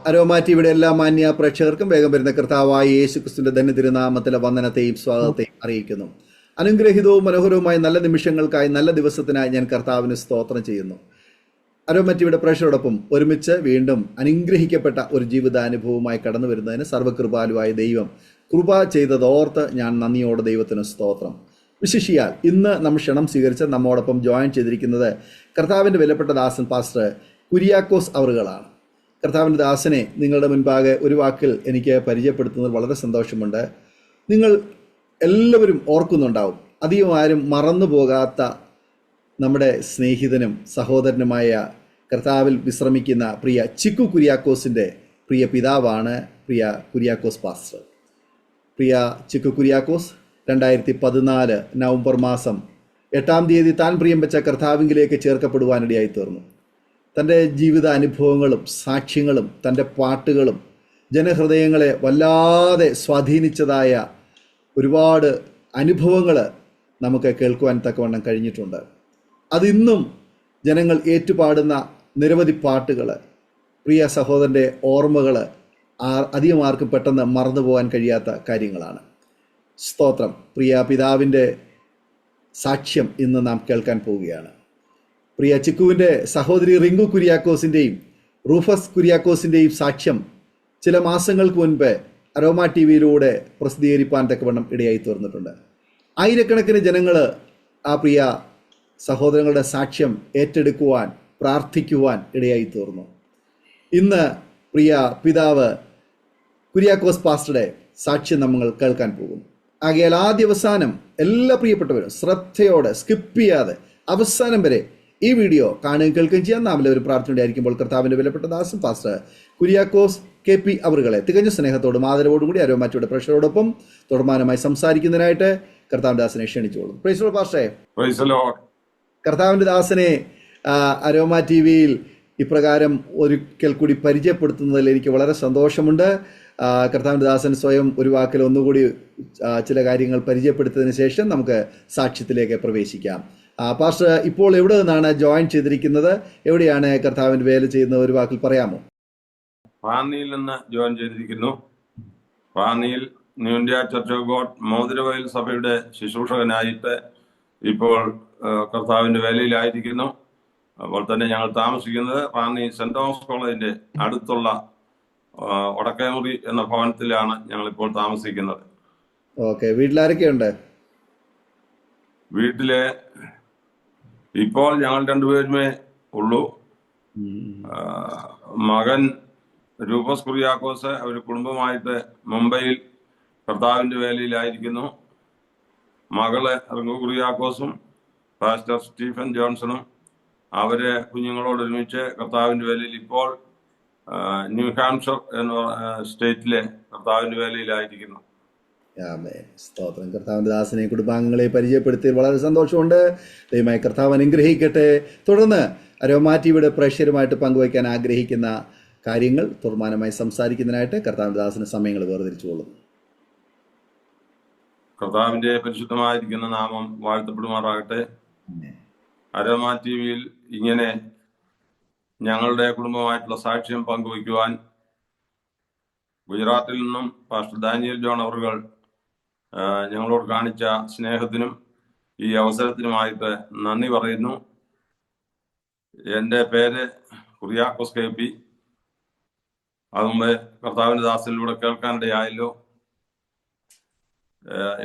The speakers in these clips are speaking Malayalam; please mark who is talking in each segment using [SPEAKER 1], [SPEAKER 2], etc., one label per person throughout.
[SPEAKER 1] അരോമ ടിവിയുടെ എല്ലാ മാന്യ പ്രേക്ഷകർക്കും വേഗം വരുന്ന കർത്താവായ യേശുക്രിസ്തുവിന്റെ ധന്യ തിരുനാമത്തിലെ വന്ദനത്തെയും സ്വാഗതത്തെയും അറിയിക്കുന്നു. അനുഗ്രഹീതവും മനോഹരവുമായ നല്ല നിമിഷങ്ങൾക്കായി, നല്ല ദിവസത്തിനായി ഞാൻ കർത്താവിന് സ്തോത്രം ചെയ്യുന്നു. അരോമ ടിവിയുടെ പ്രേക്ഷകരോടൊപ്പം ഒരുമിച്ച് വീണ്ടും അനുഗ്രഹിക്കപ്പെട്ട ഒരു ജീവിതാനുഭവവുമായി കടന്നു വരുന്നതിന് സർവ്വകൃപാലുവായ ദൈവം കൃപ ചെയ്തതോർത്ത് ഞാൻ നന്ദിയോടെ ദൈവത്തിന് സ്തോത്രം. വിശിഷിയാൽ ഇന്ന് നമ്മൾ ക്ഷണം സ്വീകരിച്ച് നമ്മോടൊപ്പം ജോയിൻ ചെയ്തിരിക്കുന്നത് കർത്താവിൻ്റെ വിലപ്പെട്ട ദാസൻ പാസ്റ്റർ കുര്യാക്കോസ് അവറുകളാണ്. കർത്താവിൻ്റെ ദാസനെ നിങ്ങളുടെ മുൻപാകെ ഒരു വാക്കിൽ എനിക്ക് പരിചയപ്പെടുത്തുന്നത് വളരെ സന്തോഷമുണ്ട്. നിങ്ങൾ എല്ലാവരും ഓർക്കുന്നുണ്ടാവും, അധികം ആരും മറന്നു പോകാത്ത നമ്മുടെ സ്നേഹിതനും സഹോദരനുമായ കർത്താവിൽ വിശ്രമിക്കുന്ന പ്രിയ ചിക്കു കുര്യാക്കോസിൻ്റെ പ്രിയ പിതാവാണ് പ്രിയ കുര്യാക്കോസ് പാസ്റ്റർ. പ്രിയ ചിക്കു കുര്യാക്കോസ് 2014 നവംബർ മാസം 8-ാം തീയതി താൻ പ്രിയം വെച്ച കർത്താവിങ്കിലേക്ക് ചേർക്കപ്പെടുവാനിടയായി തീർന്നു. തൻ്റെ ജീവിത അനുഭവങ്ങളും സാക്ഷ്യങ്ങളും തൻ്റെ പാട്ടുകളും ജനഹൃദയങ്ങളെ വല്ലാതെ സ്വാധീനിച്ചതായ ഒരുപാട് അനുഭവങ്ങൾ നമുക്ക് കേൾക്കുവാൻ തക്കവണ്ണം കഴിഞ്ഞിട്ടുണ്ട്. അതിന്നും ജനങ്ങൾ ഏറ്റുപാടുന്ന നിരവധി പാട്ടുകൾ, പ്രിയ സഹോദരൻ്റെ ഓർമ്മകൾ അധികം ആർക്കും പെട്ടെന്ന് മറന്നു പോകാൻ കഴിയാത്ത കാര്യങ്ങളാണ്. സ്തോത്രം. പ്രിയ പിതാവിൻ്റെ സാക്ഷ്യം ഇന്ന് നാം കേൾക്കാൻ പോവുകയാണ്. പ്രിയ ചിക്കുവിൻ്റെ സഹോദരി റിങ്കു കുര്യാക്കോസിൻ്റെയും റൂഫസ് കുര്യാക്കോസിൻ്റെയും സാക്ഷ്യം ചില മാസങ്ങൾക്ക് മുൻപ് അരോമ ടി വിയിലൂടെ പ്രസിദ്ധീകരിപ്പാൻ തക്കവണ്ണം ഇടയായി തീർന്നിട്ടുണ്ട്. ആയിരക്കണക്കിന് ജനങ്ങൾ ആ പ്രിയ സഹോദരങ്ങളുടെ സാക്ഷ്യം ഏറ്റെടുക്കുവാൻ, പ്രാർത്ഥിക്കുവാൻ ഇടയായി തീർന്നു. ഇന്ന് പ്രിയ പിതാവ് കുര്യാക്കോസ് പാസ്റ്ററുടെ സാക്ഷ്യം നമ്മൾ കേൾക്കാൻ പോകും. ആകയാൽ ആദ്യ അവസാനം എല്ലാ പ്രിയപ്പെട്ടവരും ശ്രദ്ധയോടെ സ്കിപ്പ് ചെയ്യാതെ അവസാനം വരെ ഈ വീഡിയോ കാണുകയും കേൾക്കുകയും ചെയ്യാൻ നാം എല്ലാവരും പ്രാർത്ഥനയോടെയായിരിക്കുമ്പോൾ കർത്താവിൻ്റെ വിലപ്പെട്ട ദാസൻ പാസ്റ്റർ കുര്യാക്കോസ് KP അവറുകളെ തികഞ്ഞ സ്നേഹത്തോടും ആദരവോടും കൂടി അരോമ ടിവിയുടെ പ്രേക്ഷകരോടൊപ്പം തുടർമാനമായി സംസാരിക്കുന്നതിനായിട്ട് കർത്താവിൻ്റെ ദാസനെ ക്ഷണിച്ചോളും. Praise the പാസ്റ്ററേ. കർത്താവിൻ്റെ ദാസനെ അരോമ ടി വിയിൽ ഇപ്രകാരം ഒരിക്കൽ കൂടി പരിചയപ്പെടുത്തുന്നതിൽ എനിക്ക് വളരെ സന്തോഷമുണ്ട്. കർത്താവിൻ്റെ ദാസൻ സ്വയം ഒരു വാക്കിൽ ഒന്നുകൂടി ചില കാര്യങ്ങൾ പരിചയപ്പെടുത്തിയതിന് ശേഷം നമുക്ക് സാക്ഷ്യത്തിലേക്ക് പ്രവേശിക്കാം. പാസ്റ്റർ ഇപ്പോൾ എവിടെ നിന്നാണ് ജോയിൻ ചെയ്തിരിക്കുന്നത്? എവിടെയാണ് കർത്താവിൻ്റെ വേല ചെയ്യുന്നത്? ഒരു വാക്കിൽ പറയാമോ?
[SPEAKER 2] റാന്നിയിൽ നിന്ന് ജോയിൻ ചെയ്തിരിക്കുന്നു. റാന്നിയിൽ New India Church of God Mothiravayal സഭയുടെ ശുശ്രൂഷകനായിട്ട് ഇപ്പോൾ കർത്താവിൻ്റെ വേലയിലായിരിക്കുന്നു. അപ്പോൾ തന്നെ ഞങ്ങൾ താമസിക്കുന്നത് റാന്നി സെന്റ് തോമസ് കോളേജിന്റെ അടുത്തുള്ള വടക്കേമുറി എന്ന ഭവനത്തിലാണ് ഞങ്ങളിപ്പോൾ താമസിക്കുന്നത്.
[SPEAKER 1] ഓക്കെ. വീട്ടിലാരൊക്കെയുണ്ട്?
[SPEAKER 2] വീട്ടിലെ ഇപ്പോൾ ഞങ്ങൾ രണ്ടുപേരുമേ ഉള്ളൂ. മകൻ രൂപസ് കുര്യാക്കോസ് അവർ കുടുംബമായിട്ട് മുംബൈയിൽ കർത്താവിൻ്റെ വേലയിലായിരിക്കുന്നു. മകള് റിങ്കു കുര്യാക്കോസും പാസ്റ്റർ സ്റ്റീഫൻ ജോൺസണും അവര് കുഞ്ഞുങ്ങളോടൊരുമിച്ച് കർത്താവിൻ്റെ വേലയിൽ ഇപ്പോൾ ന്യൂ ഹാംഷർ എന്ന സ്റ്റേറ്റിലെ കർത്താവിൻ്റെ വേലയിലായിരിക്കുന്നു.
[SPEAKER 1] സ്തോത്രം. കർത്താവിൻ്റെ ദാസനെ കുടുംബാംഗങ്ങളെ പരിചയപ്പെടുത്തി വളരെ സന്തോഷമുണ്ട്. ദൈവമായ കർത്താവ് അനുഗ്രഹിക്കട്ടെ. തുടർന്ന് അരോമ ടിവിയുടെ പ്രേക്ഷകരുമായിട്ട് പങ്കുവയ്ക്കാൻ ആഗ്രഹിക്കുന്ന കാര്യങ്ങൾ തുറമാനമായി സംസാരിക്കുന്നതിനായിട്ട് കർത്താവിൻ്റെ ദാസന് സമയങ്ങൾ വേർതിരിച്ചുകൊള്ളുന്നു.
[SPEAKER 2] കർത്താവിൻ്റെ പരിശുദ്ധമായിരിക്കുന്ന നാമം വാഴ്ത്തപ്പെടുമാറാകട്ടെ. അരോമ ടി വിയിൽ ഇങ്ങനെ ഞങ്ങളുടെ കുടുംബമായിട്ടുള്ള സാക്ഷ്യം പങ്കുവയ്ക്കുവാൻ ഗുജറാത്തിൽ നിന്നും പാസ്റ്റർ ഡാനിയൽ ജോൺ അവറുകൾ ഞങ്ങളോട് കാണിച്ച സ്നേഹത്തിനും ഈ അവസരത്തിനുമായിട്ട് നന്ദി പറയുന്നു. എൻ്റെ പേര് കുര്യാക്കോസ് KP. അതുമുമ്പ് കർത്താവിൻ്റെ ദാസനിലൂടെ കേൾക്കാനിടയായല്ലോ.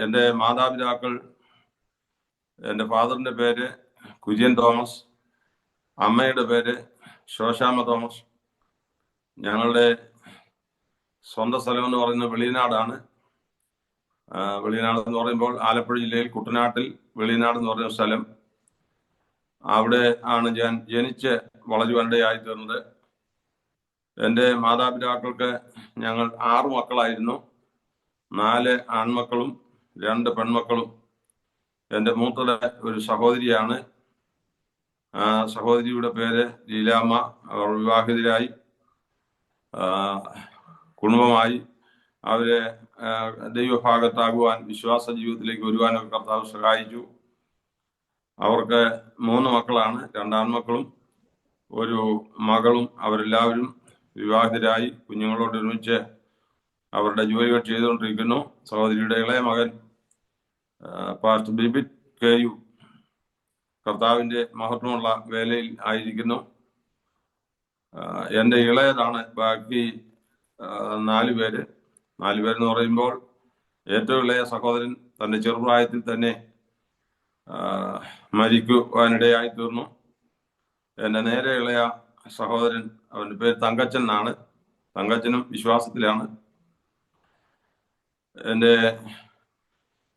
[SPEAKER 2] എൻ്റെ മാതാപിതാക്കൾ, എൻ്റെ ഫാദറിൻ്റെ പേര് കുര്യൻ തോമസ്, അമ്മയുടെ പേര് ശോശാമ്മ തോമസ്. ഞങ്ങളുടെ സ്വന്തം സ്ഥലം എന്ന് പറയുന്നത് വെളിയനാടാണ്. വെളിയനാട് എന്ന് പറയുമ്പോൾ ആലപ്പുഴ ജില്ലയിൽ കുട്ടനാട്ടിൽ വെളിയനാട് എന്ന് പറയുന്ന സ്ഥലം. അവിടെ ആണ് ഞാൻ ജനിച്ച് വളരുവാനിടയായി തീർന്നത്. എൻ്റെ മാതാപിതാക്കൾക്ക് ഞങ്ങൾ 6 മക്കളായിരുന്നു. 4 ആൺമക്കളും 2 പെൺമക്കളും. എൻ്റെ മൂത്തത് ഒരു സഹോദരിയാണ്. സഹോദരിയുടെ പേര് ലീലാമ്മ. അവർ വിവാഹിതരായി കുടുംബമായി. അവരെ ദൈവഭാഗത്താകുവാൻ, വിശ്വാസ ജീവിതത്തിലേക്ക് വരുവാനൊക്കെ കർത്താവ് സഹായിച്ചു. അവർക്ക് 3 മക്കളാണ്, 2 ആൺമക്കളും ഒരു മകളും. അവരെല്ലാവരും വിവാഹിതരായി കുഞ്ഞുങ്ങളോട് ഒരുമിച്ച് അവരുടെ ജോലികൾ ചെയ്തുകൊണ്ടിരിക്കുന്നു. സഹോദരിയുടെ ഇളയ മകൻ പാസ്റ്റർ ബിബിൻ കെ.യു കർത്താവിന്റെ മഹത്വമുള്ള വേലയിൽ ആയിരിക്കുന്നു. എൻ്റെ ഇളയതാണ്. ബാക്കി 4 പേര് എന്ന് പറയുമ്പോൾ ഏറ്റവും ഇളയ സഹോദരൻ തൻ്റെ ചെറുപ്രായത്തിൽ തന്നെ മരിക്കുവാനിടയായി തീർന്നു. എൻ്റെ നേരെ ഇളയ സഹോദരൻ, അവൻ്റെ പേര് തങ്കച്ചൻ എന്നാണ്. തങ്കച്ചനും വിശ്വാസത്തിലാണ്.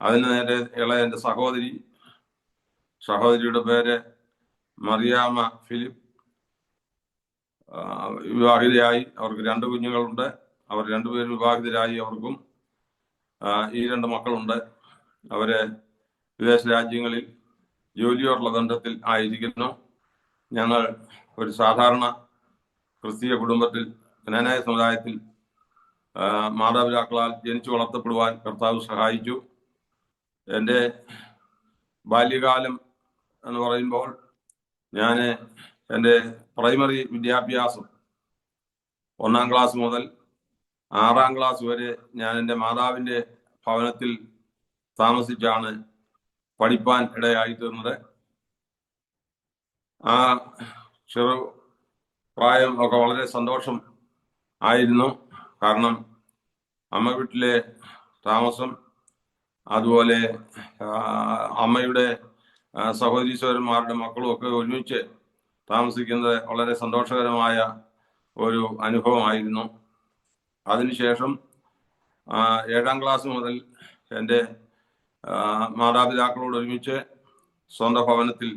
[SPEAKER 2] അതിന് നേരെ ഇളയ എൻ്റെ സഹോദരിയുടെ പേര് മറിയാമ്മ ഫിലിപ്പ്. വിവാഹിതയായി. അവർക്ക് 2 കുഞ്ഞുങ്ങളുണ്ട്. അവർ 2 പേരും വിവാഹിതരായി. അവർക്കും ഈ 2 മക്കളുണ്ട്. അവര് വിദേശ രാജ്യങ്ങളിൽ ജോലിയോടുള്ള ബന്ധത്തിൽ ആയിരിക്കുന്നു. ഞങ്ങൾ ഒരു സാധാരണ ക്രിസ്തീയ കുടുംബത്തിൽ, കനാനായ സമുദായത്തിൽ മാതാപിതാക്കളാൽ ജനിച്ചു വളർത്തപ്പെടുവാൻ കർത്താവ് സഹായിച്ചു. എൻ്റെ ബാല്യകാലം എന്ന് പറയുമ്പോൾ ഞാൻ എൻ്റെ പ്രൈമറി വിദ്യാഭ്യാസം 1-ാം ക്ലാസ് മുതൽ 6-ാം ക്ലാസ് വരെ ഞാൻ എൻ്റെ മാതാവിൻ്റെ ഭവനത്തിൽ താമസിച്ചാണ് പഠിപ്പാൻ ഇടയായി തീർന്നത്. ആ ചെറു പ്രായം ഒക്കെ വളരെ സന്തോഷം ആയിരുന്നു. കാരണം അമ്മ വീട്ടിലെ താമസം, അതുപോലെ അമ്മയുടെ സഹോദരീശ്വരന്മാരുടെ മക്കളും ഒക്കെ ഒരുമിച്ച് താമസിക്കുന്നത് വളരെ സന്തോഷകരമായ ഒരു അനുഭവമായിരുന്നു. അതിനുശേഷം 7-ാം ക്ലാസ് മുതൽ എൻ്റെ മാതാപിതാക്കളോട് ഒരുമിച്ച് സ്വന്തം ഭവനത്തിൽ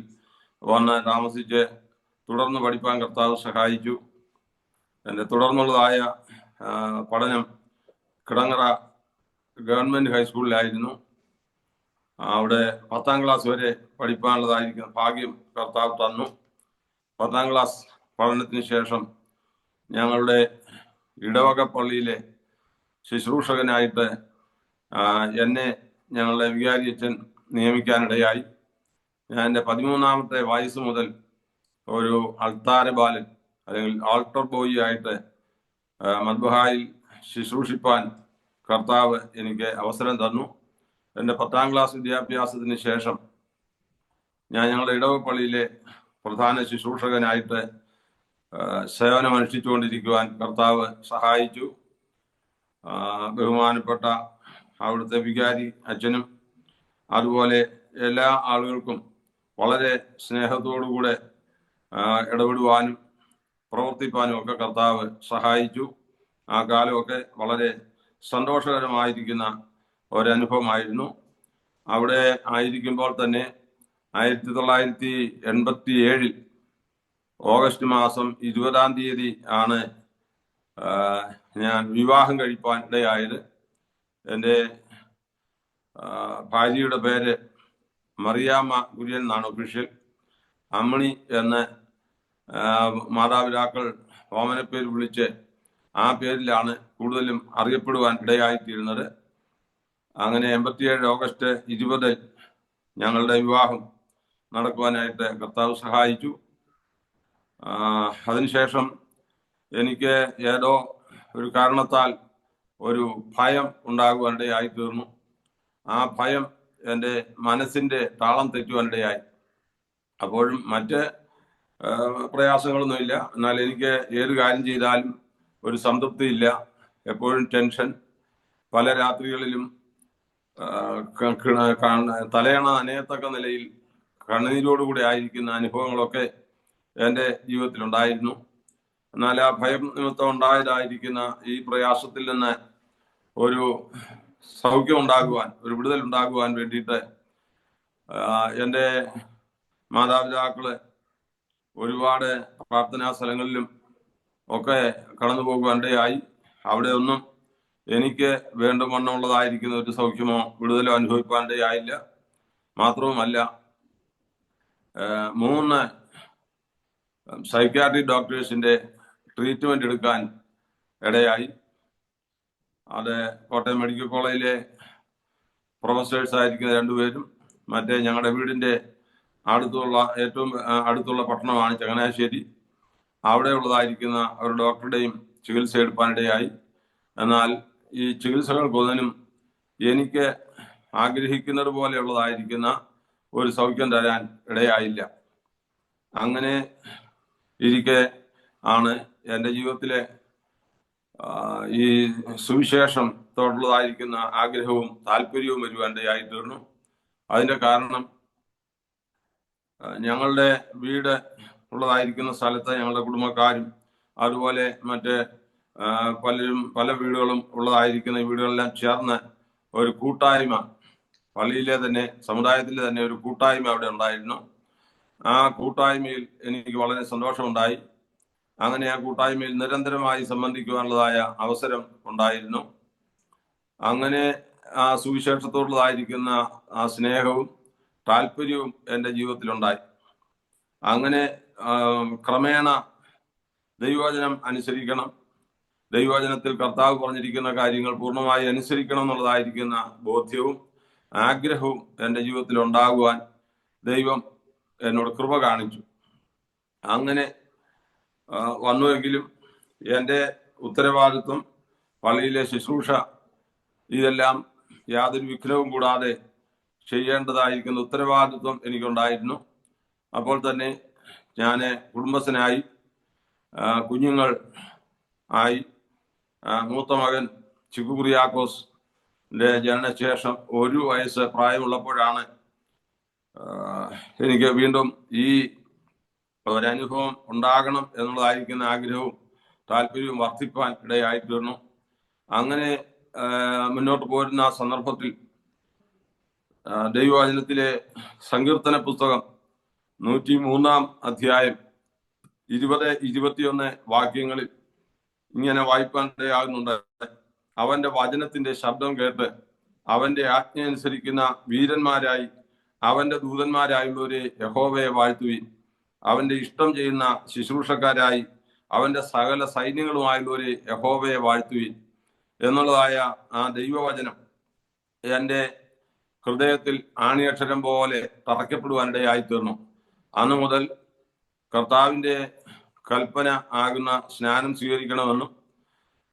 [SPEAKER 2] വന്ന് താമസിച്ച് തുടർന്ന് പഠിപ്പാൻ കർത്താവ് സഹായിച്ചു. എൻ്റെ തുടർന്നുള്ളതായ പഠനം കിടങ്ങറ ഗവൺമെന്റ് ഹൈസ്കൂളിലായിരുന്നു. അവിടെ 10-ാം ക്ലാസ് വരെ പഠിപ്പാനുള്ളതായിരിക്കുന്ന ഭാഗ്യം കർത്താവ് തന്നു. 10-ാം ക്ലാസ് പഠനത്തിന് ശേഷം ഞങ്ങളുടെ ഇടവക പള്ളിയിലെ ശുശ്രൂഷകനായിട്ട് എന്നെ ഞങ്ങളുടെ വികാരി അച്ഛൻ നിയമിക്കാനിടയായി. ഞാൻ എൻ്റെ 13-ാമത്തെ വയസ്സ് മുതൽ ഒരു അൾത്താര ബാലൻ അല്ലെങ്കിൽ ആൾട്ടർ ബോയ് ആയിട്ട് മദ്ബഹായിൽ ശുശ്രൂഷിപ്പാൻ കർത്താവ് എനിക്ക് അവസരം തന്നു. എൻ്റെ 10-ാം ക്ലാസ് വിദ്യാഭ്യാസത്തിന് ശേഷം ഞാൻ ഞങ്ങളുടെ ഇടവപ്പള്ളിയിലെ പ്രധാന ശുശ്രൂഷകനായിട്ട് സേവനമനുഷ്ഠിച്ചുകൊണ്ടിരിക്കുവാൻ കർത്താവ് സഹായിച്ചു. ബഹുമാനപ്പെട്ട അവിടുത്തെ വികാരി അച്ഛനും അതുപോലെ എല്ലാ ആളുകൾക്കും വളരെ സ്നേഹത്തോടുകൂടെ ഇടപെടുവാനും പ്രവർത്തിപ്പാനും ഒക്കെ കർത്താവ് സഹായിച്ചു. ആ കാലമൊക്കെ വളരെ സന്തോഷകരമായിരിക്കുന്ന ഒരനുഭവമായിരുന്നു. അവിടെ ആയിരിക്കുമ്പോൾ തന്നെ 1987 ഓഗസ്റ്റ് മാസം 20-ാം തീയതി ആണ് ഞാൻ വിവാഹം കഴിപ്പാൻ ഇടയായത്. എൻ്റെ ഭാര്യയുടെ പേര് മറിയാമ്മ കുര്യൻ എന്നാണ് ഒഫീഷ്യൽ. അമ്മണി എന്ന് മാതാപിതാക്കൾ ഓമനപ്പേര് വിളിച്ച് ആ പേരിലാണ് കൂടുതലും അറിയപ്പെടുവാൻ ഇടയായിത്തീരുന്നത്. അങ്ങനെ 87 ഓഗസ്റ്റ് 20 ഞങ്ങളുടെ വിവാഹം നടക്കുവാനായിട്ട് കർത്താവ് സഹായിച്ചു. അതിനുശേഷം എനിക്ക് ഏതോ ഒരു കാരണത്താൽ ഒരു ഭയം ഉണ്ടാകുവാനിടയായി തീർന്നു. ആ ഭയം എൻ്റെ മനസ്സിൻ്റെ താളം തെറ്റുവാനിടയായി. അപ്പോഴും മറ്റ് പ്രയാസങ്ങളൊന്നുമില്ല. എന്നാൽ എനിക്ക് ഏത് കാര്യം ചെയ്താലും ഒരു സംതൃപ്തി ഇല്ല. എപ്പോഴും ടെൻഷൻ. പല രാത്രികളിലും തലയണ നനയത്തക്ക നിലയിൽ കണ്ണുനീരോടുകൂടി ആയിരിക്കുന്ന അനുഭവങ്ങളൊക്കെ എൻ്റെ ജീവിതത്തിലുണ്ടായിരുന്നു. എന്നാൽ ആ ഭയം നിമിത്തം ഉണ്ടായതായിരിക്കുന്ന ഈ പ്രയാസത്തിൽ നിന്ന് ഒരു സൗഖ്യം ഉണ്ടാകുവാൻ, ഒരു വിടുതൽ ഉണ്ടാകുവാൻ വേണ്ടിയിട്ട് എൻ്റെ മാതാപിതാക്കള് ഒരുപാട് പ്രാർത്ഥനാ സ്ഥലങ്ങളിലും ഒക്കെ കടന്നു പോകുവാനിടയായി. അവിടെ ഒന്നും എനിക്ക് വേണ്ടുവണ്ണമുള്ളതായിരിക്കുന്ന ഒരു സൗഖ്യമോ വിടുതലോ അനുഭവിക്കാനിടയായില്ല. മാത്രവുമല്ല, 3 സൈക്യാട്രിക് ഡോക്ടേഴ്സിന്റെ ട്രീറ്റ്മെന്റ് എടുക്കാൻ ഇടയായി. അത് കോട്ടയം മെഡിക്കൽ കോളേജിലെ പ്രൊഫസേഴ്സ് ആയിരിക്കുന്ന 2 പേരും, മറ്റേ ഞങ്ങളുടെ വീടിന്റെ ഏറ്റവും അടുത്തുള്ള പട്ടണമാണ് ചങ്ങനാശ്ശേരി. അവിടെ ഉള്ളതായിരിക്കുന്ന ഒരു ഡോക്ടറുടെയും ചികിത്സ എടുക്കാനിടയായി. എന്നാൽ ഈ ചികിത്സകൾക്കൊന്നിനും എനിക്ക് ആഗ്രഹിക്കുന്നത് പോലെയുള്ളതായിരിക്കുന്ന ഒരു സൗഖ്യം തരാൻ ഇടയായില്ല. അങ്ങനെ ഇരിക്കെ ആണ് എൻ്റെ ജീവിതത്തിലെ ഈ സുവിശേഷത്തോടുള്ളതായിരിക്കുന്ന ആഗ്രഹവും താല്പര്യവും വരുവാനിടയായി തീർന്നു. അതിന്റെ കാരണം ഞങ്ങളുടെ വീട് ഉള്ളതായിരിക്കുന്ന സ്ഥലത്ത് ഞങ്ങളുടെ കുടുംബക്കാരും അതുപോലെ മറ്റ് പലരും പല വീടുകളും ഉള്ളതായിരിക്കുന്ന ഈ വീടുകളെല്ലാം ചേർന്ന് ഒരു കൂട്ടായ്മ, പള്ളിയിലെ തന്നെ സമുദായത്തിലെ തന്നെ ഒരു കൂട്ടായ്മ അവിടെ ഉണ്ടായിരുന്നു. ആ കൂട്ടായ്മയിൽ എനിക്ക് വളരെ സന്തോഷമുണ്ടായി. അങ്ങനെ ആ കൂട്ടായ്മയിൽ നിരന്തരമായി സംബന്ധിക്കുവാനുള്ളതായ അവസരം ഉണ്ടായിരുന്നു. അങ്ങനെ ആ സുവിശേഷത്തോടുള്ളതായിരിക്കുന്ന ആ സ്നേഹവും താല്പര്യവും എൻ്റെ ജീവിതത്തിലുണ്ടായി. അങ്ങനെ ക്രമേണ ദൈവവചനം അനുസരിക്കണം, ദൈവവചനത്തിൽ കർത്താവ് പറഞ്ഞിരിക്കുന്ന കാര്യങ്ങൾ പൂർണ്ണമായി അനുസരിക്കണം എന്നുള്ളതായിരിക്കുന്ന ബോധ്യവും ആഗ്രഹവും എൻ്റെ ജീവിതത്തിൽ ഉണ്ടാകുവാൻ ദൈവം എന്നോട് കൃപ കാണിച്ചു. അങ്ങനെ വന്നുവെങ്കിലും എൻ്റെ ഉത്തരവാദിത്വം, പള്ളിയിലെ ശുശ്രൂഷ, ഇതെല്ലാം യാതൊരു വിഘ്നവും കൂടാതെ ചെയ്യേണ്ടതായിരിക്കുന്ന ഉത്തരവാദിത്വം എനിക്കുണ്ടായിരുന്നു. അപ്പോൾ തന്നെ ഞാൻ കുടുംബസ്ഥനായി, കുഞ്ഞുങ്ങൾ ആയി. മൂത്ത മകൻ ചിക്കു കുറിയാക്കോസിന്റെ ജനനശേഷം 1 വയസ്സ് പ്രായമുള്ളപ്പോഴാണ് എനിക്ക് വീണ്ടും ഈ ഒരനുഭവം ഉണ്ടാകണം എന്നുള്ളതായിരിക്കുന്ന ആഗ്രഹവും താല്പര്യവും വർദ്ധിപ്പാൻ ഇടയായിത്തീർന്നു. അങ്ങനെ മുന്നോട്ട് പോരുന്ന ആ സന്ദർഭത്തിൽ ദൈവവചനത്തിലെ സങ്കീർത്തന പുസ്തകം 103-ാം അധ്യായം 20-21 വാക്യങ്ങളിൽ ഇങ്ങനെ വായിപ്പാൻ ഇടയാകുന്നുണ്ട്. അവന്റെ വചനത്തിന്റെ ശബ്ദം കേട്ട് അവന്റെ ആജ്ഞ അനുസരിക്കുന്ന വീരന്മാരായി അവന്റെ ദൂതന്മാരായുള്ളവരെ യഹോവയെ വാഴ്ത്തുവിൻ. അവന്റെ ഇഷ്ടം ചെയ്യുന്ന ശുശ്രൂഷക്കാരായി അവന്റെ സകല സൈന്യങ്ങളുമായുള്ളവരെ യഹോവയെ വാഴ്ത്തുവിൻ എന്നുള്ളതായ ആ ദൈവവചനം എൻ്റെ ഹൃദയത്തിൽ ആണിയക്ഷരം പോലെ തറയ്ക്കപ്പെടുവാനിടയായി തീർന്നു. അന്നു മുതൽ കർത്താവിൻ്റെ കൽപ്പന ആകുന്ന സ്നാനം സ്വീകരിക്കണമെന്നും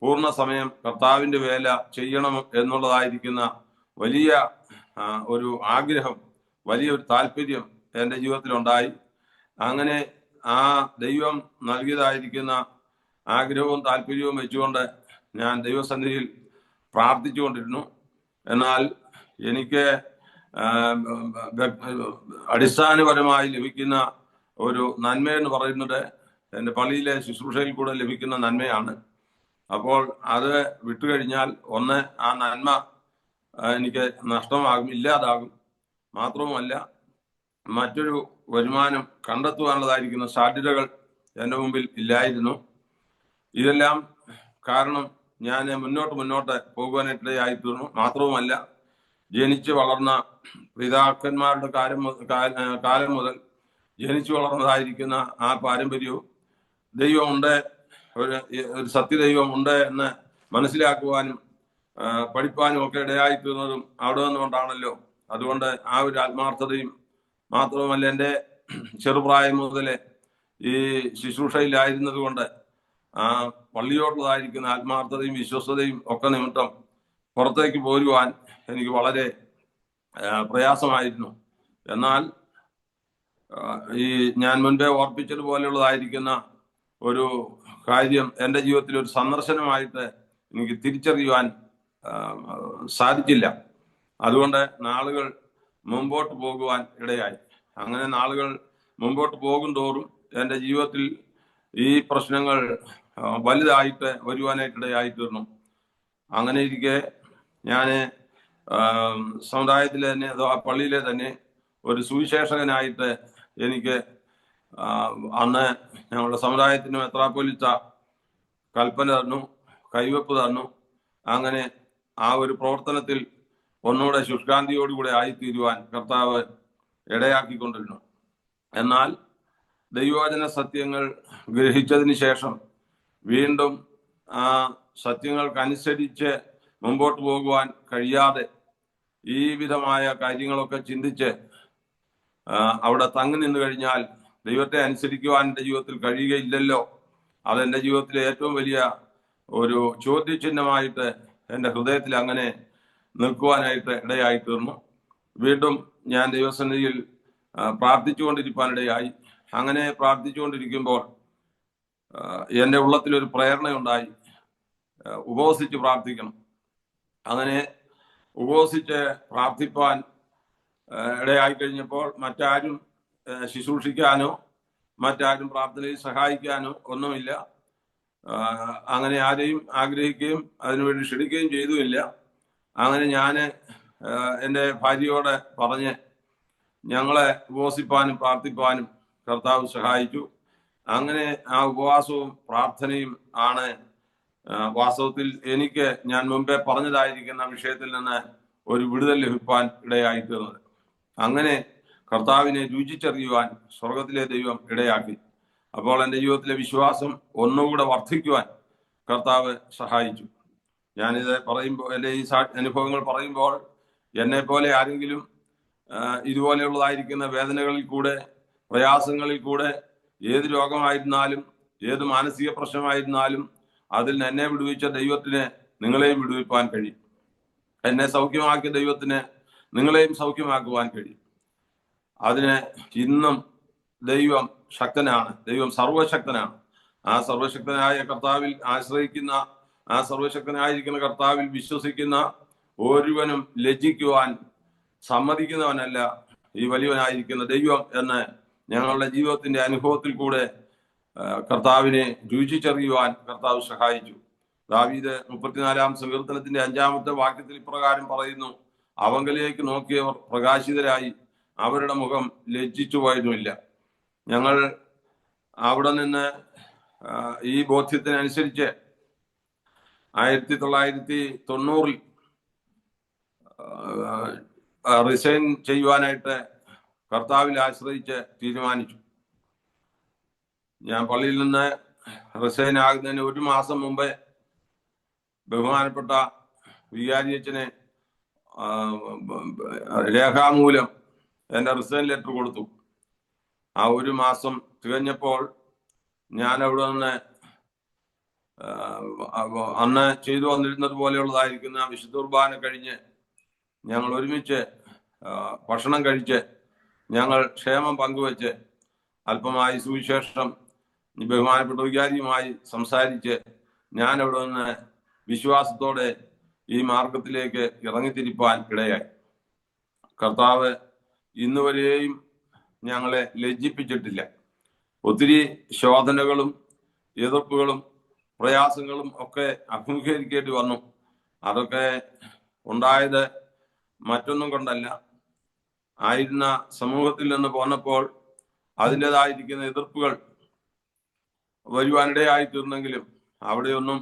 [SPEAKER 2] പൂർണ്ണ സമയം കർത്താവിൻ്റെ വേല ചെയ്യണം എന്നുള്ളതായിരിക്കുന്ന വലിയ ഒരു ആഗ്രഹം, വലിയൊരു താല്പര്യം എൻ്റെ ജീവിതത്തിലുണ്ടായി. അങ്ങനെ ആ ദൈവം നൽകിയതായിരിക്കുന്ന ആഗ്രഹവും താല്പര്യവും വെച്ചുകൊണ്ട് ഞാൻ ദൈവസന്നിധിയിൽ പ്രാർത്ഥിച്ചുകൊണ്ടിരുന്നു. എന്നാൽ എനിക്ക് അടിസ്ഥാനപരമായി ലഭിക്കുന്ന ഒരു നന്മയെന്ന് പറയുന്നത് എൻ്റെ പള്ളിയിലെ ശുശ്രൂഷയിൽ കൂടെ ലഭിക്കുന്ന നന്മയാണ്. അപ്പോൾ അത് വിട്ടുകഴിഞ്ഞാൽ ഒന്ന് ആ നന്മ എനിക്ക് നഷ്ടമാകും, ഇല്ലാതാകും. മാത്രവുമല്ല മറ്റൊരു വരുമാനം കണ്ടെത്തുവാനുള്ളതായിരിക്കുന്ന സാധ്യതകൾ എൻ്റെ മുമ്പിൽ ഇല്ലായിരുന്നു. ഇതെല്ലാം കാരണം ഞാൻ മുന്നോട്ട് പോകുവാനിടയായിത്തീർന്നു. മാത്രവുമല്ല ജനിച്ചു വളർന്ന പിതാക്കന്മാരുടെ കാലം മുതൽ ജനിച്ചു വളർന്നതായിരിക്കുന്ന ആ പാരമ്പര്യവും ദൈവമുണ്ട്, ഒരു സത്യദൈവം ഉണ്ട് എന്ന് മനസ്സിലാക്കുവാനും പഠിപ്പാനും ഒക്കെ ഇടയായിത്തീർന്നതും അവിടെ നിന്നുകൊണ്ടാണല്ലോ. അതുകൊണ്ട് ആ ഒരു ആത്മാർത്ഥതയും, മാത്രവുമല്ല എൻ്റെ ചെറുപ്രായം മുതലേ ഈ ശുശ്രൂഷയിലായിരുന്നത് കൊണ്ട് ആ പള്ളിയോടുള്ളതായിരിക്കുന്ന ആത്മാർത്ഥതയും വിശ്വസ്തതയും ഒക്കെ നിമിത്തം പുറത്തേക്ക് പോരുവാൻ എനിക്ക് വളരെ പ്രയാസമായിരുന്നു. എന്നാൽ ഈ ഞാൻ മുൻപേ ഓർപ്പിച്ചതുപോലെയുള്ളതായിരിക്കുന്ന ഒരു കാര്യം എൻ്റെ ജീവിതത്തിൽ ഒരു സന്ദർശനമായിട്ട് എനിക്ക് തിരിച്ചറിയുവാൻ സാധിച്ചില്ല. അതുകൊണ്ട് നാളുകൾ മുമ്പോട്ട് പോകുവാൻ ഇടയായി. അങ്ങനെ നാളുകൾ മുമ്പോട്ട് പോകും തോറും എൻ്റെ ജീവിതത്തിൽ ഈ പ്രശ്നങ്ങൾ വലുതായിട്ട് വരുവാനായിട്ടിടയായിത്തീർന്നു. അങ്ങനെ ഇരിക്കെ ഞാൻ സമുദായത്തിലെ തന്നെ അഥവാ പള്ളിയിലെ തന്നെ ഒരു സുവിശേഷകനായിട്ട് എനിക്ക് അന്ന് ഞങ്ങളുടെ സമുദായത്തിന് മെത്രാപ്പൊലീത്ത കൽപ്പന തന്നു, കൈവെപ്പ് തന്നു. അങ്ങനെ ആ ഒരു പ്രവർത്തനത്തിൽ ഒന്നുകൂടെ ശുഷ്കാന്തിയോടുകൂടെ ആയിത്തീരുവാൻ കർത്താവ് ഇടയാക്കിക്കൊണ്ടിരുന്നു. എന്നാൽ ദൈവവചന സത്യങ്ങൾ ഗ്രഹിച്ചതിന് ശേഷം വീണ്ടും ആ സത്യങ്ങൾക്കനുസരിച്ച് മുമ്പോട്ട് പോകുവാൻ കഴിയാതെ ഈ വിധമായ കാര്യങ്ങളൊക്കെ ചിന്തിച്ച് അവിടെ തങ്ങി നിന്ന് കഴിഞ്ഞാൽ ദൈവത്തെ അനുസരിക്കുവാൻ എൻ്റെ ജീവിതത്തിൽ കഴിയുകയില്ലല്ലോ. അതെൻ്റെ ജീവിതത്തിലെ ഏറ്റവും വലിയ ഒരു ചോദ്യചിഹ്നമായിട്ട് എൻ്റെ ഹൃദയത്തിൽ അങ്ങനെ നിൽക്കുവാനായിട്ട് ഇടയായി തീർന്നു. വീണ്ടും ഞാൻ ദൈവസന്നിധിയിൽ പ്രാർത്ഥിച്ചുകൊണ്ടിരിക്കാനിടയായി. അങ്ങനെ പ്രാർത്ഥിച്ചുകൊണ്ടിരിക്കുമ്പോൾ എൻ്റെ ഉള്ളത്തിലൊരു പ്രേരണയുണ്ടായി, ഉപവസിച്ച് പ്രാർത്ഥിക്കണം. അങ്ങനെ ഉപവസിച്ച് പ്രാർത്ഥിപ്പാൻ ഇടയായി കഴിഞ്ഞപ്പോൾ മറ്റാരും ശുശ്രൂഷിക്കാനോ മറ്റാരും പ്രാർത്ഥനയിൽ സഹായിക്കാനോ ഒന്നുമില്ല. അങ്ങനെ ആരെയും ആഗ്രഹിക്കുകയും അതിനുവേണ്ടി ക്ഷണിക്കുകയും ചെയ്തുമില്ല. അങ്ങനെ ഞാൻ എൻ്റെ ഭാര്യയോട് പറഞ്ഞ് ഞങ്ങളെ ഉപവസിപ്പാനും പ്രാർത്ഥിപ്പാനും കർത്താവ് സഹായിച്ചു. അങ്ങനെ ആ ഉപവാസവും പ്രാർത്ഥനയും ആണ് വാസ്തവത്തിൽ എനിക്ക് ഞാൻ മുമ്പേ പറഞ്ഞതായിരിക്കുന്ന വിഷയത്തിൽ നിന്ന് ഒരു വിടുതൽ ലഭിക്കാൻ ഇടയായി തീർന്നത്. അങ്ങനെ കർത്താവിനെ രുചിച്ചറിയുവാൻ സ്വർഗത്തിലെ ദൈവം ഇടയാക്കി. അപ്പോൾ എൻ്റെ ജീവിതത്തിലെ വിശ്വാസം ഒന്നുകൂടെ വർദ്ധിക്കുവാൻ കർത്താവ് സഹായിച്ചു. ഞാനിത് പറയുമ്പോൾ, എൻ്റെ ഈ അനുഭവങ്ങൾ പറയുമ്പോൾ എന്നെ പോലെ ആരെങ്കിലും ഇതുപോലെയുള്ളതായിരിക്കുന്ന വേദനകളിൽ കൂടെ, പ്രയാസങ്ങളിൽ കൂടെ, ഏത് രോഗമായിരുന്നാലും ഏത് മാനസിക പ്രശ്നമായിരുന്നാലും അതിൽ നിന്ന് എന്നെ വിടുവിച്ച ദൈവത്തിന് നിങ്ങളെയും വിടുവിപ്പാൻ കഴിയും. എന്നെ സൗഖ്യമാക്കിയ ദൈവത്തിന് നിങ്ങളെയും സൗഖ്യമാക്കുവാൻ കഴിയും. അതിന് ഇന്നും ദൈവം ശക്തനാണ്, ദൈവം സർവശക്തനാണ്. ആ സർവശക്തനായ കർത്താവിൽ ആശ്രയിക്കുന്ന, ആ സർവശക്തനായിരിക്കുന്ന കർത്താവിൽ വിശ്വസിക്കുന്ന ഒരുവനും ലജ്ജിക്കുവാൻ സമ്മതിക്കുന്നവനല്ല ഈ വലിയവനായിരിക്കുന്ന ദൈവം എന്ന് ഞങ്ങളുടെ ജീവിതത്തിന്റെ അനുഭവത്തിൽ കൂടെ കർത്താവിനെ രുചിച്ചറിയുവാൻ കർത്താവ് സഹായിച്ചു. ദാവീദ് 34-ാം സങ്കീർത്തനത്തിന്റെ 5-ാമത്തെ വാക്യത്തിൽ ഇപ്രകാരം പറയുന്നു: അവങ്കലേക്ക് നോക്കിയവർ പ്രകാശിതരായി, അവരുടെ മുഖം ലജ്ജിച്ചു പോയതുമില്ല. ഞങ്ങൾ അവിടെ നിന്ന് ഈ ബോധ്യത്തിനനുസരിച്ച് 1990-ൽ റിസൈൻ ചെയ്യുവാനായിട്ട് കർത്താവിൽ ആശ്രയിച്ച് തീരുമാനിച്ചു. ഞാൻ പള്ളിയിൽ നിന്ന് റിസൈൻ ആകുന്നതിന് 1 മാസം മുമ്പേ ബഹുമാനപ്പെട്ട വികാരി അച്ഛനെ രേഖാമൂലം എൻ്റെ റിസൈൻ ലെറ്റർ കൊടുത്തു. ആ 1 മാസം തികഞ്ഞപ്പോൾ ഞാൻ അവിടെ നിന്ന് അന്ന് ചെയ്തു വന്നിരുന്നത് പോലെയുള്ളതായിരിക്കുന്ന വിശുദ്ധ കുർബാന കഴിഞ്ഞ് ഞങ്ങൾ ഒരുമിച്ച് ഭക്ഷണം കഴിച്ച് ഞങ്ങൾ ക്ഷേമം പങ്കുവെച്ച് അല്പമായി സുവിശേഷം ബഹുമാനപ്പെട്ട വികാരിയുമായി സംസാരിച്ച് ഞാൻ അവിടെ നിന്ന് വിശ്വാസത്തോടെ ഈ മാർഗത്തിലേക്ക് ഇറങ്ങിത്തിരിപ്പാൻ ഇടയായി. കർത്താവ് ഇന്നുവരെയും ഞങ്ങളെ ലജ്ജിപ്പിച്ചിട്ടില്ല. ഒത്തിരി ശോധനകളും എതിർപ്പുകളും പ്രയാസങ്ങളും ഒക്കെ അഭിമുഖീകരിക്കേണ്ടി വന്നു. അതൊക്കെ ഉണ്ടായത് മറ്റൊന്നും കൊണ്ടല്ല. ആയിരുന്ന സമൂഹത്തിൽ നിന്ന് പോന്നപ്പോൾ അതിൻ്റെതായിരിക്കുന്ന എതിർപ്പുകൾ വരുവാനിടയായി തീർന്നെങ്കിലും അവിടെയൊന്നും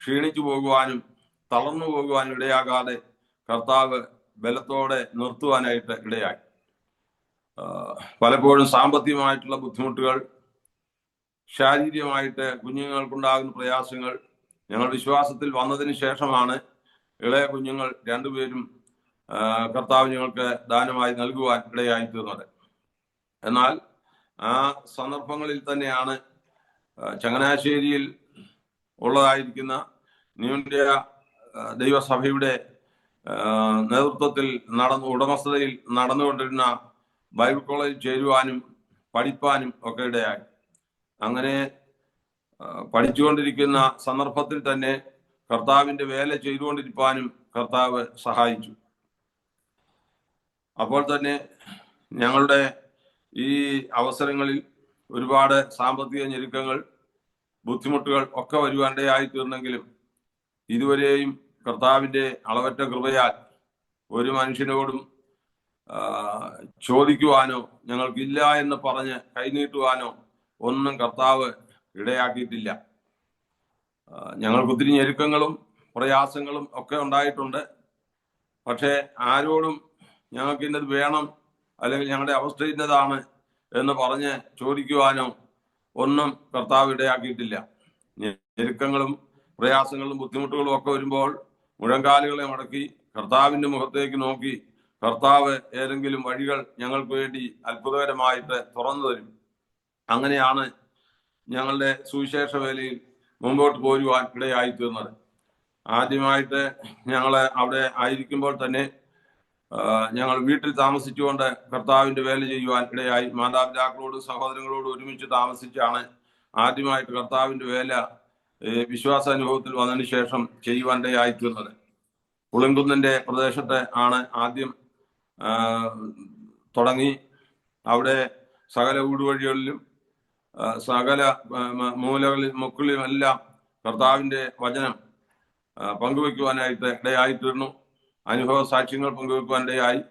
[SPEAKER 2] ക്ഷീണിച്ചു പോകുവാനും തളർന്നു പോകുവാനും ഇടയാകാതെ കർത്താവ് ബലത്തോടെ നിർത്തുവാനായിട്ട് ഇടയായി. പലപ്പോഴും സാമ്പത്തികമായിട്ടുള്ള ബുദ്ധിമുട്ടുകൾ, ശാരീരികമായിട്ട് കുഞ്ഞുങ്ങൾക്കുണ്ടാകുന്ന പ്രയാസങ്ങൾ ഞങ്ങൾ വിശ്വാസത്തിൽ വന്നതിന് ശേഷമാണ് ഇളയ കുഞ്ഞുങ്ങൾ 2 പേരും കർത്താവ് ഞങ്ങൾക്ക് ദാനമായി നൽകുവാൻ ഇടയായി തീർന്നത്. എന്നാൽ ആ സന്ദർഭങ്ങളിൽ തന്നെയാണ് ചങ്ങനാശ്ശേരിയിൽ ഉള്ളതായിരിക്കുന്ന ന്യൂ ഇന്ത്യ ദൈവസഭയുടെ നേതൃത്വത്തിൽ ഉടമസ്ഥതയിൽ നടന്നുകൊണ്ടിരുന്ന ബൈബിൾ കോളേജിൽ ചേരുവാനും പഠിപ്പാനും ഒക്കെ ഇടയായി. അങ്ങനെ പഠിച്ചുകൊണ്ടിരിക്കുന്ന സന്ദർഭത്തിൽ തന്നെ കർത്താവിന്റെ വേല ചെയ്തുകൊണ്ടിരിക്കാനും കർത്താവ് സഹായിച്ചു. അപ്പോൾ തന്നെ ഞങ്ങളുടെ ഈ അവസരങ്ങളിൽ ഒരുപാട് സാമ്പത്തിക ഞെരുക്കങ്ങൾ, ബുദ്ധിമുട്ടുകൾ ഒക്കെ വരുവാനിടയായി തീർന്നെങ്കിലും ഇതുവരെയും കർത്താവിന്റെ അളവറ്റ കൃപയാൽ ഒരു മനുഷ്യനോടും ചോദിക്കുവാനോ ഞങ്ങൾക്കില്ല എന്ന് പറഞ്ഞ് കൈനീട്ടുവാനോ ഒന്നും കർത്താവ് ഇടയാക്കിയിട്ടില്ല. ഞങ്ങൾക്ക് ഒത്തിരി ഞെരുക്കങ്ങളും പ്രയാസങ്ങളും ഒക്കെ ഉണ്ടായിട്ടുണ്ട്. പക്ഷെ ആരോടും ഞങ്ങൾക്ക് ഇന്നത് വേണം അല്ലെങ്കിൽ ഞങ്ങളുടെ അവസ്ഥ ഇന്നതാണ് എന്ന് പറഞ്ഞ് ചോദിക്കുവാനോ ഒന്നും കർത്താവ് ഇടയാക്കിയിട്ടില്ല. ഞെരുക്കങ്ങളും പ്രയാസങ്ങളും ബുദ്ധിമുട്ടുകളും ഒക്കെ വരുമ്പോൾ മുഴങ്കാലുകളെ മടക്കി കർത്താവിന്റെ മുഖത്തേക്ക് നോക്കി കർത്താവ് ഏതെങ്കിലും വഴികൾ ഞങ്ങൾക്ക് വേണ്ടി അത്ഭുതകരമായിട്ട് തുറന്നു തരും. അങ്ങനെയാണ് ഞങ്ങളുടെ സുവിശേഷ വേലയിൽ മുമ്പോട്ട് പോരുവാൻ ഇടയായി തീർന്നത്. ആദ്യമായിട്ട് ഞങ്ങൾ അവിടെ ആയിരിക്കുമ്പോൾ തന്നെ ഞങ്ങൾ വീട്ടിൽ താമസിച്ചുകൊണ്ട് കർത്താവിന്റെ വേല ചെയ്യുവാൻ ഇടയായി. മാതാപിതാക്കളോടും സഹോദരങ്ങളോടും ഒരുമിച്ച് താമസിച്ചാണ് ആദ്യമായിട്ട് കർത്താവിന്റെ വേല വിശ്വാസാനുഭവത്തിൽ വന്നതിന് ശേഷം ചെയ്യുവാൻ ഇടയായി തീർന്നത്. പുളിങ്കുന്നിന്റെ പ്രദേശത്ത് ആണ് ആദ്യം തുടങ്ങി. അവിടെ സകല ഊടുവഴികളിലും സകല മൂലകളിൽ മുക്കുകളിലും എല്ലാം കർത്താവിന്റെ വചനം പങ്കുവെക്കുവാനായിട്ട് ഇടയായിത്തീർന്നു. അനുഭവ സാക്ഷ്യങ്ങൾ പങ്കുവെക്കുവാൻ ഇടയായി.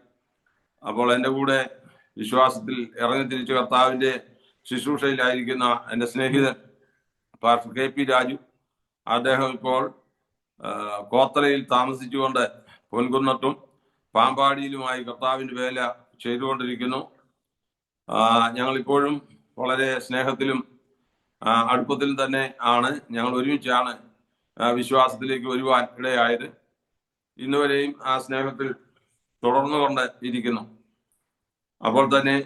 [SPEAKER 2] അപ്പോൾ എൻ്റെ കൂടെ വിശ്വാസത്തിൽ ഇറങ്ങി തിരിച്ച് കർത്താവിന്റെ ശുശ്രൂഷയിലായിരിക്കുന്ന എൻ്റെ സ്നേഹിതൻ പാസ്റ്റർ KP രാജു, അദ്ദേഹം ഇപ്പോൾ കോത്തലയിൽ താമസിച്ചുകൊണ്ട് പൊൻകുന്നത്തും പാമ്പാടിയിലുമായി കർത്താവിന്റെ വേല ചെയ്തുകൊണ്ടിരിക്കുന്നു. ഞങ്ങളിപ്പോഴും വളരെ സ്നേഹത്തിലും അടുപ്പത്തിലും തന്നെ ആണ്. ഞങ്ങൾ ഒരുമിച്ചാണ് വിശ്വാസത്തിലേക്ക് വരുവാൻ ഇടയായത്. ഇന്നുവരെയും ആ സ്നേഹത്തിൽ തുടർന്നുകൊണ്ട് ഇരിക്കുന്നു. അപ്പോൾ തന്നെ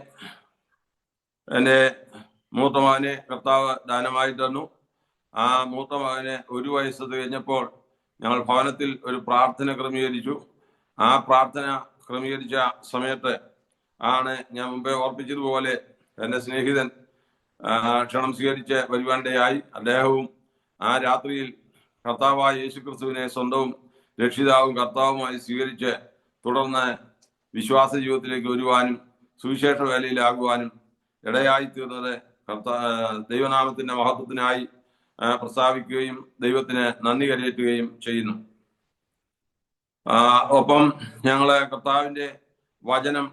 [SPEAKER 2] എൻ്റെ മൂത്ത മകനെ കർത്താവ് ദാനമായി തന്നു. ആ മൂത്ത മകന് 1 വയസ്സ് തികഞ്ഞപ്പോൾ ഞങ്ങൾ ഭവനത്തിൽ ഒരു പ്രാർത്ഥന ക്രമീകരിച്ചു. ആ പ്രാർത്ഥന ക്രമീകരിച്ച സമയത്ത് ആണ് ഞാൻ മുമ്പേ ഓർപ്പിച്ചതുപോലെ എൻ്റെ സ്നേഹിതൻ ക്ഷണം സ്വീകരിച്ച് വരുവാനിടയായി. അദ്ദേഹവും ആ രാത്രിയിൽ കർത്താവായ യേശുക്രിസ്തുവിനെ സ്വന്തവും രക്ഷിതാവും കർത്താവുമായി സ്വീകരിച്ച് തുടർന്ന് വിശ്വാസ ജീവിതത്തിലേക്ക് വരുവാനും സുവിശേഷ വേലയിലാകുവാനും ഇടയായി തീർന്നത് ദൈവനാമത്തിന്റെ മഹത്വത്തിനായി പ്രസ്താവിക്കുകയും ദൈവത്തിന് നന്ദി കരയേറ്റുകയും ചെയ്യുന്നു. ഒപ്പം ഞങ്ങള് കർത്താവിന്റെ വചനം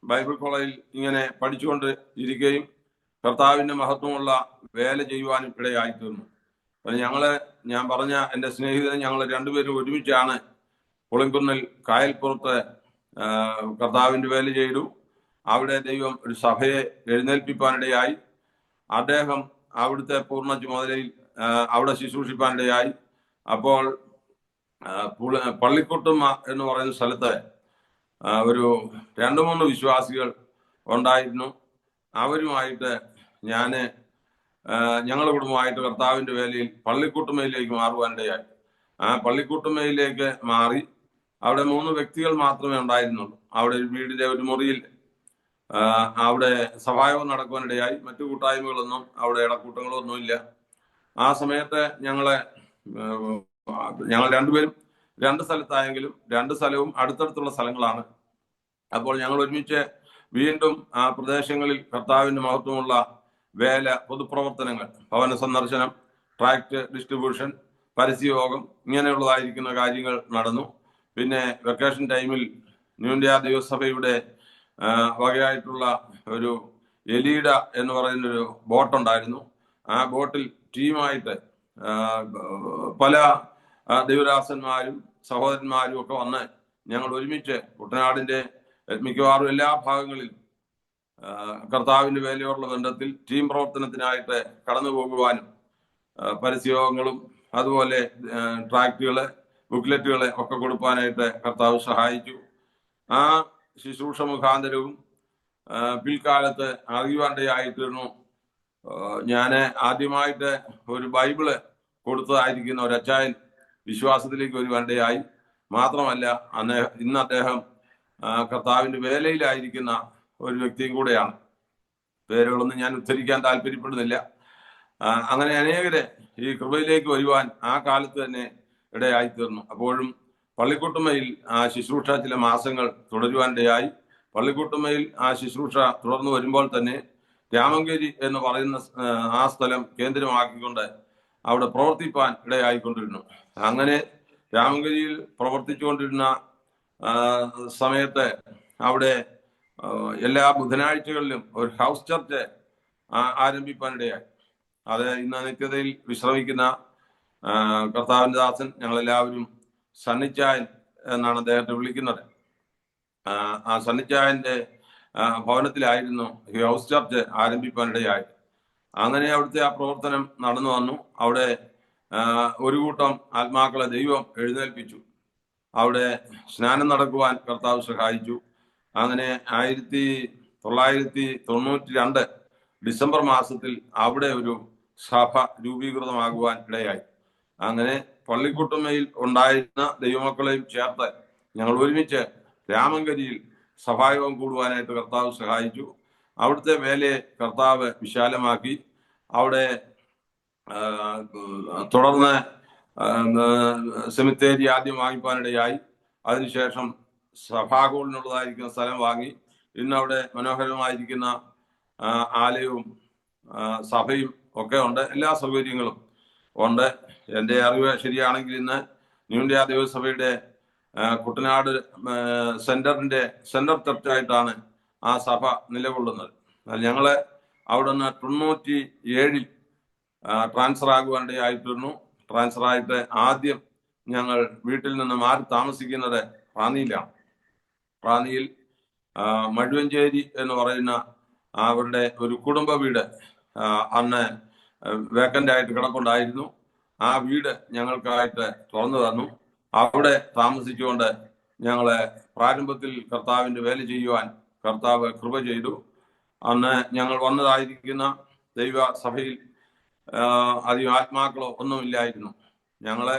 [SPEAKER 2] ബൈബിൾ കോളേജിൽ ഇങ്ങനെ പഠിച്ചുകൊണ്ട് ഇരിക്കുകയും കർത്താവിന്റെ മഹത്വമുള്ള വേല ചെയ്യുവാനും ഇടയായി തീർന്നു. ഞാൻ പറഞ്ഞ എൻ്റെ സ്നേഹിതനും ഞങ്ങൾ രണ്ടുപേരും ഒരുമിച്ചാണ് പുളിങ്കുന്നിൽ കായൽപ്പുറത്ത് കർത്താവിന്റെ വേല ചെയ്തു. അവിടെ ദൈവം ഒരു സഭയെ എഴുന്നേൽപ്പിക്കാനിടയായി. അദ്ദേഹം അവിടുത്തെ പൂർണ്ണ ചുമതലയിൽ അവിടെ ശുശ്രൂഷിക്കാനിടയായി. അപ്പോൾ പള്ളിക്കുട്ടുമ്മ എന്ന് പറയുന്ന സ്ഥലത്ത് ഒരു 2-3 വിശ്വാസികൾ ഉണ്ടായിരുന്നു. അവരുമായിട്ട് ഞങ്ങളുടെ കുടുംബമായിട്ട് കർത്താവിന്റെ വേലയിൽ പള്ളിക്കുട്ടുമ്മയിലേക്ക് മാറുവാനിടയായി. ആ പള്ളിക്കുട്ടുമ്മയിലേക്ക് മാറി അവിടെ 3 വ്യക്തികൾ മാത്രമേ ഉണ്ടായിരുന്നുള്ളൂ. അവിടെ ഒരു വീടിന്റെ ഒരു മുറിയിൽ അവിടെ സഭായോഗം നടക്കുവാനിടയായി. മറ്റു കൂട്ടായ്മകളൊന്നും അവിടെ ഇടക്കൂട്ടങ്ങളൊന്നും ഇല്ല. ആ സമയത്ത് ഞങ്ങൾ രണ്ടുപേരും 2 സ്ഥലത്തായെങ്കിലും 2 സ്ഥലവും അടുത്തടുത്തുള്ള സ്ഥലങ്ങളാണ്. അപ്പോൾ ഞങ്ങൾ ഒരുമിച്ച് വീണ്ടും ആ പ്രദേശങ്ങളിൽ കർത്താവിന്റെ മഹത്വമുള്ള വേല, പൊതുപ്രവർത്തനങ്ങൾ, ഭവന സന്ദർശനം, ട്രാക്ട് ഡിസ്ട്രിബ്യൂഷൻ, പരസ്യയോഗം, ഇങ്ങനെയുള്ളതായിരിക്കുന്ന കാര്യങ്ങൾ നടന്നു. പിന്നെ വെക്കേഷൻ ടൈമിൽ ന്യൂ ഇന്ത്യ ദൈവസഭയുടെ വകയായിട്ടുള്ള ഒരു എലീഡ എന്ന് പറയുന്നൊരു ബോട്ടുണ്ടായിരുന്നു. ആ ബോട്ടിൽ ടീമായിട്ട് പല ദൈവദാസന്മാരും സഹോദരന്മാരും ഒക്കെ വന്ന് ഞങ്ങൾ ഒരുമിച്ച് കുട്ടനാടിന്റെ മിക്കവാറും എല്ലാ ഭാഗങ്ങളിൽ കർത്താവിന്റെ വേലയോടുള്ള ബന്ധത്തിൽ ടീം പ്രവർത്തനത്തിനായിട്ട് കടന്നു പോകുവാനും പരസ്യയോഗങ്ങളും അതുപോലെ ട്രാക്റ്റുകള്, ബുക്ക്ലെറ്റുകളെ ഒക്കെ കൊടുക്കാനായിട്ട് കർത്താവ് സഹായിച്ചു. ആ ശുശ്രൂഷ മുഖാന്തരവും പിൽക്കാലത്ത് അറിയുവാനിടയായി തീർന്നു. ഞാൻ ആദ്യമായിട്ട് ഒരു ബൈബിള് കൊടുത്തതായിരിക്കുന്ന ഒരു അച്ചായൻ വിശ്വാസത്തിലേക്ക് വരുവാനിടയായി. മാത്രമല്ല ഇന്ന് അദ്ദേഹം കർത്താവിന്റെ വേലയിലായിരിക്കുന്ന ഒരു വ്യക്തിയും കൂടെയാണ്. പേരുകളൊന്നും ഞാൻ ഉദ്ധരിക്കാൻ താല്പര്യപ്പെടുന്നില്ല. അങ്ങനെ അനേകരെ ഈ കൃപയിലേക്ക് വരുവാൻ ആ കാലത്ത് തന്നെ ഇടയായി തീർന്നു. അപ്പോഴും പള്ളിക്കുട്ടുമ്മയിൽ ആ ശുശ്രൂഷ ചില മാസങ്ങൾ തുടരുവാനിടയായി. പള്ളിക്കുട്ടുമ്മയിൽ ആ ശുശ്രൂഷ തുടർന്നു വരുമ്പോൾ തന്നെ രാമങ്കേരി എന്ന് പറയുന്ന ആ സ്ഥലം കേന്ദ്രമാക്കിക്കൊണ്ട് അവിടെ പ്രവർത്തിപ്പാൻ ഇടയായിക്കൊണ്ടിരുന്നു. അങ്ങനെ രാമങ്കരിയിൽ പ്രവർത്തിച്ചുകൊണ്ടിരുന്ന സമയത്ത് അവിടെ എല്ലാ ബുധനാഴ്ചകളിലും ഒരു ഹൗസ് ചർച്ച് ആരംഭിക്കാനിടയായി. അത് ഇന്ന് നിത്യതയിൽ വിശ്രമിക്കുന്ന കർത്താവിന്റെ ദാസൻ, ഞങ്ങളെല്ലാവരും സണ്ണിച്ചായൻ എന്നാണ് അദ്ദേഹത്തെ വിളിക്കുന്നത്. ആ സണ്ണിച്ചായന്റെ ഭവനത്തിലായിരുന്നു ഈ ഹൗസ് ചർച്ച് ആരംഭിക്കാനിടയായി. അങ്ങനെ അവിടുത്തെ ആ പ്രവർത്തനം നടന്നു വന്നു. അവിടെ ഒരു കൂട്ടം ആത്മാക്കളെ ദൈവം എഴുന്നേൽപ്പിച്ചു. അവിടെ സ്നാനം നടക്കുവാൻ കർത്താവ് സഹായിച്ചു. അങ്ങനെ 1992 ഡിസംബർ മാസത്തിൽ അവിടെ ഒരു സഭ രൂപീകൃതമാകുവാൻ ഇടയായി. അങ്ങനെ പള്ളിക്കുട്ടുമ്മയിൽ ഉണ്ടായിരുന്ന ദൈവമക്കളെയും ചേർത്ത് ഞങ്ങൾ ഒരുമിച്ച് രാമങ്കരിയിൽ സഭായോഗം കൂടുവാനായിട്ട് കർത്താവ് സഹായിച്ചു. അവിടുത്തെ വേലയെ കർത്താവ് വിശാലമാക്കി. അവിടെ തുടർന്ന് സെമിത്തേരി ആദ്യം വാങ്ങിപ്പാനിടയായി. അതിനുശേഷം സഭാഗോളിനുള്ളതായിരിക്കുന്ന സ്ഥലം വാങ്ങി. ഇന്നവിടെ മനോഹരമായിരിക്കുന്ന ആലയവും സഭയും ഒക്കെ ഉണ്ട്. എല്ലാ സൗകര്യങ്ങളും ഉണ്ട്. എൻ്റെ അറിവ് ശരിയാണെങ്കിൽ ഇന്ന് ന്യൂ ഇന്ത്യ ദൈവസഭയുടെ കുട്ടനാട് സെന്റർ ചർച്ചായിട്ടാണ് ആ സഭ നിലകൊള്ളുന്നത്. ഞങ്ങള് അവിടെ നിന്ന് 97 ട്രാൻസ്ഫർ ആകുവാനിടയായിട്ടിരുന്നു. ട്രാൻസ്ഫർ ആയിട്ട് ആദ്യം ഞങ്ങൾ വീട്ടിൽ നിന്ന് മാറി താമസിക്കുന്നത് റാന്നിയിലാണ്. റാന്നിയിൽ മഴുവഞ്ചേരി എന്ന് പറയുന്ന അവരുടെ ഒരു കുടുംബ വീട് അന്ന് വേക്കൻ്റ് ആയിട്ട് കിടപ്പുണ്ടായിരുന്നു. ആ വീട് ഞങ്ങൾക്കായിട്ട് തുറന്നു തന്നു. അവിടെ താമസിച്ചുകൊണ്ട് ഞങ്ങളെ പ്രാരംഭത്തിൽ കർത്താവിൻ്റെ വേല ചെയ്യുവാൻ കർത്താവ് കൃപ ചെയ്തു. അന്ന് ഞങ്ങൾ വന്നതായിരിക്കുന്ന ദൈവസഭയിൽ അധികം ആത്മാക്കളോ ഒന്നുമില്ലായിരുന്നു. ഞങ്ങള്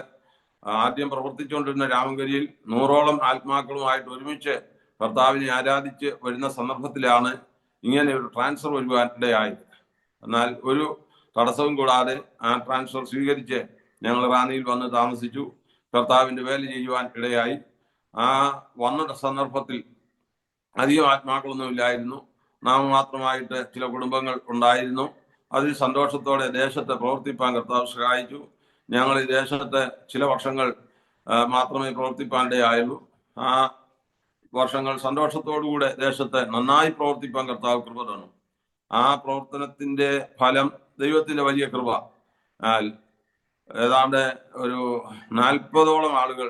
[SPEAKER 2] ആദ്യം പ്രവർത്തിച്ചുകൊണ്ടിരുന്ന രാമങ്കരിയിൽ 100ഓളം ആത്മാക്കളുമായിട്ട് ഒരുമിച്ച് കർത്താവിനെ ആരാധിച്ച് വരുന്ന സന്ദർഭത്തിലാണ് ഇങ്ങനെ ഒരു ട്രാൻസ്ഫർ വരുവാൻ ഇടയായത്. എന്നാൽ ഒരു തടസ്സവും കൂടാതെ ആ ട്രാൻസ്ഫർ സ്വീകരിച്ച് ഞങ്ങൾ റാന്നിയിൽ വന്ന് താമസിച്ചു. കർത്താവിൻ്റെ വേല ചെയ്യുവാൻ ഇടയായി. ആ വന്ന സന്ദർഭത്തിൽ അധികം ആത്മാക്കളൊന്നും ഇല്ലായിരുന്നു. നാമമാത്രമായിട്ട് ചില കുടുംബങ്ങൾ ഉണ്ടായിരുന്നു. അതിൽ സന്തോഷത്തോടെ ദേശത്ത് പ്രവർത്തിപ്പാൻ കർത്താവ് സഹായിച്ചു. ഞങ്ങൾ ഈ ദേശത്ത് ചില വർഷങ്ങൾ മാത്രമേ പ്രവർത്തിപ്പാനിടയായുള്ളൂ. ആ വർഷങ്ങൾ സന്തോഷത്തോടുകൂടെ ദേശത്ത് നന്നായി പ്രവർത്തിപ്പാൻ കർത്താവ് കൃപ തന്നു. ആ പ്രവർത്തനത്തിന്റെ ഫലം ദൈവത്തിന്റെ വലിയ കൃപ. ഏതാണ്ട് ഒരു 40ഓളം ആളുകൾ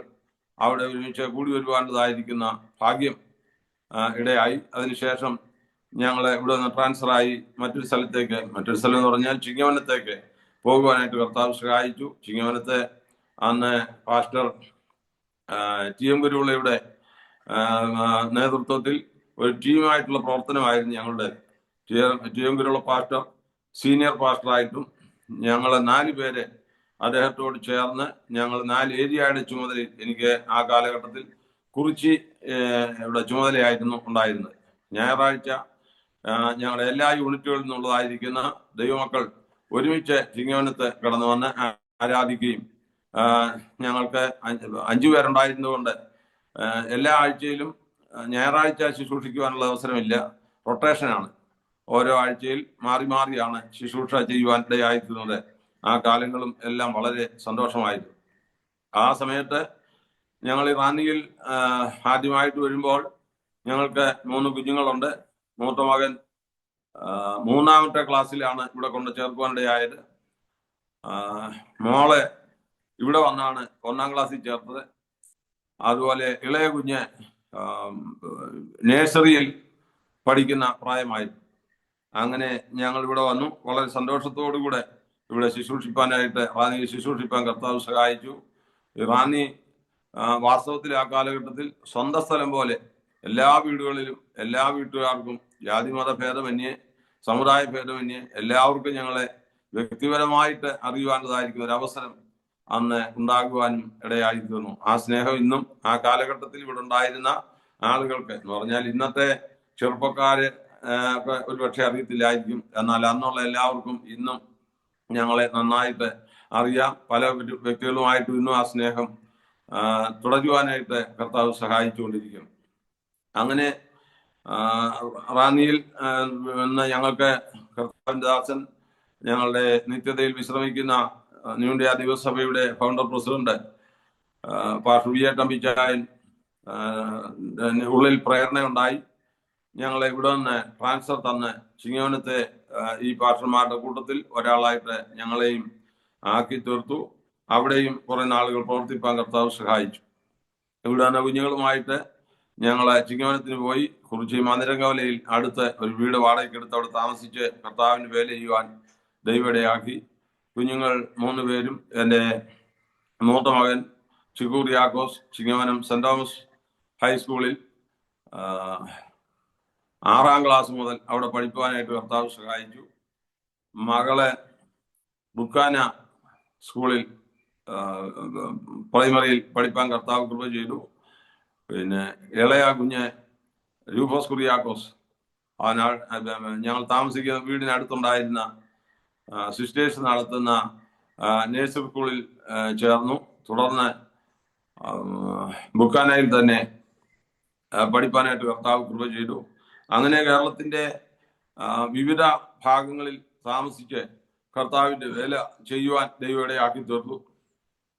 [SPEAKER 2] അവിടെ ഒരുമിച്ച് കൂടി വരുവാനുള്ളതായിരിക്കുന്ന ഭാഗ്യം ഇടയായി. അതിനുശേഷം ഞങ്ങളെ ഇവിടെ നിന്ന് ട്രാൻസ്ഫറായി മറ്റൊരു സ്ഥലം എന്ന് പറഞ്ഞാൽ ചിങ്ങവനത്തേക്ക് പോകുവാനായിട്ട് കർത്താവ് സഹായിച്ചു. ചിങ്ങവനത്തെ അന്ന് പാസ്റ്റർ TM ഗുരുവിളയുടെ നേതൃത്വത്തിൽ ഒരു ടീമായിട്ടുള്ള പ്രവർത്തനമായിരുന്നു ഞങ്ങളുടെ. TM ഗുരുവിള പാസ്റ്റർ സീനിയർ പാസ്റ്ററായിട്ടും ഞങ്ങൾ 4 പേര് അദ്ദേഹത്തോട് ചേർന്ന് ഞങ്ങൾ 4 ഏരിയയുടെ ചുമതലയിൽ എനിക്ക് ആ കാലഘട്ടത്തിൽ കുറിച്ചി ഇവിടെ ചുമതലയായിരുന്നു ഉണ്ടായിരുന്നത്. ഞായറാഴ്ച ഞങ്ങളുടെ എല്ലാ യൂണിറ്റുകളിൽ നിന്നുള്ളതായിരിക്കുന്ന ദൈവമക്കൾ ഒരുമിച്ച് ചിങ്ങവനത്ത് കടന്നു വന്ന് ആരാധിക്കുകയും ഞങ്ങൾക്ക് 5 പേരുണ്ടായിരുന്നതുകൊണ്ട് എല്ലാ ആഴ്ചയിലും ഞായറാഴ്ച ശുശ്രൂഷിക്കുവാനുള്ള അവസരമില്ല, റൊട്ടേഷനാണ്. ഓരോ ആഴ്ചയിൽ മാറി മാറിയാണ് ശുശ്രൂഷ ചെയ്യുവാൻ ഇടയായിരുന്നത്. ആ കാലങ്ങളും എല്ലാം വളരെ സന്തോഷമായിരുന്നു. ആ സമയത്ത് ഞങ്ങൾ ഈ റാന്നിയിൽ ആദ്യമായിട്ട് വരുമ്പോൾ ഞങ്ങൾക്ക് 3 കുഞ്ഞുങ്ങളുണ്ട്. മൂത്ത മകൻ 3ാമത്തെ ക്ലാസ്സിലാണ് ഇവിടെ കൊണ്ട് ചേർക്കുവാനിടയായത്. മോളെ ഇവിടെ വന്നാണ് 1ാം ക്ലാസ്സിൽ ചേർത്തത്. അതുപോലെ ഇളയ കുഞ്ഞ് നഴ്സറിയിൽ പഠിക്കുന്ന പ്രായമായിരുന്നു. അങ്ങനെ ഞങ്ങൾ ഇവിടെ വന്നു. വളരെ സന്തോഷത്തോടുകൂടെ ഇവിടെ ശുശ്രൂഷിപ്പാനായിട്ട് റാന്നിയിൽ ശുശ്രൂഷിപ്പാൻ കർത്താവ് സഹായിച്ചു. റാന്നി വാസ്തവത്തിൽ ആ കാലഘട്ടത്തിൽ സ്വന്തം സ്ഥലം പോലെ എല്ലാ വീടുകളിലും എല്ലാ വീട്ടുകാർക്കും ജാതിമത ഭേദമന്യേ സമുദായ ഭേദമന്യേ എല്ലാവർക്കും ഞങ്ങളെ വ്യക്തിപരമായിട്ട് അറിയുവാനുള്ളതായിരിക്കുന്ന ഒരു അവസരം അന്ന് ഉണ്ടാകുവാനും ഇടയായിരുന്നു. ആ സ്നേഹം ഇന്നും ആ കാലഘട്ടത്തിൽ ഇവിടെ ഉണ്ടായിരുന്ന ആളുകൾക്ക് എന്ന് പറഞ്ഞാൽ ഇന്നത്തെ ചെറുപ്പക്കാര് ഒരുപക്ഷെ അറിയത്തില്ലായിരിക്കും. എന്നാൽ അന്നുള്ള എല്ലാവർക്കും ഇന്നും ഞങ്ങളെ നന്നായിട്ട് അറിയാം. പല വ്യക്തികളുമായിട്ടും ഇന്നും ആ സ്നേഹം തുടരുവാനായിട്ട് കർത്താവ് സഹായിച്ചുകൊണ്ടിരിക്കും. അങ്ങനെ റാന്നിയിൽ നിന്ന് ഞങ്ങൾക്ക് കർത്താവിന്റെ ദാസൻ, ഞങ്ങളുടെ നിത്യതയിൽ വിശ്രമിക്കുന്ന ന്യൂ ഇന്ത്യ ദൈവസഭയുടെ founder president pastor V. A. Thampichayan ഉള്ളിൽ പ്രേരണയുണ്ടായി. ഞങ്ങളെ ഇവിടെ നിന്ന് ട്രാൻസ്ഫർ തന്ന് ചിങ്ങവനത്തെ ഈ പാസ്റ്റർമാരുടെ കൂട്ടത്തിൽ ഒരാളായിട്ട് ഞങ്ങളെയും ആക്കി തീർത്തു. അവിടെയും കുറെ നാളുകൾ പ്രവർത്തിപ്പാൻ കർത്താവ് സഹായിച്ചു. ഇവിടെ നിന്ന് കുഞ്ഞുങ്ങളുമായിട്ട് ഞങ്ങൾ ചിങ്ങവനത്തിന് പോയി. കുറിച്ചി മന്ദിരങ്കവലയിൽ അടുത്ത് ഒരു വീട് വാടകയ്ക്കെടുത്ത് അവിടെ താമസിച്ച് കർത്താവിന് വേല ചെയ്യുവാൻ ദൈവയിടയാക്കി. കുഞ്ഞുങ്ങൾ 3 പേരും എൻ്റെ മൂത്ത മകൻ ചിക്കൂർ യാക്കോസ് ചിങ്ങവനം സെന്റ് തോമസ് ഹൈസ്കൂളിൽ 6ാം ക്ലാസ് മുതൽ അവിടെ പഠിക്കുവാനായിട്ട് കർത്താവ് സഹായിച്ചു. മകള് ബുക്കാന സ്കൂളിൽ പ്രൈമറിയിൽ പഠിപ്പാൻ കർത്താവ് കൃപ ചെയ്തു. പിന്നെ ഇളയ കുഞ്ഞ് രൂഫോസ് കുറിയാക്കോസ് ഞങ്ങൾ താമസിക്കുന്ന വീടിനടുത്തുണ്ടായിരുന്ന സിസ്റ്റേഴ്സ് നടത്തുന്ന നേഴ്സറി സ്കൂളിൽ ചേർന്നു. തുടർന്ന് ബുക്കാനയിൽ തന്നെ പഠിപ്പാനായിട്ട് കർത്താവ് കൃപ ചെയ്തു. അങ്ങനെ കേരളത്തിന്റെ വിവിധ ഭാഗങ്ങളിൽ താമസിച്ച് കർത്താവിന്റെ വേല ചെയ്യുവാൻ ദൈവയുടെ ആക്കി തീർത്തു.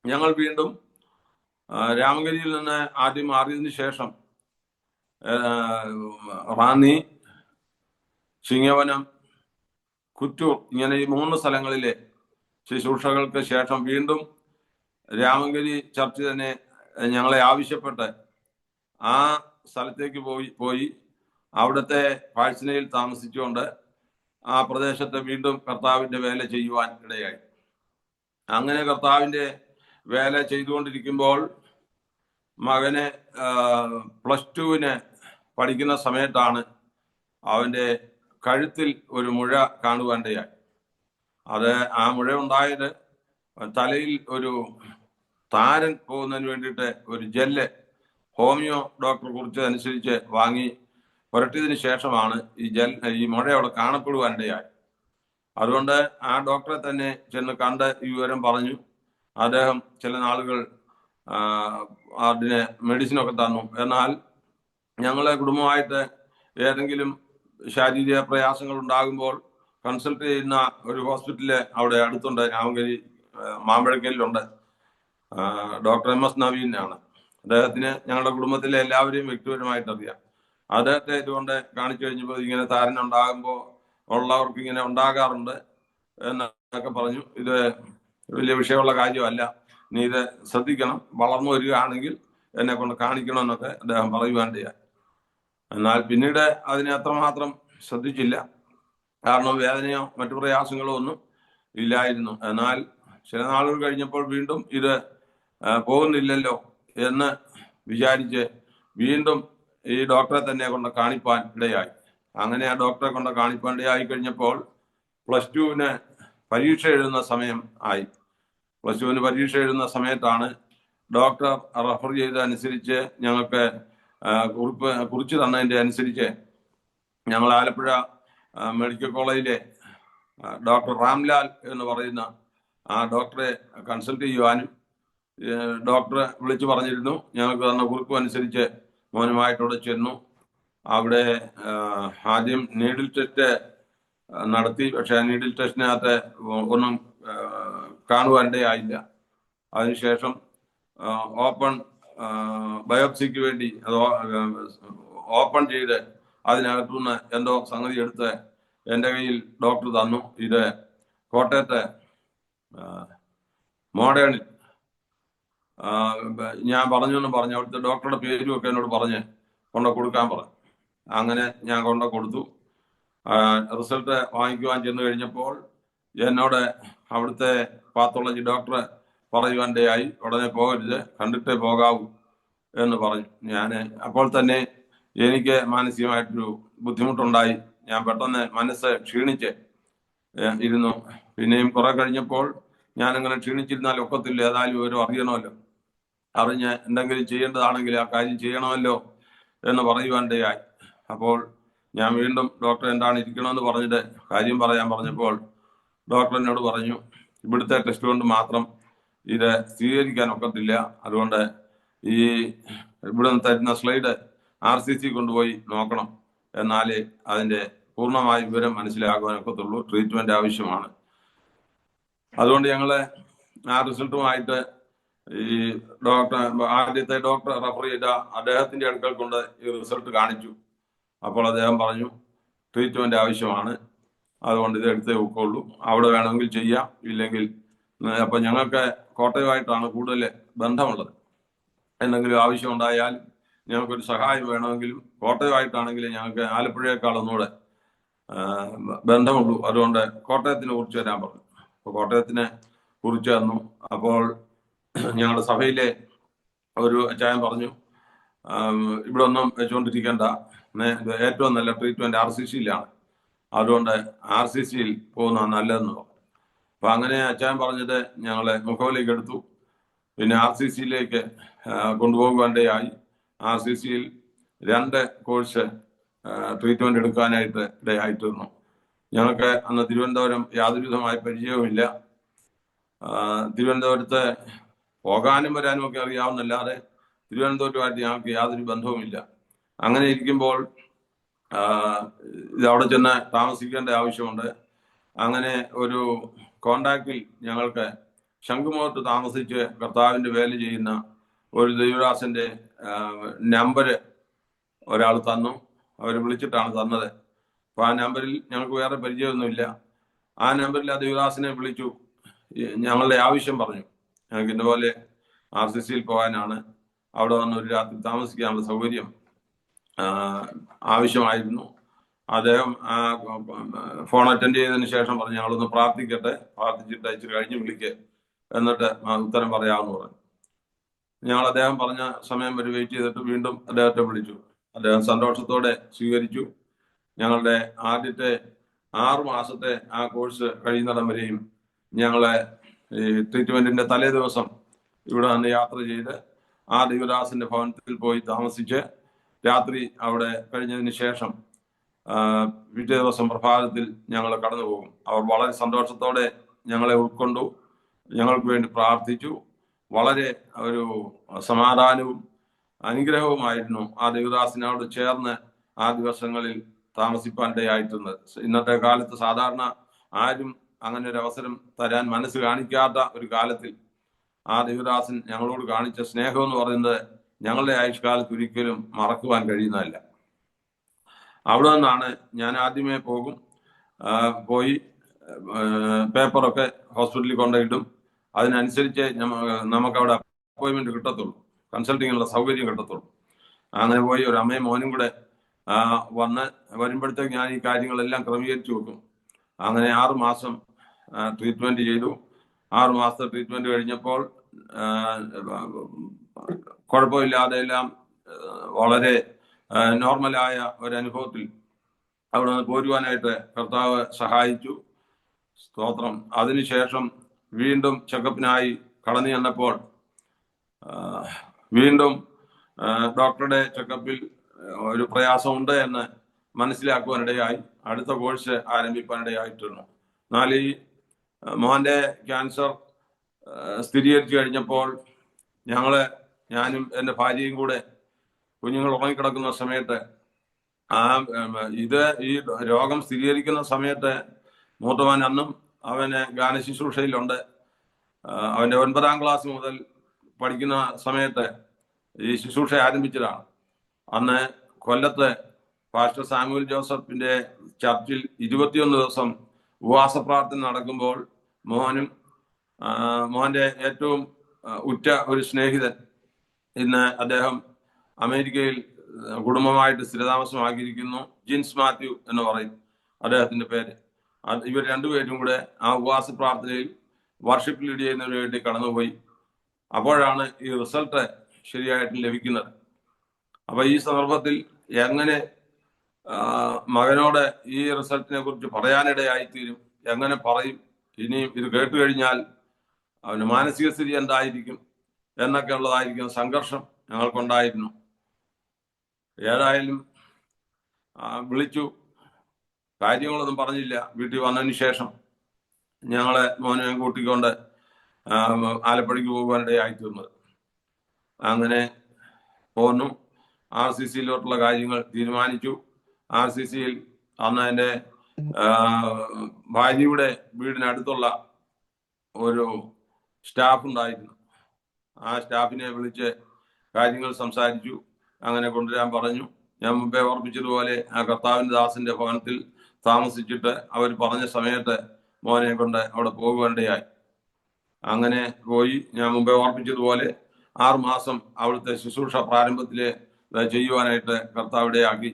[SPEAKER 2] ഞങ്ങൾ വീണ്ടും രാമങ്കരിയിൽ നിന്ന് ആദ്യം മാറിയതിനു ശേഷം റാന്നി, ചിങ്ങവനം, കുറ്റൂർ ഇങ്ങനെ ഈ 3 സ്ഥലങ്ങളിലെ ശുശ്രൂഷകൾക്ക് ശേഷം വീണ്ടും രാമങ്കരി ചർച്ച് തന്നെ ഞങ്ങളെ ആവശ്യപ്പെട്ട് ആ സ്ഥലത്തേക്ക് പോയി അവിടുത്തെ പാഴ്സനയിൽ താമസിച്ചുകൊണ്ട് ആ പ്രദേശത്ത് വീണ്ടും കർത്താവിന്റെ വേല ചെയ്യുവാൻ ഇടയായി. അങ്ങനെ കർത്താവിന്റെ വേല ചെയ്തുകൊണ്ടിരിക്കുമ്പോൾ മകന് +2 പഠിക്കുന്ന സമയത്താണ് അവന്റെ കഴുത്തിൽ ഒരു മുഴ കാണുവാനിടയായി. ആ മുഴ ഉണ്ടായത് തലയിൽ ഒരു താരൻ പോകുന്നതിന് വേണ്ടിയിട്ട് ഒരു ജെല്ല് ഹോമിയോ ഡോക്ടർ കുറിച്ചതനുസരിച്ച് വാങ്ങി പുരട്ടിയതിന് ശേഷമാണ് ഈ മുഴ അവിടെ കാണപ്പെടുവാനിടയായി. അതുകൊണ്ട് ആ ഡോക്ടറെ തന്നെ ചെന്ന് കണ്ട് ഈ വിവരം പറഞ്ഞു. അദ്ദേഹം ചില നാളുകൾ അതിന് മെഡിസിനൊക്കെ തന്നു. എന്നാൽ ഞങ്ങളെ കുടുംബമായിട്ട് ഏതെങ്കിലും ശാരീരിക പ്രയാസങ്ങൾ ഉണ്ടാകുമ്പോൾ കൺസൾട്ട് ചെയ്യുന്ന ഒരു ഹോസ്പിറ്റല് അവിടെ അടുത്തുണ്ട്, രാമങ്കരി മാമ്പഴക്കലിലുണ്ട്. ഡോക്ടർ MS നവീനാണ്. അദ്ദേഹത്തിന് ഞങ്ങളുടെ കുടുംബത്തിലെ എല്ലാവരെയും വ്യക്തിപരമായിട്ട് അറിയാം. അദ്ദേഹത്തെ ഇതുകൊണ്ട് കാണിച്ചു കഴിഞ്ഞപ്പോൾ ഇങ്ങനെ താരൻ ഉണ്ടാകുമ്പോൾ ഉള്ളവർക്ക് ഇങ്ങനെ ഉണ്ടാകാറുണ്ട് എന്നൊക്കെ പറഞ്ഞു. ഇത് വലിയ വിഷയമുള്ള കാര്യമല്ല, നീ ഇത് ശ്രദ്ധിക്കണം, വളർന്നു വരികയാണെങ്കിൽ എന്നെ കൊണ്ട് കാണിക്കണമെന്നൊക്കെ അദ്ദേഹം പറയുവാനിടയായി. എന്നാൽ പിന്നീട് അതിനെ അത്രമാത്രം ശ്രദ്ധിച്ചില്ല, കാരണം വേദനയോ മറ്റു പ്രയാസങ്ങളോ ഒന്നും ഇല്ലായിരുന്നു. എന്നാൽ ചില നാളുകൾ കഴിഞ്ഞപ്പോൾ വീണ്ടും ഇത് പോകുന്നില്ലല്ലോ എന്ന് വിചാരിച്ച് വീണ്ടും ഈ ഡോക്ടറെ തന്നെ കൊണ്ട് കാണിപ്പാൻ ഇടയായി. അങ്ങനെ ആ ഡോക്ടറെ കൊണ്ട് കാണിപ്പാൻ ഇടയായി കഴിഞ്ഞപ്പോൾ +2 പരീക്ഷ എഴുതുന്ന സമയം ആയി. +2 പരീക്ഷ എഴുതുന്ന സമയത്താണ് ഡോക്ടർ റെഫർ ചെയ്തതനുസരിച്ച് ഞങ്ങൾക്ക് കുറിച്ച് തന്നതിന്റെ അനുസരിച്ച് ഞങ്ങൾ ആലപ്പുഴ മെഡിക്കൽ കോളേജിലെ ഡോക്ടർ റാംലാൽ എന്ന് പറയുന്ന ആ ഡോക്ടറെ കൺസൾട്ട് ചെയ്യുവാനും ഡോക്ടറെ വിളിച്ചു പറഞ്ഞിരുന്നു. ഞങ്ങൾക്ക് തന്ന കുറിപ്പ് അനുസരിച്ച് മോനുമായിട്ടവിടെ ചെന്നു. അവിടെ ആദ്യം നീഡിൽ ടെസ്റ്റ് നടത്തി. പക്ഷെ ആ നീഡിൽ ടെസ്റ്റിനകത്ത് ഒന്നും കാണുവാനിടയായില്ല. അതിനുശേഷം ഓപ്പൺ ബയോപ്സിക്ക് വേണ്ടി അത് ഓപ്പൺ ചെയ്ത് അതിനകത്തുനിന്ന് എന്തോ സംഗതി എടുത്ത് എൻ്റെ കയ്യിൽ ഡോക്ടർ തന്നു. ഇത് കോട്ടയത്തെ മോഡേണിൽ ഞാൻ പറഞ്ഞു അവിടുത്തെ ഡോക്ടറുടെ പേരും ഒക്കെ എന്നോട് പറഞ്ഞ് കൊടുക്കാൻ പറഞ്ഞു. അങ്ങനെ ഞാൻ കൊടുത്തു. റിസൾട്ട് വാങ്ങിക്കുവാൻ ചെന്ന് കഴിഞ്ഞപ്പോൾ എന്നോട് അവിടുത്തെ പാത്തോളജി ഡോക്ടർ പറയുവാനിടയായി, ഉടനെ പോകരുത്, കണ്ടിട്ടേ പോകാവൂ എന്ന് പറഞ്ഞു. ഞാൻ അപ്പോൾ തന്നെ എനിക്ക് മാനസികമായിട്ടൊരു ബുദ്ധിമുട്ടുണ്ടായി. ഞാൻ പെട്ടെന്ന് മനസ്സ് ക്ഷീണിച്ച് ഇരുന്നു. പിന്നെയും കുറെ കഴിഞ്ഞപ്പോൾ ഞാനങ്ങനെ ക്ഷീണിച്ചിരുന്നാൽ ഒക്കത്തില്ല, ഏതായാലും ഒരു അറിയണമല്ലോ, അറിഞ്ഞ് എന്തെങ്കിലും ചെയ്യേണ്ടതാണെങ്കിൽ ആ കാര്യം ചെയ്യണമല്ലോ എന്ന് പറയുവാനിടയായി. അപ്പോൾ ഞാൻ വീണ്ടും ഡോക്ടർ എന്താണ് ഇരിക്കണമെന്ന് പറഞ്ഞിട്ട് കാര്യം പറയാൻ പറഞ്ഞപ്പോൾ ഡോക്ടർ എന്നോട് പറഞ്ഞു, ഇവിടുത്തെ ടെസ്റ്റ് കൊണ്ട് മാത്രം ഇത് സ്വീകരിക്കാൻ ഒക്കത്തില്ല, അതുകൊണ്ട് ഈ ഇവിടെ നിന്ന് തരുന്ന സ്ലൈഡ് RCC കൊണ്ടുപോയി നോക്കണം, എന്നാലേ അതിന്റെ പൂർണ്ണമായ വിവരം മനസ്സിലാക്കുവാൻ ഒക്കത്തുള്ളൂ, ട്രീറ്റ്മെന്റ് ആവശ്യമാണ്. അതുകൊണ്ട് ഞങ്ങള് ആ റിസൾട്ടുമായിട്ട് ഈ ആദ്യത്തെ ഡോക്ടർ റെഫർ ചെയ്ത അദ്ദേഹത്തിന്റെ അടുക്കൽ കൊണ്ട് ഈ റിസൾട്ട് കാണിച്ചു. അപ്പോൾ അദ്ദേഹം പറഞ്ഞു ട്രീറ്റ്മെന്റ് ആവശ്യമാണ്, അതുകൊണ്ട് ഇത് എടുത്തേ ഒക്കുള്ളൂ, അവിടെ വേണമെങ്കിൽ ചെയ്യാം, ഇല്ലെങ്കിൽ അപ്പൊ ഞങ്ങൾക്ക് കോട്ടയമായിട്ടാണ് കൂടുതൽ ബന്ധമുള്ളത്. എന്തെങ്കിലും ആവശ്യം ഉണ്ടായാൽ ഞങ്ങൾക്കൊരു സഹായം വേണമെങ്കിലും കോട്ടയമായിട്ടാണെങ്കിൽ ഞങ്ങൾക്ക് ആലപ്പുഴയേക്കാൾ ഒന്നുകൂടെ ബന്ധമുള്ളൂ, അതുകൊണ്ട് കോട്ടയത്തിനെ കുറിച്ച് തരാൻ പറഞ്ഞു. അപ്പോൾ കോട്ടയത്തിനെ കുറിച്ച് തന്നു. അപ്പോൾ ഞങ്ങളുടെ സഭയിലെ ഒരു അച്ചായൻ പറഞ്ഞു, ഇവിടെ ഒന്നും വെച്ചുകൊണ്ടിരിക്കേണ്ട, ഏറ്റവും നല്ല ട്രീറ്റ്മെന്റ് RCCയിലാണ്, അതുകൊണ്ട് RCCയിൽ പോകുന്നതാണ് നല്ലതെന്ന് പറഞ്ഞു. അപ്പൊ അങ്ങനെ അച്ഛൻ പറഞ്ഞത് ഞങ്ങളെ മുഖവിലേക്ക് എടുത്തു. പിന്നെ RCCയിലേക്ക് കൊണ്ടുപോകുവാനിടയായി. RCCയിൽ 2 കോഴ്സ് ട്രീറ്റ്മെന്റ് എടുക്കാനായിട്ട് ഇടയായിത്തീർന്നു. ഞങ്ങൾക്ക് അന്ന് തിരുവനന്തപുരം യാതൊരുവിധമായ പരിചയവുമില്ല. തിരുവനന്തപുരത്ത് പോകാനും വരാനും ഒക്കെ അറിയാവുന്നല്ലാതെ തിരുവനന്തപുരമായിട്ട് ഞങ്ങൾക്ക് യാതൊരു ബന്ധവുമില്ല. അങ്ങനെ ഇരിക്കുമ്പോൾ ഇത് അവിടെ ചെന്ന് താമസിക്കേണ്ട ആവശ്യമുണ്ട്. അങ്ങനെ ഒരു കോണ്ടാക്റ്റിൽ ഞങ്ങൾക്ക് ശംഖുമുഖത്ത് താമസിച്ച് കർത്താവിന്റെ വേല ചെയ്യുന്ന ഒരു ദൈവദാസന്റെ നമ്പര് ഒരാൾ തന്നു. അവർ വിളിച്ചിട്ടാണ് തന്നത്. അപ്പൊ ആ നമ്പറിൽ ഞങ്ങൾക്ക് വേറെ പരിചയമൊന്നുമില്ല. ആ നമ്പറിൽ ആ ദൈവദാസനെ വിളിച്ചു, ഞങ്ങളുടെ ആവശ്യം പറഞ്ഞു. ഞങ്ങൾക്ക് ഇതുപോലെ RCCയിൽ പോകാനാണ്, അവിടെ വന്ന് ഒരു രാത്രി താമസിക്കാനുള്ള സൗകര്യം ആവശ്യമായിരുന്നു. അദ്ദേഹം ഫോൺ അറ്റൻഡ് ചെയ്തതിന് ശേഷം പറഞ്ഞു, ഞങ്ങളൊന്ന് പ്രാർത്ഥിക്കട്ടെ, പ്രാർത്ഥിച്ചിട്ട് അയച്ചു കഴിഞ്ഞ് വിളിക്ക്, എന്നിട്ട് ഉത്തരം പറയാമെന്ന് പറഞ്ഞു. ഞങ്ങൾ അദ്ദേഹം പറഞ്ഞ സമയം വരെ വെയിറ്റ് ചെയ്തിട്ട് വീണ്ടും അദ്ദേഹത്തെ വിളിച്ചു. അദ്ദേഹം സന്തോഷത്തോടെ സ്വീകരിച്ചു. ഞങ്ങളുടെ ആദ്യത്തെ 6 മാസത്തെ ആ കോഴ്സ് കഴിയുന്നിടം വരെയും ഞങ്ങളെ ഈ ട്രീറ്റ്മെന്റിന്റെ തലേ ദിവസം ഇവിടെ നിന്ന് യാത്ര ചെയ്ത് ആ ദൈവദാസന്റെ ഭവനത്തിൽ പോയി താമസിച്ച് രാത്രി അവിടെ കഴിഞ്ഞതിന് ശേഷം പിറ്റേ ദിവസം പ്രഭാതത്തിൽ ഞങ്ങൾ കടന്നു പോകും. അവർ വളരെ സന്തോഷത്തോടെ ഞങ്ങളെ ഉൾക്കൊണ്ടു, ഞങ്ങൾക്ക് വേണ്ടി പ്രാർത്ഥിച്ചു. വളരെ ഒരു സമാധാനവും അനുഗ്രഹവുമായിരുന്നു ആ ദൈവദാസനോട് ചേർന്ന് ആ ദിവസങ്ങളിൽ താമസിപ്പാനിടയായിട്ടുള്ളത്. ഇന്നത്തെ കാലത്ത് സാധാരണ ആരും അങ്ങനെ ഒരു അവസരം തരാൻ മനസ്സ് കാണിക്കാത്ത ഒരു കാലത്തിൽ ആ ദൈവദാസൻ ഞങ്ങളോട് കാണിച്ച സ്നേഹം എന്ന് പറയുന്നത് ഞങ്ങളുടെ ആയുഷ്കാലത്ത് ഒരിക്കലും മറക്കുവാൻ കഴിയുന്നതല്ല. അവിടെ നിന്നാണ് ഞാൻ ആദ്യമേ പോയി പേപ്പറൊക്കെ ഹോസ്പിറ്റലിൽ കൊണ്ടുപോയിട്ടും അതിനനുസരിച്ച് നമുക്കവിടെ അപ്പോയിന്റ്മെന്റ് കിട്ടത്തുള്ളൂ, കൺസൾട്ടിങ്ങിനുള്ള സൗകര്യം കിട്ടത്തുള്ളൂ. അങ്ങനെ പോയി ഒരു അമ്മയും മോനും കൂടെ വരുമ്പോഴത്തേക്ക് ഞാൻ ഈ കാര്യങ്ങളെല്ലാം ക്രമീകരിച്ചു വെക്കും. അങ്ങനെ 6 മാസം ട്രീറ്റ്മെന്റ് ചെയ്തു. 6 മാസത്തെ ട്രീറ്റ്മെന്റ് കഴിഞ്ഞപ്പോൾ കുഴപ്പമില്ലാതെ എല്ലാം വളരെ നോർമലായ ഒരനുഭവത്തിൽ അവിടെ നിന്ന് പോരുവാനായിട്ട് കർത്താവ് സഹായിച്ചു. സ്തോത്രം. അതിനുശേഷം വീണ്ടും ചെക്കപ്പിനായി കടന്നു ചെന്നപ്പോൾ വീണ്ടും ഡോക്ടറുടെ ചെക്കപ്പിൽ ഒരു പ്രയാസമുണ്ട് എന്ന് മനസ്സിലാക്കുവാനിടയായി. അടുത്ത കോഴ്സ് ആരംഭിക്കാനിടയായിട്ടുണ്ട്. എന്നാൽ ഈ മോന്റെ ക്യാൻസർ സ്ഥിരീകരിച്ചു കഴിഞ്ഞപ്പോൾ ഞാനും എൻ്റെ ഭാര്യയും കൂടെ കുഞ്ഞുങ്ങൾ ഉറങ്ങിക്കിടക്കുന്ന സമയത്ത് ഈ രോഗം സ്ഥിരീകരിക്കുന്ന സമയത്ത് മൂത്തവൻ അന്നും അവന് ഗാനശുശ്രൂഷയിലുണ്ട്. അവന്റെ 9ാം ക്ലാസ് മുതൽ പഠിക്കുന്ന സമയത്ത് ഈ ശുശ്രൂഷ ആരംഭിച്ചതാണ്. അന്ന് കൊല്ലത്ത് പാസ്റ്റർ സാമുവൽ ജോസഫിന്റെ ചർച്ചിൽ 21 ദിവസം ഉപവാസ പ്രാർത്ഥന നടക്കുമ്പോൾ മോന്റെ ഏറ്റവും ഉറ്റ ഒരു സ്നേഹിതൻ, ഇന്ന് അദ്ദേഹം അമേരിക്കയിൽ കുടുംബമായിട്ട് സ്ഥിരതാമസമാക്കിയിരിക്കുന്നു, ജിൻസ് മാത്യു എന്ന് പറയും അദ്ദേഹത്തിന്റെ പേര്. ഇവർ രണ്ടുപേരും കൂടെ ആ ഉപവാസ പ്രാർത്ഥനയിൽ വർഷിപ്പ് ലീഡ് ചെയ്യുന്നതിന് വേണ്ടി കടന്നുപോയി. അപ്പോഴാണ് ഈ റിസൾട്ട് ശരിയായിട്ട് ലഭിക്കുന്നത്. അപ്പൊ ഈ സന്ദർഭത്തിൽ എങ്ങനെ മകനോട് ഈ റിസൾട്ടിനെ കുറിച്ച് പറയാനിടയായിത്തീരും, എങ്ങനെ പറയും, ഇനിയും ഇത് കേട്ട് കഴിഞ്ഞാൽ അവന് മാനസിക സ്ഥിതി എന്തായിരിക്കും എന്നൊക്കെ ഉള്ളതായിരിക്കും സംഘർഷം ഞങ്ങൾക്കുണ്ടായിരുന്നു. ഏതായാലും വിളിച്ചു, കാര്യങ്ങളൊന്നും പറഞ്ഞില്ല. വീട്ടിൽ വന്നതിന് ശേഷം ഞങ്ങളെ മോനെ കൂട്ടിക്കൊണ്ട് ആലപ്പുഴയ്ക്ക് പോകുവാനിടയായിത്തീർന്നത്. അങ്ങനെ പോന്നു. RCCയിലോട്ടുള്ള കാര്യങ്ങൾ തീരുമാനിച്ചു. RCCയിൽ അന്ന് എൻ്റെ ഭാര്യയുടെ വീടിനടുത്തുള്ള ഒരു സ്റ്റാഫ് ഉണ്ടായിരുന്നു. ആ സ്റ്റാഫിനെ വിളിച്ച് കാര്യങ്ങൾ സംസാരിച്ചു. അങ്ങനെ കൊണ്ടുവരാൻ പറഞ്ഞു. ഞാൻ മുമ്പേ ഓർപ്പിച്ചതുപോലെ ആ കർത്താവിന്റെ ദാസന്റെ ഭവനത്തിൽ താമസിച്ചിട്ട് അവർ പറഞ്ഞ സമയത്ത് മോനെ കൊണ്ട് അവിടെ പോകുവാനിടയായി. അങ്ങനെ പോയി. ഞാൻ മുമ്പേ ഓർപ്പിച്ചതുപോലെ 6 മാസം അവിടുത്തെ ശുശ്രൂഷ പ്രാരംഭത്തില് ചെയ്യുവാനായിട്ട് കർത്താവിടെ ആക്കി.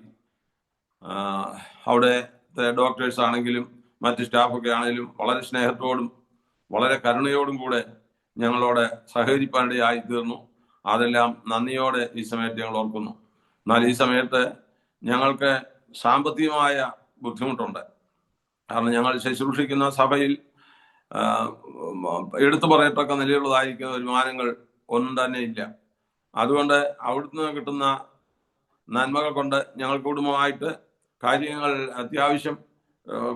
[SPEAKER 2] അവിടുത്തെ ഡോക്ടേഴ്സ് ആണെങ്കിലും മറ്റ് സ്റ്റാഫൊക്കെ ആണെങ്കിലും വളരെ സ്നേഹത്തോടും വളരെ കരുണയോടും കൂടെ ഞങ്ങളോട് സഹകരിപ്പാനിടയായി തീർന്നു. അതെല്ലാം നന്ദിയോടെ ഈ സമയത്ത് ഞങ്ങൾ ഓർക്കുന്നു. എന്നാൽ ഈ സമയത്ത് ഞങ്ങൾക്ക് സാമ്പത്തികമായ ബുദ്ധിമുട്ടുണ്ട്. കാരണം ഞങ്ങൾ ശുശ്രൂഷിക്കുന്ന സഭയിൽ എടുത്തു പറയത്തക്ക നിലയുള്ളതായിരിക്കുന്ന വരുമാനങ്ങൾ ഒന്നും തന്നെ ഇല്ല. അതുകൊണ്ട് അവിടുന്ന് കിട്ടുന്ന നന്മകൾ കൊണ്ട് ഞങ്ങൾ കുടുംബമായിട്ട് കാര്യങ്ങൾ അത്യാവശ്യം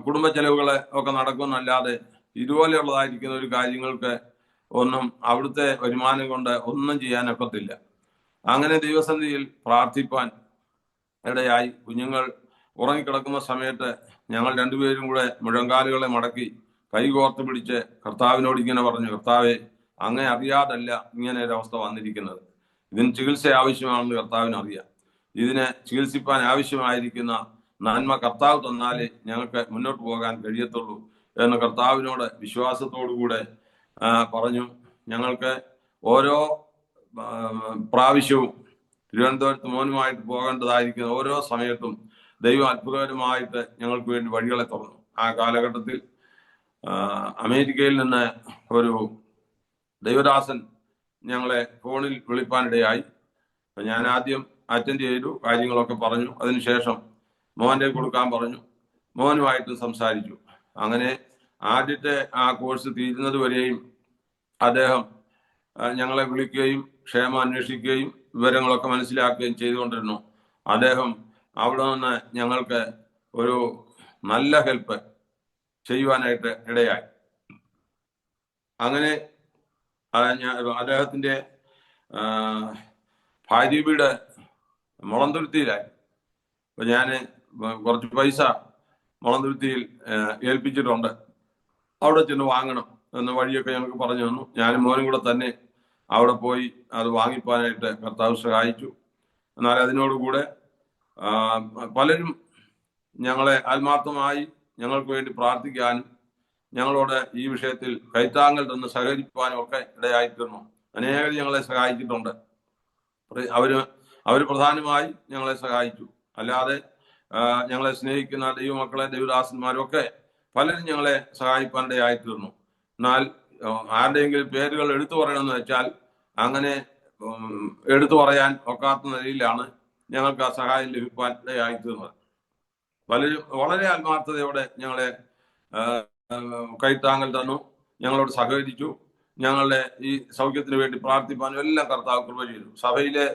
[SPEAKER 2] കുടുംബ ചെലവുകൾ ഒക്കെ നടക്കുമെന്നല്ലാതെ ഇതുപോലെയുള്ളതായിരിക്കുന്ന ഒരു കാര്യങ്ങൾക്ക് ഒന്നും അവിടുത്തെ വരുമാനം കൊണ്ട് ഒന്നും ചെയ്യാനൊക്കത്തില്ല. അങ്ങനെ ദൈവസന്നിധിയിൽ പ്രാർത്ഥിപ്പാൻ ഇടയായി. കുഞ്ഞുങ്ങൾ ഉറങ്ങിക്കിടക്കുന്ന സമയത്ത് ഞങ്ങൾ രണ്ടുപേരും കൂടെ മുഴങ്കാലുകളെ മടക്കി കൈകോർത്ത് പിടിച്ച് കർത്താവിനോട് ഇങ്ങനെ പറഞ്ഞു, കർത്താവെ, അങ്ങേ അറിയാതല്ല ഇങ്ങനെ ഒരു അവസ്ഥ വന്നിരിക്കുന്നത്. ഇതിന് ചികിത്സ ആവശ്യമാണെന്ന് കർത്താവിന് അറിയാം. ഇതിനെ ചികിത്സിപ്പാൻ ആവശ്യമായിരിക്കുന്ന നന്മ കർത്താവ് തന്നാലേ ഞങ്ങൾക്ക് മുന്നോട്ട് പോകാൻ കഴിയത്തുള്ളൂ എന്ന് കർത്താവിനോട് വിശ്വാസത്തോടുകൂടെ പറഞ്ഞു. ഞങ്ങൾക്ക് ഓരോ പ്രാവശ്യവും തിരുവനന്തപുരത്ത് മോനുമായിട്ട് പോകേണ്ടതായിരിക്കുന്ന ഓരോ സമയത്തും ദൈവം അത്ഭുതകരമായിട്ട് ഞങ്ങൾക്ക് വേണ്ടി വഴികളെ തുറന്നു. ആ കാലഘട്ടത്തിൽ അമേരിക്കയിൽ നിന്ന് ഒരു ദൈവദാസൻ ഞങ്ങളെ ഫോണിൽ വിളിപ്പാനിടയായി. ഞാൻ ആദ്യം അറ്റൻഡ് ചെയ്തു, കാര്യങ്ങളൊക്കെ പറഞ്ഞു. അതിനുശേഷം മോൻ്റെ കൊടുക്കാൻ പറഞ്ഞു. മോനുമായിട്ട് സംസാരിച്ചു. അങ്ങനെ ആദ്യത്തെ ആ കോഴ്സ് തീരുന്നത് വരെയും അദ്ദേഹം ഞങ്ങളെ വിളിക്കുകയും ക്ഷേമം അന്വേഷിക്കുകയും വിവരങ്ങളൊക്കെ മനസ്സിലാക്കുകയും ചെയ്തുകൊണ്ടിരുന്നു. അദ്ദേഹം അവിടെ നിന്ന് ഞങ്ങൾക്ക് ഒരു നല്ല ഹെൽപ്പ് ചെയ്യുവാനായിട്ട് ഇടയായി. അങ്ങനെ അദ്ദേഹത്തിൻ്റെ ഭാര്യ വീട് മുളന്തുരുത്തിയിലായി. അപ്പൊ ഞാൻ കുറച്ച് പൈസ മുളന്തുരുത്തിയിൽ ഏൽപ്പിച്ചിട്ടുണ്ട്, അവിടെ ചെന്ന് വാങ്ങണം എന്ന വഴിയൊക്കെ ഞങ്ങൾക്ക് പറഞ്ഞു തന്നു. ഞാനും മോനും കൂടെ തന്നെ അവിടെ പോയി അത് വാങ്ങിപ്പാനായിട്ട് കർത്താവ് സഹായിച്ചു. എന്നാൽ അതിനോടുകൂടെ പലരും ഞങ്ങളെ ആത്മാർത്ഥമായി ഞങ്ങൾക്ക് വേണ്ടി പ്രാർത്ഥിക്കാനും ഞങ്ങളോട് ഈ വിഷയത്തിൽ കൈത്താങ്ങൽ തന്ന് സഹകരിപ്പാനും ഒക്കെ ഇടയായിത്തീർന്നു. അനേകം ഞങ്ങളെ സഹായിച്ചിട്ടുണ്ട്. അവർ പ്രധാനമായി ഞങ്ങളെ സഹായിച്ചു. അല്ലാതെ ഞങ്ങളെ സ്നേഹിക്കുന്ന ദൈവമക്കളെ, ദൈവദാസന്മാരും ഒക്കെ പലരും ഞങ്ങളെ സഹായിപ്പാനിടയായിത്തീർന്നു. എന്നാൽ ആരുടെയെങ്കിലും പേരുകൾ എടുത്തു പറയണമെന്ന് വെച്ചാൽ അങ്ങനെ എടുത്തു പറയാൻ ഒക്കാത്ത നിലയിലാണ് ഞങ്ങൾക്ക് ആ സഹായം ലഭിക്കാൻ ഇടയായിത്തീർന്നത്. പലരും വളരെ ആത്മാർത്ഥതയോടെ ഞങ്ങളെ കൈത്താങ്ങൽ തന്നു, ഞങ്ങളോട് സഹകരിച്ചു. ഞങ്ങളുടെ ഈ സൗഖ്യത്തിന് വേണ്ടി പ്രാർത്ഥിപ്പാനും എല്ലാം കർത്താവ് കൃപ ചെയ്തു. സഭയിലെ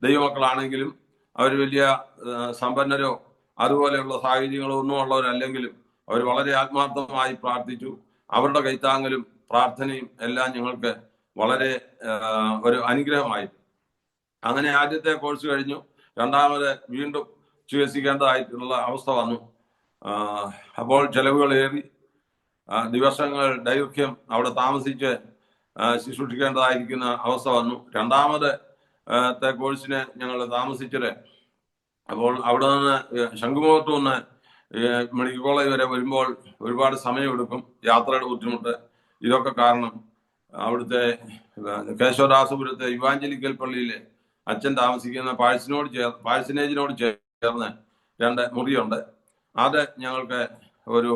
[SPEAKER 2] ദൈവമക്കളാണെങ്കിലും അവർ വലിയ സമ്പന്നരോ അതുപോലെയുള്ള സാഹചര്യങ്ങളോ ഒന്നും ഉള്ളവരല്ലെങ്കിലും അവർ വളരെ ആത്മാർത്ഥമായി പ്രാർത്ഥിച്ചു. അവരുടെ കൈത്താങ്ങലും പ്രാർത്ഥനയും എല്ലാം ഞങ്ങൾക്ക് വളരെ ഒരു അനുഗ്രഹമായി. അങ്ങനെ ആദ്യത്തെ കോഴ്സ് കഴിഞ്ഞു. രണ്ടാമത് വീണ്ടും ചികിത്സിക്കേണ്ടതായിട്ടുള്ള അവസ്ഥ വന്നു. അപ്പോൾ ചെലവുകളേറി, ദിവസങ്ങൾ ദൈർഘ്യം അവിടെ താമസിച്ച് ശുശ്രൂഷിക്കേണ്ടതായിരിക്കുന്ന അവസ്ഥ വന്നു. രണ്ടാമത് കോഴ്സിന് ഞങ്ങൾ താമസിച്ചത്. അപ്പോൾ അവിടെ നിന്ന് ശംഖുമുഖത്ത് നിന്ന് മെഡിക്കൽ കോളേജ് വരെ വരുമ്പോൾ ഒരുപാട് സമയമെടുക്കും, യാത്രയുടെ ബുദ്ധിമുട്ട്. ഇതൊക്കെ കാരണം അവിടുത്തെ കേശവദാസപുരത്തെ ഇവാഞ്ചലിക്കൽ പള്ളിയിലെ അച്ഛൻ താമസിക്കുന്ന പാഴ്സനേജിനോട് ചേർന്ന് 2 മുറിയുണ്ട്. അത് ഞങ്ങൾക്ക് ഒരു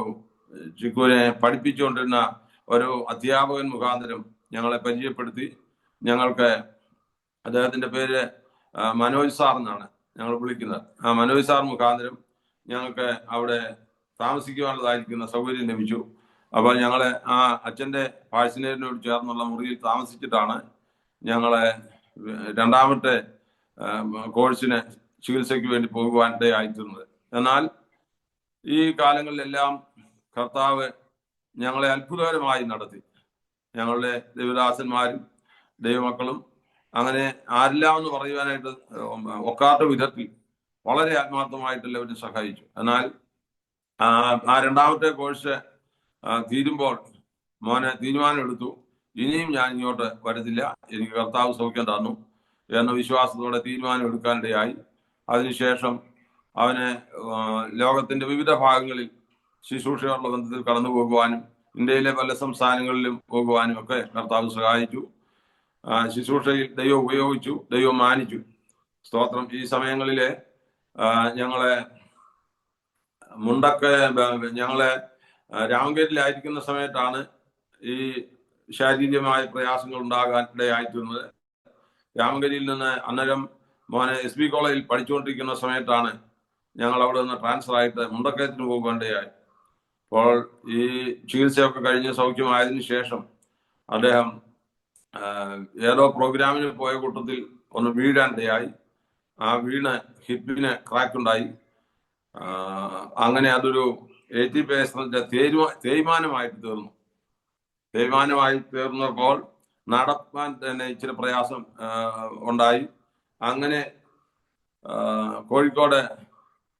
[SPEAKER 2] ചിക്കുവിനെ പഠിപ്പിച്ചുകൊണ്ടിരുന്ന ഒരു അധ്യാപകൻ മുഖാന്തരം ഞങ്ങളെ പരിചയപ്പെടുത്തി. ഞങ്ങൾക്ക് അദ്ദേഹത്തിന്റെ പേര് മനോജ് സാർ എന്നാണ് ഞങ്ങൾ വിളിക്കുന്നത്. ആ മനോജ് സാർ മുഖാന്തരം ഞങ്ങൾക്ക് അവിടെ താമസിക്കുവാനുള്ളതായിരിക്കുന്ന സൗകര്യം ലഭിച്ചു. അപ്പോൾ ഞങ്ങളെ ആ അച്ഛൻ്റെ പാഴ്സനേജിനോട് ചേർന്നുള്ള മുറിയിൽ താമസിച്ചിട്ടാണ് ഞങ്ങളെ രണ്ടാമത്തെ കോഴ്സിന് ചികിത്സയ്ക്ക് വേണ്ടി പോകുവാനിടയായിത്തീർന്നത്. എന്നാൽ ഈ കാലങ്ങളിലെല്ലാം കർത്താവ് ഞങ്ങളെ അത്ഭുതകരമായി നടത്തി. ഞങ്ങളുടെ ദൈവദാസന്മാരും ദൈവമക്കളും അങ്ങനെ ആരെല്ലാം എന്ന് പറയുവാനായിട്ട് ഒക്കാത്ത വിധത്തിൽ വളരെ ആത്മാർത്ഥമായിട്ടെല്ലാവരും സഹായിച്ചു. എന്നാൽ ആ രണ്ടാമത്തെ കോഴ്സ് തീരുമ്പോൾ മോനെ തീരുമാനമെടുത്തു, ഇനിയും ഞാൻ ഇങ്ങോട്ട് വരത്തില്ല, എനിക്ക് കർത്താവ് സൗഖ്യം തന്നു എന്ന വിശ്വാസത്തോടെ തീരുമാനം എടുക്കാനിടയായി. അതിനുശേഷം അവന് ലോകത്തിന്റെ വിവിധ ഭാഗങ്ങളിൽ ശുശ്രൂഷകളുടെ ബന്ധത്തിൽ കടന്നു പോകുവാനും ഇന്ത്യയിലെ പല സംസ്ഥാനങ്ങളിലും പോകുവാനും ഒക്കെ കർത്താവ് സഹായിച്ചു. ശുശ്രൂഷയിൽ ദൈവം ഉപയോഗിച്ചു, ദൈവം മാനിച്ചു. സ്തോത്രം. ഈ സമയങ്ങളിലെ ഞങ്ങളെ രാമങ്കേരിലായിരിക്കുന്ന സമയത്താണ് ഈ ശാരീരികമായ പ്രയാസങ്ങൾ ഉണ്ടാകാൻ ഇടയായിത്തീർന്നത്. രാമങ്കരിയിൽ നിന്ന് അന്നേരം മോനെ SB കോളേജിൽ പഠിച്ചുകൊണ്ടിരിക്കുന്ന സമയത്താണ് ഞങ്ങൾ അവിടെ നിന്ന് ട്രാൻസ്ഫർ ആയിട്ട് മുണ്ടക്കയത്തിന് പോകേണ്ടതായി. അപ്പോൾ ഈ ചികിത്സയൊക്കെ കഴിഞ്ഞ് സൗഖ്യമായതിനു ശേഷം അദ്ദേഹം ഏതോ പ്രോഗ്രാമിന് പോയ കൂട്ടത്തിൽ ഒന്ന് വീഴാനിടയായി. ആ വീണ് ഹിപ്പിന് ക്രാക്ക് ഉണ്ടായി. അങ്ങനെ അതൊരു 80% തേയ്മാനമായിട്ട് തീർന്നു. തേയ്മാനമായി തീർന്നപ്പോൾ നടപ്പാൻ തന്നെ ഇച്ചിരി പ്രയാസം ഉണ്ടായി. അങ്ങനെ കോഴിക്കോട്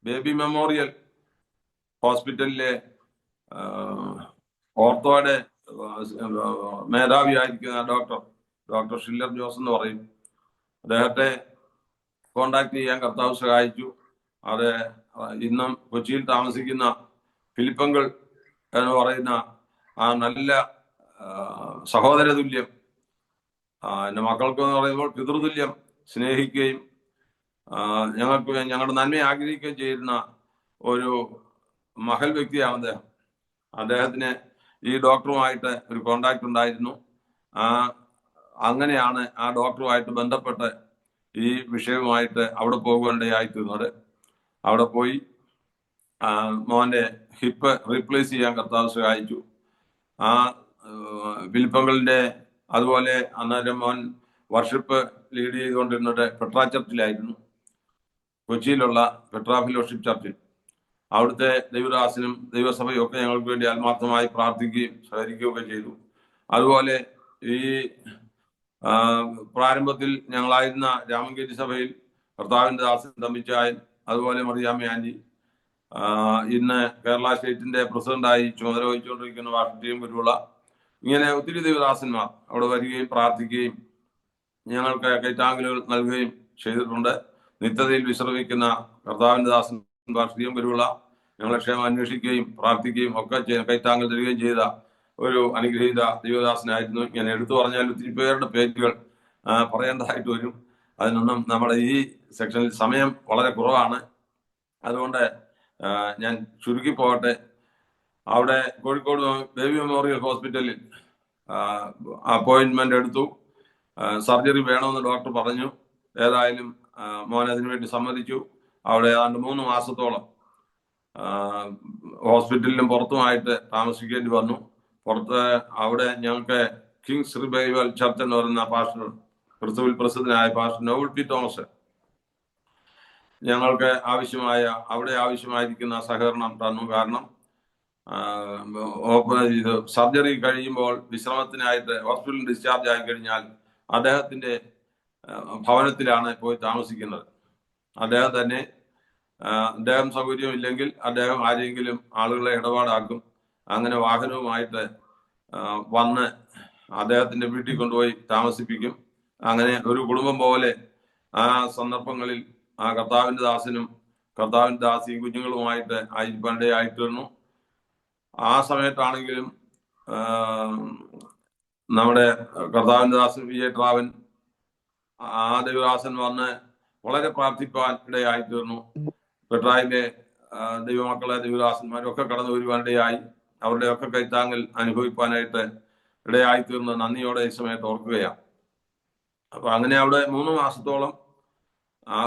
[SPEAKER 2] ബേബി മെമ്മോറിയൽ ഹോസ്പിറ്റലിലെ ഓർത്തോയുടെ മേധാവിയായിരിക്കുന്ന ഡോക്ടർ ഷില്ലർ ജോസ് എന്ന് പറയും, അദ്ദേഹത്തെ കോണ്ടാക്ട് ചെയ്യാൻ കർത്താവ് സഹായിച്ചു. അത് ഇന്നും കൊച്ചിയിൽ താമസിക്കുന്ന ഫിലിപ്പങ്കൾ എന്ന് പറയുന്ന ആ നല്ല സഹോദര തുല്യം, എൻ്റെ മക്കൾക്ക് എന്ന് പറയുമ്പോൾ പിതൃതുല്യം സ്നേഹിക്കുകയും ഞങ്ങളുടെ നന്മയെ ആഗ്രഹിക്കുകയും ചെയ്യുന്ന ഒരു മഹൽ വ്യക്തിയാണ് അദ്ദേഹം. അദ്ദേഹത്തിന് ഈ ഡോക്ടറുമായിട്ട് ഒരു കോണ്ടാക്ട് ഉണ്ടായിരുന്നു. അങ്ങനെയാണ് ആ ഡോക്ടറുമായിട്ട് ബന്ധപ്പെട്ട് ഈ വിഷയവുമായിട്ട് അവിടെ പോകേണ്ടതായിത്തീർന്നത്. അവിടെ പോയി മോന്റെ ഹിപ്പ് റീപ്ലേസ് ചെയ്യാൻ കർത്താവ് സഹായിച്ചു. ആ ഫിലിപ്പങ്കളിന്റെ അതുപോലെ അന്നേരം മോൻ വർഷിപ്പ് ലീഡ് ചെയ്തുകൊണ്ടിരുന്നത് പെട്രാ ചർച്ചിലായിരുന്നു, കൊച്ചിയിലുള്ള പെട്രാ ഫെലോഷിപ്പ് ചർച്ചിൽ. അവിടുത്തെ ദൈവദാസനും ദൈവസഭയും ഒക്കെ ഞങ്ങൾക്ക് വേണ്ടി ആത്മാർത്ഥമായി പ്രാർത്ഥിക്കുകയും സഹകരിക്കുകയൊക്കെ ചെയ്തു. അതുപോലെ ഈ പ്രാരംഭത്തിൽ ഞങ്ങളായിരുന്ന രാമങ്കേരി സഭയിൽ കർത്താവിന്റെ ദാസൻ തമ്പിച്ചായൻ, അതുപോലെ മറിയാമ്മ ആന്റി, ഇന്ന് കേരള സ്റ്റേറ്റിന്റെ പ്രസിഡന്റായി ചുമതല വഹിച്ചുകൊണ്ടിരിക്കുന്ന വാർഷിയും വരുള്ള, ഇങ്ങനെ ഒത്തിരി ദൈവദാസന്മാർ അവിടെ വരികയും പ്രാർത്ഥിക്കുകയും ഞങ്ങൾക്ക് കൈത്താങ്ങലുകൾ നൽകുകയും ചെയ്തിട്ടുണ്ട്. നിത്യതയിൽ വിശ്രമിക്കുന്ന കർത്താവിന്റെ ദാസൻ വാർഷികം വരുള്ള ഞങ്ങളെ ക്ഷേമം അന്വേഷിക്കുകയും പ്രാർത്ഥിക്കുകയും ഒക്കെ കൈത്താങ്ങൽ തരികയും ചെയ്ത ഒരു അനുഗ്രഹീത ദൈവദാസനായിരുന്നു. ഇങ്ങനെ എടുത്തു പറഞ്ഞാൽ ഒത്തിരി പേരുടെ പേരുകൾ പറയേണ്ടതായിട്ട് വരും. അതിനൊന്നും നമ്മുടെ ഈ സെക്ഷനിൽ സമയം വളരെ കുറവാണ്. അതുകൊണ്ട് ഞാൻ ചുരുക്കി പോകട്ടെ. അവിടെ കോഴിക്കോട് ബേബി മെമ്മോറിയൽ ഹോസ്പിറ്റലിൽ അപ്പോയിന്റ്മെന്റ് എടുത്തു. സർജറി വേണമെന്ന് ഡോക്ടർ പറഞ്ഞു. ഏതായാലും മോൻ അതിനു വേണ്ടി സമ്മതിച്ചു. അവിടെ ഏതാണ്ട് 3 മാസത്തോളം ഹോസ്പിറ്റലിലും പുറത്തുമായിട്ട് താമസിക്കേണ്ടി വന്നു. പുറത്ത് അവിടെ ഞങ്ങൾക്ക് കിങ്സ് റിവൈവൽ ചർച്ച് എന്ന് പറയുന്ന പാസ്റ്റർ, ക്രിസ്തുവിൽ പ്രസിദ്ധനായ പാസ്റ്റർ നോബൽ പി തോമസ് ഞങ്ങൾക്ക് അവിടെ ആവശ്യമായിരിക്കുന്ന സഹകരണം തന്നു. കാരണം ഇത് സർജറി കഴിയുമ്പോൾ വിശ്രമത്തിനായിട്ട് ഹോസ്പിറ്റലിൽ ഡിസ്ചാർജ് ആയി കഴിഞ്ഞാൽ അദ്ദേഹത്തിന്റെ ഭവനത്തിലാണ് പോയി താമസിക്കുന്നത്. അദ്ദേഹം സൗകര്യമില്ലെങ്കിൽ അദ്ദേഹം ആരെങ്കിലും ആളുകളെ ഇടപാടാക്കും. അങ്ങനെ വാഹനവുമായിട്ട് വന്ന് അദ്ദേഹത്തിന്റെ വീട്ടിൽ കൊണ്ടുപോയി താമസിപ്പിക്കും. അങ്ങനെ ഒരു കുടുംബം പോലെ ആ സന്ദർഭങ്ങളിൽ ആ കർത്താവിന്റെ ദാസനും കർത്താവിന്റെ ദാസിയും കുഞ്ഞുങ്ങളുമായിട്ട് ആയിത്തീർന്നു. ആ സമയത്താണെങ്കിലും നമ്മുടെ കർത്താവിന്റെ ദാസൻ വിജയ ട്രാവൻ ആ ദൈവദാസൻ വന്ന് വളരെ പ്രാർത്ഥിപ്പാൻ ഇടയായിത്തീർന്നു. പെട്രായിലെ ദൈവമക്കളെ ദൈവദാസന്മാരൊക്കെ കടന്നു വരുവാനിടയായി. അവരുടെയൊക്കെ കൈത്താങ്ങൽ അനുഭവിപ്പാനായിട്ട് ഇടയായിത്തീർന്ന് നന്ദിയോടെ ഈ സമയത്ത് ഓർക്കുകയാണ്. അപ്പൊ അങ്ങനെ അവിടെ 3 മാസത്തോളം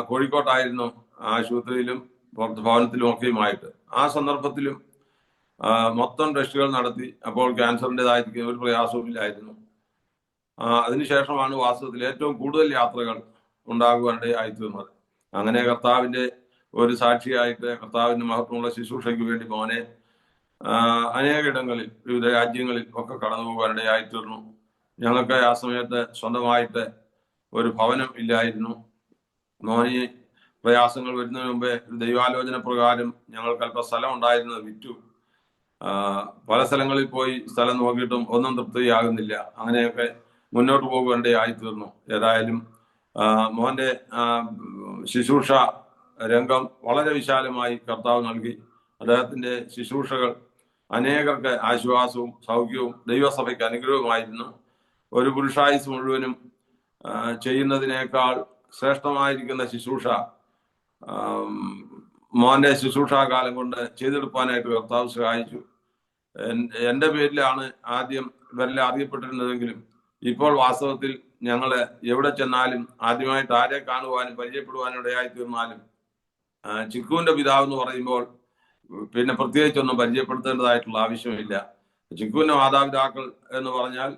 [SPEAKER 2] കോഴിക്കോട്ടായിരുന്നു, ആശുപത്രിയിലും പുറത്ത് ഭവനത്തിലും ഒക്കെയുമായിട്ട്. ആ സന്ദർഭത്തിലും മൊത്തം ടെസ്റ്റുകൾ നടത്തി. അപ്പോൾ ക്യാൻസറിൻ്റെതായിരിക്കും ഒരു പ്രയാസവും ഇല്ലായിരുന്നു. അതിനുശേഷമാണ് വാസ്തവത്തിൽ ഏറ്റവും കൂടുതൽ യാത്രകൾ ഉണ്ടാകുവാനിടയായിത്തീർന്നത്. അങ്ങനെ കർത്താവിന്റെ ഒരു സാക്ഷിയായിട്ട് കർത്താവിന്റെ മഹത്വമുള്ള ശുശ്രൂഷയ്ക്ക് വേണ്ടി മോനെ അനേകയിടങ്ങളിൽ വിവിധ രാജ്യങ്ങളിൽ ഒക്കെ കടന്നു പോകാനിടയായിത്തീർന്നു. ഞങ്ങൾക്ക് ആ സമയത്ത് സ്വന്തമായിട്ട് ഒരു ഭവനം ഇല്ലായിരുന്നു. മോനി പ്രയാസങ്ങൾ വരുന്നതിന് മുമ്പേ ദൈവാലോചന പ്രകാരം ഞങ്ങൾക്ക് അല്പം സ്ഥലം ഉണ്ടായിരുന്നത് വിറ്റു. പല സ്ഥലങ്ങളിൽ പോയി സ്ഥലം നോക്കിയിട്ടും ഒന്നും തൃപ്തിയാകുന്നില്ല. അങ്ങനെയൊക്കെ മുന്നോട്ട് പോകേണ്ടതായിത്തീർന്നു. ഏതായാലും മോന്റെ ശുശ്രൂഷ രംഗം വളരെ വിശാലമായി കർത്താവ് നൽകി. അദ്ദേഹത്തിന്റെ ശുശ്രൂഷകൾ അനേകർക്ക് ആശ്വാസവും സൗഖ്യവും ദൈവസഭയ്ക്ക് അനുഗ്രഹവുമായിരുന്നു. ഒരു പുരുഷായുസ് മുഴുവനും ചെയ്യുന്നതിനേക്കാൾ ശ്രേഷ്ഠമായിരിക്കുന്ന ശുശ്രൂഷ മോന്റെ ശുശ്രൂഷാകാലം കൊണ്ട് ചെയ്തെടുക്കാനായിട്ട് കർത്താവ് സഹായിച്ചു. എൻ്റെ പേരിലാണ് ആദ്യം ഇവരെല്ലാം അറിയപ്പെട്ടിരുന്നതെങ്കിലും ഇപ്പോൾ വാസ്തവത്തിൽ ഞങ്ങള് എവിടെ ചെന്നാലും ആദ്യമായിട്ട് ആരെ കാണുവാനും പരിചയപ്പെടുവാനും ഇടയായി തീർന്നാലും ചിക്കുവിന്റെ പിതാവ് എന്ന് പറയുമ്പോൾ പിന്നെ പ്രത്യേകിച്ചൊന്നും പരിചയപ്പെടുത്തേണ്ടതായിട്ടുള്ള ആവശ്യമില്ല. ചിക്കുവിന്റെ മാതാപിതാക്കൾ എന്ന് പറഞ്ഞാൽ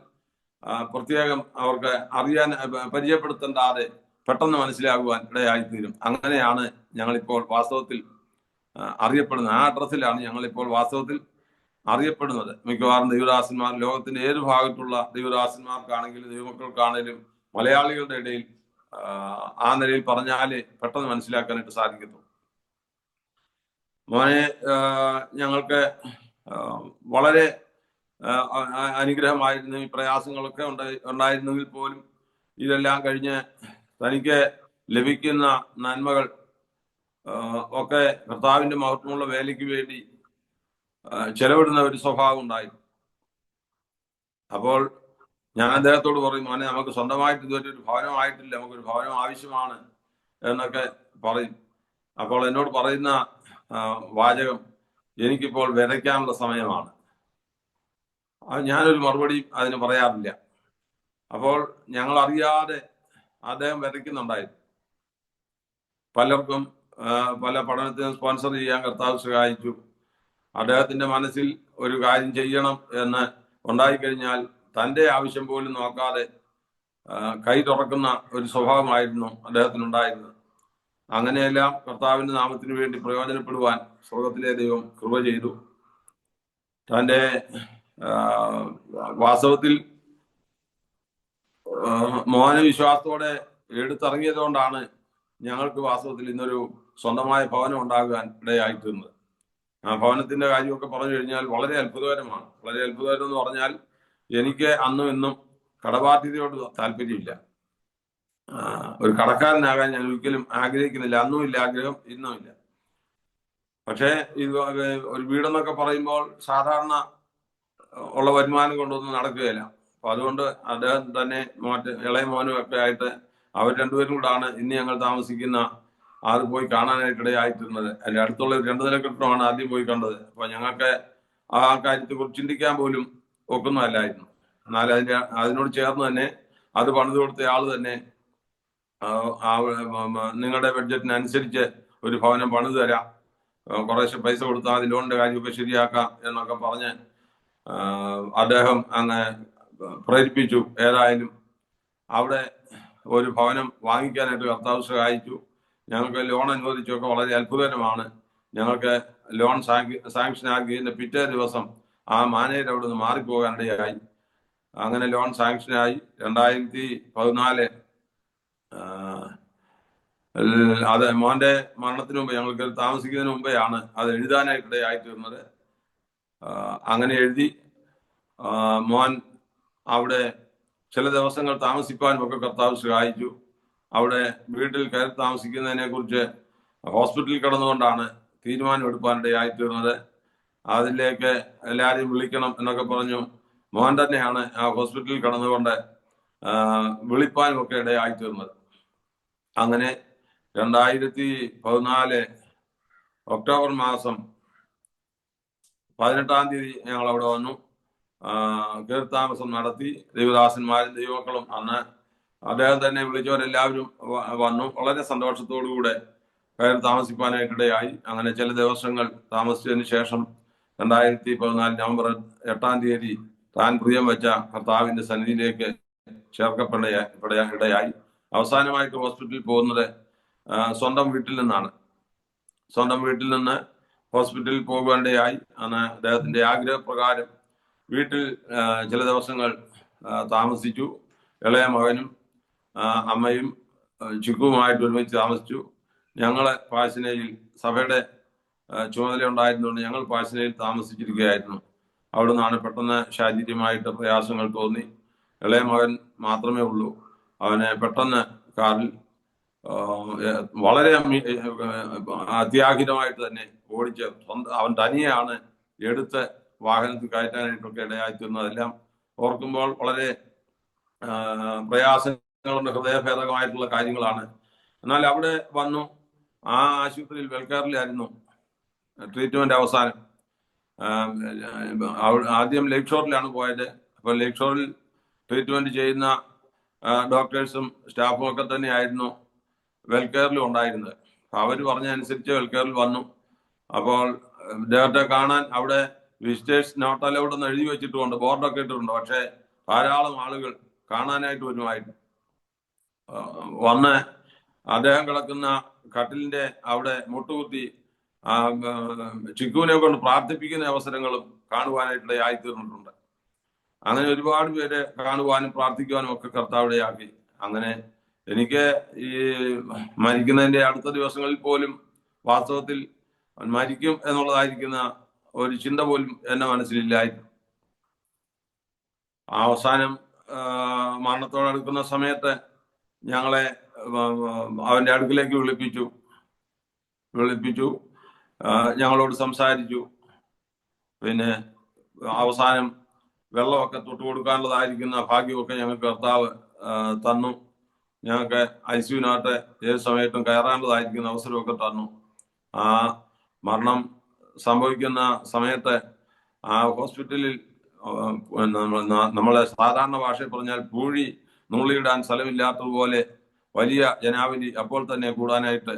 [SPEAKER 2] പ്രത്യേകം അവർക്ക് അറിയാൻ പരിചയപ്പെടുത്തേണ്ടാതെ പെട്ടെന്ന് മനസ്സിലാകുവാൻ ഇടയായിത്തീരും. അങ്ങനെയാണ് ഞങ്ങളിപ്പോൾ വാസ്തവത്തിൽ അറിയപ്പെടുന്നത്. ആ അഡ്രസ്സിലാണ് ഞങ്ങളിപ്പോൾ വാസ്തവത്തിൽ അറിയപ്പെടുന്നത്. മിക്കവാറും ദൈവദാസന്മാർ, ലോകത്തിന്റെ ഏത് ഭാഗത്തുള്ള ദൈവദാസന്മാർക്കാണെങ്കിലും ദൈവമക്കൾക്കാണെങ്കിലും മലയാളികളുടെ ഇടയിൽ ആ നിലയിൽ പറഞ്ഞാലേ പെട്ടെന്ന് മനസ്സിലാക്കാനായിട്ട് സാധിക്കുന്നു. മോനെ ഞങ്ങൾക്ക് വളരെ അനുഗ്രഹമായിരുന്നു. ഈ പ്രയാസങ്ങളൊക്കെ ഉണ്ടായിരുന്നെങ്കിൽ പോലും ഇതെല്ലാം കഴിഞ്ഞ് തനിക്ക് ലഭിക്കുന്ന നന്മകൾ ഒക്കെ കർത്താവിന്റെ മഹത്വമുള്ള വേലയ്ക്ക് വേണ്ടി ചെലവിടുന്ന ഒരു സ്വഭാവം ഉണ്ടായിരുന്നു. അപ്പോൾ ഞാൻ അദ്ദേഹത്തോട് പറയും, മോനെ നമുക്ക് സ്വന്തമായിട്ട് ഇതുവരെ ഒരു ഭവനമായിട്ടില്ല, നമുക്കൊരു ഭവനം ആവശ്യമാണ് എന്നൊക്കെ പറയും. അപ്പോൾ എന്നോട് പറയുന്ന വാചകം, എനിക്കിപ്പോൾ വിതയ്ക്കാനുള്ള സമയമാണ്. ഞാനൊരു മറുപടി അതിന് പറയാറില്ല. അപ്പോൾ ഞങ്ങൾ അറിയാതെ അദ്ദേഹം വിതയ്ക്കുന്നുണ്ടായിരുന്നു. പലർക്കും പല പഠനത്തിനും സ്പോൺസർ ചെയ്യാൻ കർത്താവ് സഹായിച്ചു. അദ്ദേഹത്തിന്റെ മനസ്സിൽ ഒരു കാര്യം ചെയ്യണം എന്ന് ഉണ്ടായിക്കഴിഞ്ഞാൽ തൻ്റെ ആവശ്യം പോലും നോക്കാതെ കൈ തുറക്കുന്ന ഒരു സ്വഭാവമായിരുന്നു അദ്ദേഹത്തിനുണ്ടായിരുന്നത്. അങ്ങനെയെല്ലാം കർത്താവിന്റെ നാമത്തിന് വേണ്ടി പ്രയോജനപ്പെടുവാൻ സ്വർഗത്തിലെ ദൈവം കൃപ ചെയ്തു. തൻ്റെ വാസ്തവത്തിൽ മോഹന വിശ്വാസത്തോടെ എടുത്തിറങ്ങിയത് കൊണ്ടാണ് ഞങ്ങൾക്ക് വാസ്തവത്തിൽ ഇന്നൊരു സ്വന്തമായ ഭവനം ഉണ്ടാകാൻ ഇടയായിത്തീർന്നത്. ആ ഭവനത്തിന്റെ കാര്യമൊക്കെ പറഞ്ഞു കഴിഞ്ഞാൽ വളരെ അത്ഭുതകരമാണ്. വളരെ അത്ഭുതകരം എന്ന് പറഞ്ഞാൽ, എനിക്ക് അന്നും ഇന്നും കടബാധ്യതയോട് താല്പര്യമില്ല. ഒരു കടക്കാരനാകാൻ ഞാൻ ഒരിക്കലും ആഗ്രഹിക്കുന്നില്ല. അന്നും ഇല്ല ആഗ്രഹം, ഇന്നും ഇല്ല. പക്ഷേ ഇത് ഒരു വീടെന്നൊക്കെ പറയുമ്പോൾ സാധാരണ ഉള്ള വരുമാനം കൊണ്ടൊന്നും നടക്കുകയില്ല. അപ്പൊ അതുകൊണ്ട് അദ്ദേഹം തന്നെ ഇളയ മോനും ഒക്കെ ആയിട്ട് അവർ രണ്ടുപേരും കൂടാണ് ഇന്ന് ഞങ്ങൾ താമസിക്കുന്ന അത് പോയി കാണാനായിട്ടിടയായിട്ടിരുന്നത്. അതിന്റെ അടുത്തുള്ള 2 നില കെട്ടിടമാണ് ആദ്യം പോയി കണ്ടത്. അപ്പൊ ഞങ്ങൾക്ക് ആ കാര്യത്തെ കുറിച്ച് ചിന്തിക്കാൻ പോലും ഒക്കുന്നതല്ലായിരുന്നു. എന്നാൽ അതിനോട് ചേർന്ന് തന്നെ അത് പണിത് കൊടുത്ത ആള് തന്നെ നിങ്ങളുടെ ബഡ്ജറ്റിനനുസരിച്ച് ഒരു ഭവനം പണിത് തരാം, കുറേശ്ശെ പൈസ കൊടുത്താൽ അത് ലോണിന്റെ കാര്യമൊക്കെ ശരിയാക്കാം എന്നൊക്കെ പറഞ്ഞ് അദ്ദേഹം അങ്ങ് പ്രേരിപ്പിച്ചു. ഏതായാലും അവിടെ ഒരു ഭവനം വാങ്ങിക്കാനായിട്ട് കർത്താവ് സഹായിച്ചു. ഞങ്ങൾക്ക് ലോൺ അനുവദിച്ചൊക്കെ വളരെ അത്ഭുതകരമാണ്. ഞങ്ങൾക്ക് ലോൺ സാങ്ഷൻ ആക്കിയതിന്റെ പിറ്റേ ദിവസം ആ മാനേജർ അവിടെ നിന്ന് മാറിപ്പോകാനിടയായി. അങ്ങനെ ലോൺ സാങ്ഷനായി. 2014 അത് മോന്റെ മരണത്തിന് മുമ്പ്, ഞങ്ങൾക്ക് താമസിക്കുന്നതിന് മുമ്പെയാണ് അത് എഴുതാനായിട്ടിടയായിത്തീർന്നത്. അങ്ങനെ എഴുതി. മോൻ അവിടെ ചില ദിവസങ്ങൾ താമസിക്കാനും ഒക്കെ കർത്താവ് സഹായിച്ചു. അവിടെ വീട്ടിൽ കയറി താമസിക്കുന്നതിനെ കുറിച്ച് ഹോസ്പിറ്റലിൽ കിടന്നുകൊണ്ടാണ് തീരുമാനം എടുക്കാനിടയായിത്തീർന്നത്. അതിലേക്ക് എല്ലാവരെയും വിളിക്കണം എന്നൊക്കെ പറഞ്ഞു. മോൻ തന്നെയാണ് ആ ഹോസ്പിറ്റലിൽ കിടന്നുകൊണ്ട് വിളിപ്പാനും ഒക്കെ ഇടയായിത്തീർന്നത്. അങ്ങനെ 2014 ഒക്ടോബർ മാസം 18-ാം തീയതി ഞങ്ങൾ അവിടെ വന്നു. കീർത്താമസം നടത്തി. ദൈവദാസന്മാരും ദൈവമക്കളും അന്ന് അദ്ദേഹം തന്നെ വിളിച്ചവരെല്ലാവരും വന്നു. വളരെ സന്തോഷത്തോടുകൂടെ കയറി താമസിക്കാനായിട്ടിടയായി. അങ്ങനെ ചില ദിവസങ്ങൾ താമസിച്ചതിന് ശേഷം 2014 നവംബർ 8-ാം തീയതി താൻ പ്രിയം വെച്ച കർത്താവിന്റെ സന്നിധിയിലേക്ക് ചേർക്കപ്പെടയായി. അവസാനമായിട്ട് ഹോസ്പിറ്റലിൽ പോകുന്നത് സ്വന്തം വീട്ടിൽ നിന്നാണ്. സ്വന്തം വീട്ടിൽ നിന്ന് ഹോസ്പിറ്റലിൽ പോകേണ്ടയായി. അന്ന് അദ്ദേഹത്തിന്റെ ആഗ്രഹപ്രകാരം വീട്ടിൽ ചില ദിവസങ്ങൾ താമസിച്ചു. ഇളയ മകനും അമ്മയും ചിക്കുവുമായിട്ട് ഒരുമിച്ച് താമസിച്ചു. ഞങ്ങള് പാഴ്സനയിൽ സഭയുടെ ചുമതല ഉണ്ടായിരുന്നുകൊണ്ട് ഞങ്ങൾ പാഴ്സനയിൽ താമസിച്ചിരിക്കുകയായിരുന്നു. അവിടെ നിന്നാണ് പെട്ടെന്ന് ശാരീരികമായിട്ട് പ്രയാസങ്ങൾ തോന്നി. ഇളയ മകൻ മാത്രമേ ഉള്ളൂ. അവനെ പെട്ടെന്ന് കാറിൽ വളരെ അത്യാഹിതമായിട്ട് തന്നെ ഓടിച്ച് അവൻ തനിയാണ് എടുത്ത് വാഹനത്തിൽ കയറ്റാനായിട്ടൊക്കെ ഇടയായിത്തീർന്നു. അതെല്ലാം ഓർക്കുമ്പോൾ വളരെ പ്രയാസങ്ങളുണ്ട്, ഹൃദയഭേദകമായിട്ടുള്ള കാര്യങ്ങളാണ്. എന്നാൽ അവിടെ വന്നു. ആ ആശുപത്രിയിൽ വെൽക്കാറിലായിരുന്നു ട്രീറ്റ്മെന്റ് അവസാനം. ആദ്യം ലേക്ക് ഷോറിലാണ് പോയത്. അപ്പോൾ ലേക്ക് ഷോറിൽ ട്രീറ്റ്മെന്റ് ചെയ്യുന്ന ഡോക്ടേഴ്സും സ്റ്റാഫും ഒക്കെ തന്നെയായിരുന്നു വെൽക്കെയറിലും ഉണ്ടായിരുന്നത്. അവർ പറഞ്ഞ അനുസരിച്ച് വെൽക്കെയറിൽ വന്നു. അപ്പോൾ ഇദ്ദേഹത്തെ കാണാൻ അവിടെ വിസിറ്റേഴ്സ് നോട്ട് അലൗഡ് എന്ന് എഴുതി വെച്ചിട്ടുണ്ട്, ബോർഡൊക്കെ ഇട്ടിട്ടുണ്ട്. പക്ഷേ ധാരാളം ആളുകൾ കാണാനായിട്ട് വരുമായിരുന്നു. വന്ന് അദ്ദേഹം കിടക്കുന്ന കട്ടിലിന്റെ അവിടെ മുട്ടുകുത്തി ചിക്കുവിനെ കൊണ്ട് പ്രാർത്ഥിപ്പിക്കുന്ന അവസരങ്ങളും കാണുവാനായിട്ട് തീർന്നിട്ടുണ്ട്. അങ്ങനെ ഒരുപാട് പേരെ കാണുവാനും പ്രാർത്ഥിക്കുവാനും ഒക്കെ കർത്താവിടെയാക്കി. അങ്ങനെ എനിക്ക് ഈ മരിക്കുന്നതിന്റെ അടുത്ത ദിവസങ്ങളിൽ പോലും വാസ്തവത്തിൽ മരിക്കും എന്നുള്ളതായിരിക്കുന്ന ഒരു ചിന്ത പോലും എന്റെ മനസ്സിലില്ലായിരുന്നു. അവസാനം മരണത്തോടടുക്കുന്ന സമയത്ത് ഞങ്ങളെ അവന്റെ അടുക്കിലേക്ക് വിളിപ്പിച്ചു, ഞങ്ങളോട് സംസാരിച്ചു. പിന്നെ അവസാനം വെള്ളമൊക്കെ തൊട്ടുകൊടുക്കാനുള്ളതായിരിക്കുന്ന ഭാഗ്യമൊക്കെ ഞങ്ങൾക്ക് കർത്താവ് തന്നു. ഞങ്ങൾക്ക് ഐസിയുവിനകത്ത് ഏത് സമയത്തും കയറാനുള്ളതായിരിക്കുന്ന അവസരമൊക്കെ തന്നു. ആ മരണം സംഭവിക്കുന്ന സമയത്ത് ആ ഹോസ്പിറ്റലിൽ നമ്മളെ സാധാരണ ഭാഷയിൽ പറഞ്ഞാൽ പൂഴി നുള്ളിയിടാൻ സ്ഥലമില്ലാത്തതുപോലെ വലിയ ജനാവലി അപ്പോൾ തന്നെ കൂടാനായിട്ട്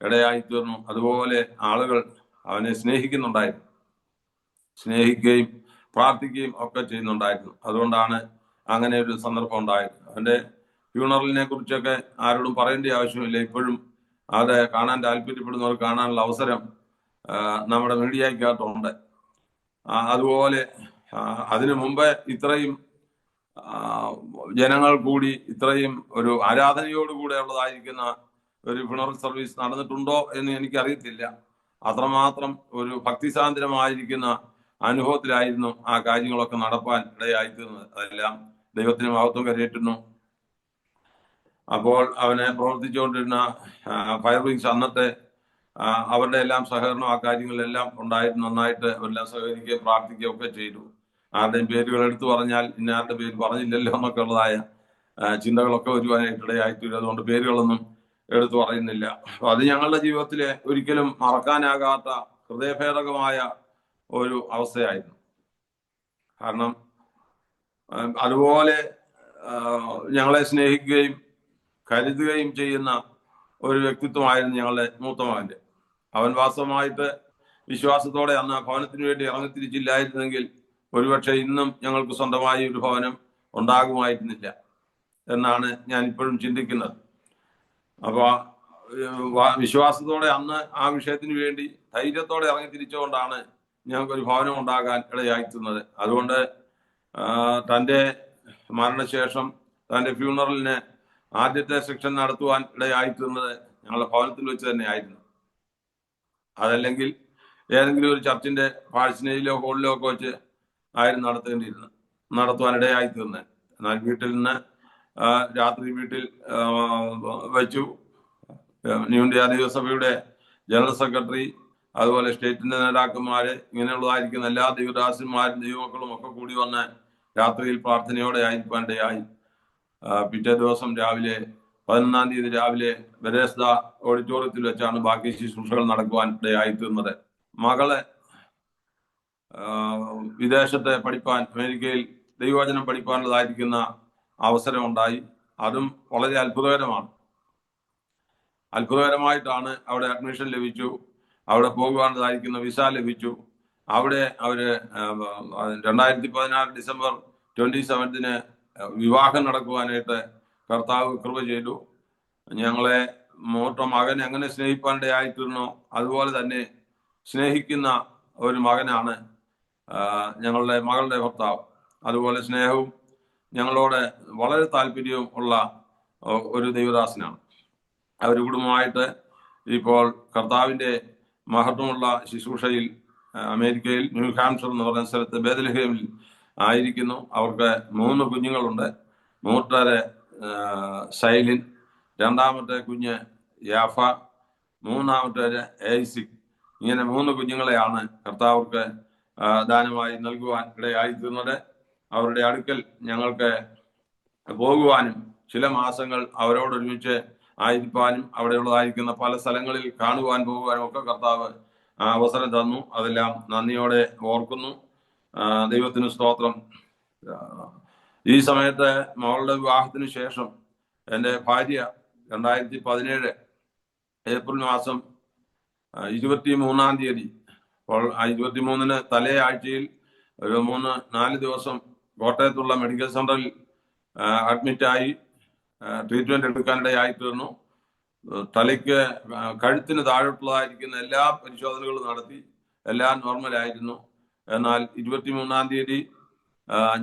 [SPEAKER 2] ഇടയായി തീർന്നു. അതുപോലെ ആളുകൾ അവനെ സ്നേഹിക്കുന്നുണ്ടായിരുന്നു, സ്നേഹിക്കുകയും പ്രാർത്ഥിക്കുകയും ഒക്കെ ചെയ്യുന്നുണ്ടായിരുന്നു. അതുകൊണ്ടാണ് അങ്ങനെ ഒരു സന്ദർഭം ഉണ്ടായത്. അവന്റെ ഫ്യൂണറലിനെ കുറിച്ചൊക്കെ ആരോടും പറയേണ്ട ആവശ്യമില്ല. ഇപ്പോഴും അത് കാണാൻ താല്പര്യപ്പെടുന്നവർ കാണാനുള്ള അവസരം നമ്മുടെ മീഡിയയ്ക്കകത്തുണ്ട്. അതുപോലെ അതിനു മുമ്പ് ഇത്രയും ജനങ്ങൾ കൂടി ഇത്രയും ഒരു ആരാധനയോടുകൂടെ ഉള്ളതായിരിക്കുന്ന ഒരു ഫ്യൂണറൽ സർവീസ് നടന്നിട്ടുണ്ടോ എന്ന് എനിക്കറിയത്തില്ല. അത്രമാത്രം ഒരു ഭക്തിസാന്ദ്രമായിരിക്കുന്ന അനുഭവത്തിലായിരുന്നു ആ കാര്യങ്ങളൊക്കെ നടപ്പാൻ ഇടയായിത്തീർന്നത്. അതെല്ലാം ദൈവത്തിന് മഹത്വം കരയേറ്റുന്നു. അപ്പോൾ അവനെ പ്രവർത്തിച്ചുകൊണ്ടിരുന്ന ഫയർ വിങ്സ് അന്നത്തെ അവരുടെ എല്ലാം സഹകരണം ആ കാര്യങ്ങളിലെല്ലാം ഉണ്ടായിരുന്നു. നന്നായിട്ട് അവരെല്ലാം സഹകരിക്കുകയും പ്രാർത്ഥിക്കുകയും ഒക്കെ ചെയ്തു. ആരുടെയും പേരുകൾ എടുത്തു പറഞ്ഞാൽ ഇന്നാരുടെ പേര് പറഞ്ഞില്ലല്ലോ എന്നൊക്കെ ഉള്ളതായ ചിന്തകളൊക്കെ വരുവാനായിട്ട് ഇടയായിത്തീരും. അതുകൊണ്ട് പേരുകളൊന്നും എടുത്തു പറയുന്നില്ല. അപ്പൊ അത് ഞങ്ങളുടെ ജീവിതത്തിലെ ഒരിക്കലും മറക്കാനാകാത്ത ഹൃദയഭേദകമായ ഒരു അവസ്ഥയായിരുന്നു. കാരണം അതുപോലെ ഞങ്ങളെ സ്നേഹിക്കുകയും കരുതുകയും ചെയ്യുന്ന ഒരു വ്യക്തിത്വമായിരുന്നു ഞങ്ങളുടെ മൂത്ത മകന്റെ. അവൻ വാസ്തവമായിട്ട് വിശ്വാസത്തോടെ അന്ന് ഭവനത്തിന് വേണ്ടി ഇറങ്ങിത്തിരിച്ചില്ലായിരുന്നെങ്കിൽ ഒരുപക്ഷെ ഇന്നും ഞങ്ങൾക്ക് സ്വന്തമായി ഒരു ഭവനം ഉണ്ടാകുമായിരുന്നില്ല എന്നാണ് ഞാൻ ഇപ്പോഴും ചിന്തിക്കുന്നത്. അപ്പൊ വിശ്വാസത്തോടെ അന്ന് ആ വിഷയത്തിന് വേണ്ടി ധൈര്യത്തോടെ ഇറങ്ങിത്തിരിച്ചുകൊണ്ടാണ് ഞങ്ങൾക്കൊരു ഭവനം ഉണ്ടാകാൻ ഇടയായിത്തീർന്നത്. അതുകൊണ്ട് തൻ്റെ മരണശേഷം തൻ്റെ ഫ്യൂണറലിന് ആദ്യത്തെ സെക്ഷൻ നടത്തുവാൻ ഇടയായിത്തീർന്നത് ഞങ്ങളുടെ ഭവനത്തിൽ വെച്ച് തന്നെ ആയിരുന്നു. അതല്ലെങ്കിൽ ഏതെങ്കിലും ഒരു ചർച്ചിന്റെ പാഴ്സനയിലോ ഹോളിലോ ഒക്കെ വെച്ച് ആയിരുന്നു നടത്തുവാൻ ഇടയായിത്തീർന്നത്. എന്നാൽ വീട്ടിൽ നിന്ന് രാത്രി വീട്ടിൽ വെച്ചു. ന്യൂ ഇന്ത്യ ദൈവസഭയുടെ ജനറൽ സെക്രട്ടറി, അതുപോലെ സ്റ്റേറ്റിന്റെ നേതാക്കന്മാര്, ഇങ്ങനെയുള്ളതായിരിക്കുന്ന എല്ലാ ദൈവദാസന്മാരും ദൈവമക്കളും ഒക്കെ കൂടി വന്ന് രാത്രിയിൽ പ്രാർത്ഥനയോടെ ആയിരിക്കാനിടയായി. പിറ്റേ ദിവസം രാവിലെ 11-ാം തീയതി രാവിലെ ബെരേസ്ത ഓഡിറ്റോറിയത്തിൽ വെച്ചാണ് ബാക്കി ശുശ്രൂഷകൾ നടക്കുവാൻ ഇടയായിത്തീർന്നത്. മകളെ വിദേശത്തെ പഠിപ്പാൻ, അമേരിക്കയിൽ ദൈവവചനം പഠിപ്പാനുള്ളതായിരിക്കുന്ന അവസരം ഉണ്ടായി. അതും വളരെ അത്ഭുതകരമായിട്ടാണ് അവിടെ അഡ്മിഷൻ ലഭിച്ചു. അവിടെ പോകുവാനുള്ളതായിരിക്കുന്ന വിസ ലഭിച്ചു. അവിടെ അവര് 2016 ഡിസംബർ 27 വിവാഹം നടക്കുവാനായിട്ട് കർത്താവ് കൃപ ചെയ്തു. ഞങ്ങളെ മൂത്ത മകൻ എങ്ങനെ സ്നേഹിപ്പാനിടയായിത്തീർന്നോ അതുപോലെ തന്നെ സ്നേഹിക്കുന്ന ഒരു മകനാണ് ഞങ്ങളുടെ മകളുടെ ഭർത്താവ്. അതുപോലെ സ്നേഹവും ഞങ്ങളോട് വളരെ താല്പര്യവും ഉള്ള ഒരു ദൈവദാസനാണ്. അവർ കുടുംബമായിട്ട് ഇപ്പോൾ കർത്താവിന്റെ മഹത്വമുള്ള ശുശ്രൂഷയിൽ അമേരിക്കയിൽ ന്യൂ ഹാംഷർ എന്ന് പറയുന്ന സ്ഥലത്ത് ബേത്ലഹേമിൽ ആയിരിക്കുന്നു. അവർക്ക് 3 കുഞ്ഞുങ്ങളുണ്ട്. മൂത്തര് സൈലിൻ, രണ്ടാമത്തെ കുഞ്ഞ് യാഫ, മൂന്നാമത്തേര് ഏയ്സിക്. ഇങ്ങനെ 3 കുഞ്ഞുങ്ങളെയാണ് കർത്താവർക്ക് ദാനമായി നൽകുവാൻ ഇടയായിത്തീർന്നത്. അവരുടെ അടുക്കൽ ഞങ്ങൾക്ക് പോകുവാനും ചില മാസങ്ങൾ അവരോടൊരുമിച്ച് ആയിരിക്കാനും അവിടെയുള്ളതായിരിക്കുന്ന പല സ്ഥലങ്ങളിൽ കാണുവാൻ പോകുവാനും ഒക്കെ കർത്താവ് അവസരം തന്നു. അതെല്ലാം നന്ദിയോടെ ഓർക്കുന്നു. ദൈവത്തിന് സ്തോത്രം. ഈ സമയത്ത് മകളുടെ വിവാഹത്തിന് ശേഷം എൻ്റെ ഭാര്യ 2017 ഏപ്രിൽ മാസം 23-ാം തീയതി അപ്പോൾ 23-ന് തലേ ആഴ്ചയിൽ ഒരു 3-4 ദിവസം കോട്ടയത്തുള്ള മെഡിക്കൽ സെന്ററിൽ അഡ്മിറ്റായി ട്രീറ്റ്മെന്റ് എടുക്കാനിടയായി തീർന്നു. തലയ്ക്ക് കഴുത്തിന് താഴോട്ടുള്ളതായിരിക്കുന്ന എല്ലാ പരിശോധനകളും നടത്തി, എല്ലാം നോർമലായിരുന്നു. എന്നാൽ 23-ാം തീയതി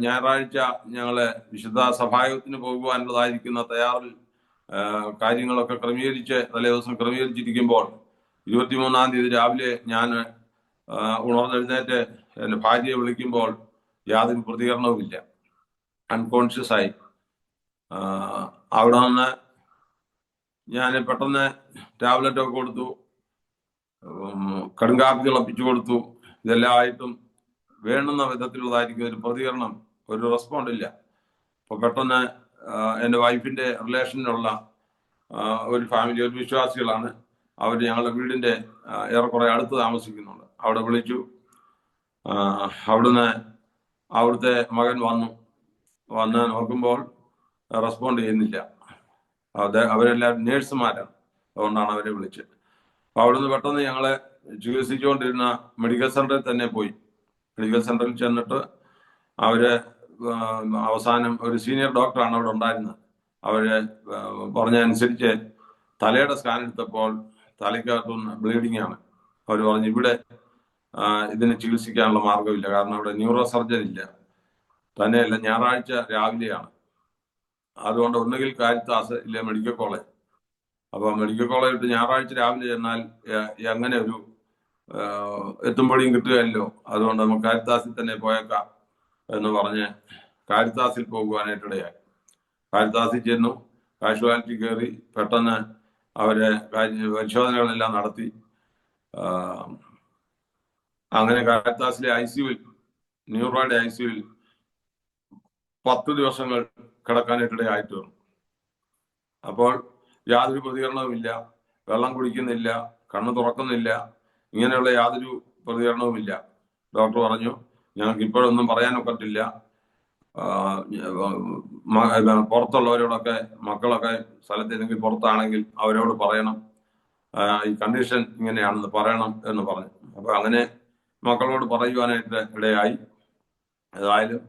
[SPEAKER 2] ഞായറാഴ്ച ഞങ്ങള് വിശുദ്ധ സഭായോഗത്തിന് പോകുവാനുള്ളതായിരിക്കുന്ന തയ്യാറിൽ കാര്യങ്ങളൊക്കെ ക്രമീകരിച്ച് തലേ ദിവസം ക്രമീകരിച്ചിരിക്കുമ്പോൾ 23-ാം തീയതി രാവിലെ ഞാൻ ഉണർന്നെഴുന്നേറ്റ് എൻ്റെ ഭാര്യയെ വിളിക്കുമ്പോൾ യാതൊരു പ്രതികരണവുമില്ല. അൺകോൺഷ്യസ് ആയി. അവിടെ നിന്ന് ഞാൻ പെട്ടെന്ന് ടാബ്ലറ്റ് ഒക്കെ കൊടുത്തു, കടുങ്കാപ്പി തിളപ്പിച്ചു കൊടുത്തു. ഇതെല്ലാം ആയിട്ടും വേണ്ടുന്ന വിധത്തിലുള്ളതായിരിക്കും ഒരു പ്രതികരണം, ഒരു റെസ്പോണ്ട് ഇല്ല. അപ്പൊ പെട്ടെന്ന് എൻ്റെ വൈഫിന്റെ റിലേഷനിലുള്ള ഒരു ഫാമിലി, ഒരു വിശ്വാസികളാണ് അവർ, ഞങ്ങളുടെ വീടിന്റെ ഏറെക്കുറെ അടുത്ത് താമസിക്കുന്നുണ്ട്. അവിടെ വിളിച്ചു. അവിടുന്ന് അവിടുത്തെ മകൻ വന്ന് നോക്കുമ്പോൾ റെസ്പോണ്ട് ചെയ്യുന്നില്ല. അവരെല്ലാം നേഴ്സുമാരാണ്, അതുകൊണ്ടാണ് അവരെ വിളിച്ചത്. അപ്പൊ അവിടുന്ന് പെട്ടെന്ന് ഞങ്ങളെ ചികിത്സിച്ചുകൊണ്ടിരുന്ന മെഡിക്കൽ സെന്ററിൽ തന്നെ പോയി. മെഡിക്കൽ സെന്ററിൽ ചെന്നിട്ട് അവര് അവസാനം ഒരു സീനിയർ ഡോക്ടറാണ് അവിടെ ഉണ്ടായിരുന്നത്. അവര് പറഞ്ഞതനുസരിച്ച് തലയുടെ സ്കാൻ എടുത്തപ്പോൾ തലയ്ക്കകത്തുനിന്ന് ബ്ലീഡിംഗ് ആണ്. അവർ പറഞ്ഞു ഇവിടെ ഇതിനെ ചികിത്സിക്കാനുള്ള മാർഗമില്ല, കാരണം അവിടെ ന്യൂറോ സർജൻ ഇല്ല. തന്നെയല്ല, ഞായറാഴ്ച രാവിലെയാണ്. അതുകൊണ്ട് ഒന്നുകിൽ കാരിത്താസ് ഇല്ല മെഡിക്കൽ കോളേജ്. അപ്പൊ മെഡിക്കൽ കോളേജ് വിട്ട് ഞായറാഴ്ച രാവിലെ ചെന്നാൽ എങ്ങനെ ഒരു എത്തുമ്പോഴും കിട്ടുകയല്ലോ. അതുകൊണ്ട് നമുക്ക് കാരിത്താസിൽ തന്നെ പോയേക്കാം എന്ന് പറഞ്ഞ് കാരിത്താസിൽ പോകുവാനായിട്ടിടയായി. കാരിത്താസിൽ ചെന്നു, കാഷ്വാലിറ്റി കയറി. പെട്ടെന്ന് അവരെ പരിശോധനകളെല്ലാം നടത്തി. അങ്ങനെ കാരിത്താസിലെ ICUവിൽ, ന്യൂറോയുടെ ICUവിൽ 10 ദിവസങ്ങൾ കിടക്കാനായിട്ടിടയായി തീർന്നു. അപ്പോൾ യാതൊരു പ്രതികരണവുമില്ല, വെള്ളം കുടിക്കുന്നില്ല, കണ്ണ് തുറക്കുന്നില്ല, ഇങ്ങനെയുള്ള യാതൊരു പ്രതികരണവുമില്ല. ഡോക്ടർ പറഞ്ഞു ഞങ്ങൾക്ക് ഇപ്പോഴൊന്നും പറയാനൊക്കത്തില്ല, പുറത്തുള്ളവരോടൊക്കെ, മക്കളൊക്കെ സ്ഥലത്ത് ഏതെങ്കിലും പുറത്താണെങ്കിൽ അവരോട് പറയണം, ഈ കണ്ടീഷൻ ഇങ്ങനെയാണെന്ന് പറയണം എന്ന് പറഞ്ഞു. അപ്പൊ അങ്ങനെ മക്കളോട് പറയുവാനായിട്ട് ഇടയായി. ഏതായാലും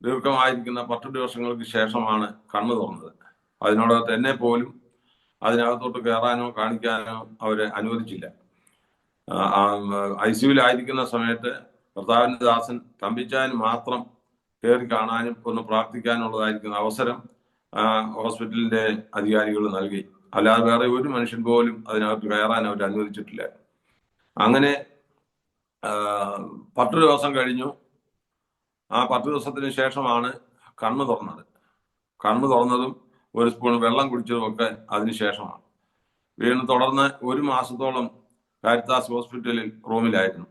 [SPEAKER 2] ദീർഘമായിരിക്കുന്ന 10 ദിവസങ്ങൾക്ക് ശേഷമാണ് കണ്ണ് തുറന്നത്. അതിനോടകത്ത് എന്നെ പോലും അതിനകത്തോട്ട് കയറാനോ കാണിക്കാനോ അവര് അനുവദിച്ചില്ല. ICUവിലായിരിക്കുന്ന സമയത്ത് കർത്താവിന്റെ ദാസൻ തമ്പിച്ചാന് മാത്രം കയറി കാണാനും ഒന്ന് പ്രാർത്ഥിക്കാനുള്ളതായിരിക്കുന്ന അവസരം ഹോസ്പിറ്റലിന്റെ അധികാരികൾ നൽകി. അല്ലാതെ വേറെ ഒരു മനുഷ്യൻ പോലും അതിനകത്ത് കയറാൻ അവർ അനുവദിച്ചിട്ടില്ല. അങ്ങനെ 10 ദിവസം കഴിഞ്ഞു. ആ 10 ദിവസത്തിന് ശേഷമാണ് കണ്ണ് തുറന്നത്. കണ്ണ് തുറന്നതും ഒരു സ്പൂൺ വെള്ളം കുടിച്ചതും ഒക്കെ അതിനുശേഷമാണ്. വീണ്ടും തുടർന്ന് 1 മാസത്തോളം കാരിത്താസ് ഹോസ്പിറ്റലിൽ റൂമിലായിരുന്നു.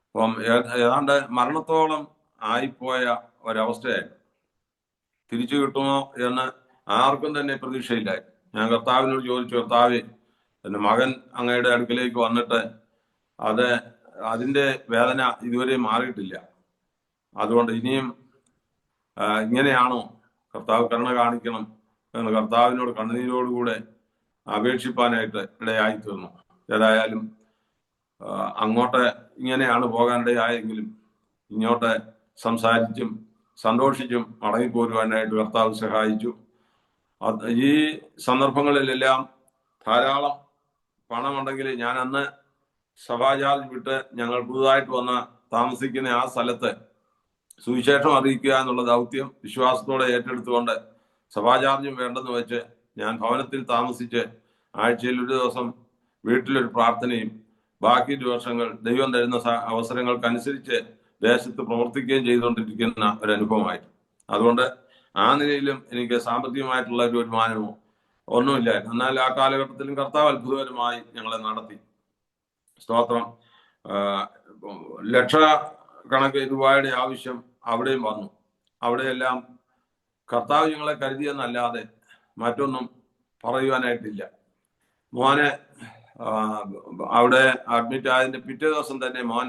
[SPEAKER 2] അപ്പം ഏതാണ്ട് മരണത്തോളം ആയിപ്പോയ ഒരവസ്ഥയായിരുന്നു. തിരിച്ചു കിട്ടുമോ എന്ന് ആർക്കും തന്നെ പ്രതീക്ഷയില്ലായിരുന്നു. ഞാൻ കർത്താവിനോട് ചോദിച്ചു, കർത്താവേ, എൻ്റെ മകൻ അങ്ങയുടെ അടുക്കലേക്ക് വന്നിട്ട് അതിന്റെ വേദന ഇതുവരെ മാറിയിട്ടില്ല. അതുകൊണ്ട് ഇനിയും ഇങ്ങനെയാണോ? കർത്താവ് കരുണ കാണിക്കണം എന്ന് കർത്താവിനോട് കണ്ണുനീരോടുകൂടെ അപേക്ഷിപ്പാനായിട്ട് ഇടയായി തീർന്നു. ഏതായാലും അങ്ങോട്ട് ഇങ്ങനെയാണ് പോകാനിടയായെങ്കിലും ഇങ്ങോട്ട് സംസാരിച്ചും സന്തോഷിച്ചും മടങ്ങിപ്പോരുവാനായിട്ട് കർത്താവ് സഹായിച്ചു. ഈ സന്ദർഭങ്ങളിലെല്ലാം ധാരാളം പണമുണ്ടെങ്കിൽ ഞാൻ അന്ന് സഭാചാർജ് വിട്ട് ഞങ്ങൾ പുതുതായിട്ട് വന്ന താമസിക്കുന്ന ആ സ്ഥലത്ത് സുവിശേഷം അറിയിക്കുക എന്നുള്ള ദൗത്യം വിശ്വാസത്തോടെ ഏറ്റെടുത്തുകൊണ്ട് സഭാചാർജും വേണ്ടെന്ന് വെച്ച് ഞാൻ ഭവനത്തിൽ താമസിച്ച് ആഴ്ചയിൽ ഒരു ദിവസം വീട്ടിലൊരു പ്രാർത്ഥനയും ബാക്കി ദിവസങ്ങൾ ദൈവം തരുന്ന അവസരങ്ങൾക്കനുസരിച്ച് ദേശത്ത് പ്രവർത്തിക്കുകയും ചെയ്തുകൊണ്ടിരിക്കുന്ന ഒരു അനുഭവമായിരുന്നു. അതുകൊണ്ട് ആ നിലയിലും എനിക്ക് സാമ്പത്തികമായിട്ടുള്ള ഒരു വരുമാനമോ ഒന്നുമില്ലായിരുന്നു. എന്നാൽ ആ കാലഘട്ടത്തിലും കർത്താവ് അത്ഭുതകരമായി ഞങ്ങളെ നടത്തി. സ്തോത്രം. ലക്ഷക്കണക്കിന് രൂപയുടെ ആവശ്യം അവിടെയും വന്നു. അവിടെയെല്ലാം കർത്താവ് ഞങ്ങളെ കരുതിയെന്നല്ലാതെ മറ്റൊന്നും പറയുവാനായിട്ടില്ല. മോനെ അവിടെ അഡ്മിറ്റ് ആയതിന്റെ പിറ്റേ ദിവസം തന്നെ മോൻ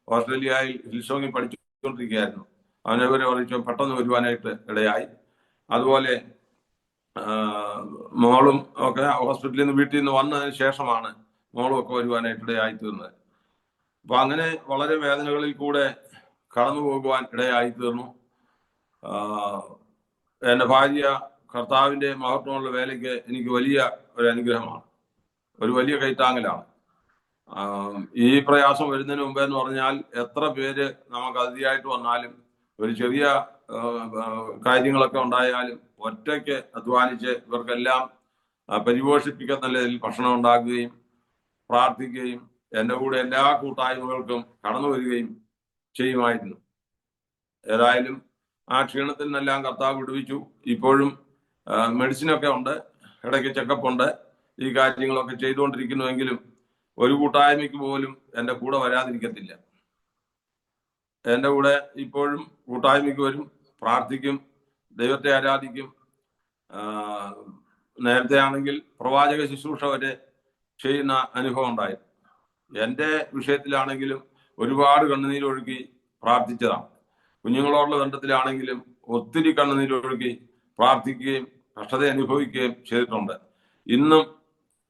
[SPEAKER 2] ഓസ്ട്രേലിയയിൽ ഹിൽസോങ്ങിൽ പഠിച്ചുകൊണ്ടിരിക്കുകയായിരുന്നു. അവനെ അറിയിച്ചു പെട്ടെന്ന് വരുവാനായിട്ട് ഇടയായി. അതുപോലെ മോളും ഒക്കെ ഹോസ്പിറ്റലിൽ നിന്ന് വീട്ടിൽ നിന്ന് വന്നതിന് ശേഷമാണ് മോളും ഒക്കെ വരുവാനായിട്ട് ഇടയായി തീർന്നത്. അപ്പൊ അങ്ങനെ വളരെ വേദനകളിൽ കൂടെ കടന്നു പോകുവാൻ ഇടയായി തീർന്നു. എൻ്റെ ഭാര്യ കർത്താവിന്റെ മഹത്വമുള്ള വേലയ്ക്ക് എനിക്ക് വലിയ ഒരു അനുഗ്രഹമാണ്, ഒരു വലിയ കൈത്താങ്ങലാണ്. ഈ പ്രയാസം വരുന്നതിന് മുമ്പ് എന്ന് പറഞ്ഞാൽ എത്ര പേര് നമുക്ക് അതിഥിയായിട്ട് വന്നാലും ഒരു ചെറിയ കാര്യങ്ങളൊക്കെ ഉണ്ടായാലും ഒറ്റയ്ക്ക് അധ്വാനിച്ച് ഇവർക്കെല്ലാം പരിപോഷിപ്പിക്കുന്ന നിലയിൽ ഭക്ഷണം ഉണ്ടാക്കുകയും പ്രാർത്ഥിക്കുകയും എൻ്റെ കൂടെ എല്ലാ കൂട്ടായ്മകൾക്കും കടന്നു വരികയും ചെയ്യുമായിരുന്നു. ഏതായാലും ആ ക്ഷീണത്തിൽ നിന്നെല്ലാം കർത്താവ് വിടുവിച്ചു. ഇപ്പോഴും മെഡിസിനൊക്കെ ഉണ്ട്, ഇടയ്ക്ക് ചെക്കപ്പ് ഉണ്ട്, ഈ കാര്യങ്ങളൊക്കെ ചെയ്തുകൊണ്ടിരിക്കുന്നുവെങ്കിലും ഒരു കൂട്ടായ്മയ്ക്ക് പോലും എൻ്റെ കൂടെ വരാതിരിക്കത്തില്ല. എൻ്റെ കൂടെ ഇപ്പോഴും കൂട്ടായ്മയ്ക്ക് വരും, പ്രാർത്ഥിക്കും, ദൈവത്തെ ആരാധിക്കും. നേരത്തെ ആണെങ്കിൽ പ്രവാചക ശുശ്രൂഷ വരെ ചെയ്യുന്ന അനുഭവം ഉണ്ടായി. എൻ്റെ വിഷയത്തിലാണെങ്കിലും ഒരുപാട് കണ്ണുനീരൊഴുക്കി പ്രാർത്ഥിച്ചതാണ്. കുഞ്ഞുങ്ങളോടുള്ള ബന്ധത്തിലാണെങ്കിലും ഒത്തിരി കണ്ണുനീരൊഴുക്കി പ്രാർത്ഥിക്കുകയും കഷ്ടത അനുഭവിക്കുകയും ചെയ്തിട്ടുണ്ട്. ഇന്നും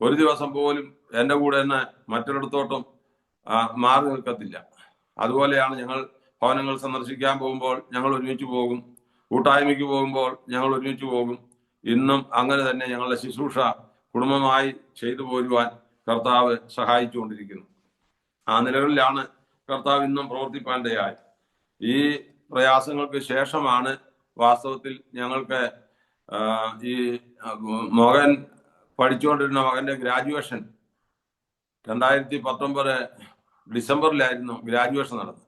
[SPEAKER 2] ഒരു ദിവസം പോലും എൻ്റെ കൂടെ തന്നെ മറ്റൊരിടത്തോട്ടും മാറി നിൽക്കത്തില്ല. അതുപോലെയാണ് ഞങ്ങൾ ഭവനങ്ങൾ സന്ദർശിക്കാൻ പോകുമ്പോൾ ഞങ്ങൾ ഒരുമിച്ച് പോകും, കൂട്ടായ്മയ്ക്ക് പോകുമ്പോൾ ഞങ്ങൾ ഒരുമിച്ച് പോകും. ഇന്നും അങ്ങനെ തന്നെ ഞങ്ങളുടെ ശുശ്രൂഷ കുടുംബമായി ചെയ്തു പോരുവാൻ കർത്താവ് സഹായിച്ചുകൊണ്ടിരിക്കുന്നു. ആ നിലകളിലാണ് കർത്താവ് ഇന്നും പ്രവർത്തിപ്പാൻ്റെയായി. ഈ പ്രയാസങ്ങൾക്ക് ശേഷമാണ് വാസ്തവത്തിൽ ഞങ്ങൾക്ക് ഈ മകൻ പഠിച്ചുകൊണ്ടിരുന്ന മകന്റെ ഗ്രാജുവേഷൻ 2019 ഡിസംബറിലായിരുന്നു ഗ്രാജുവേഷൻ നടന്നത്.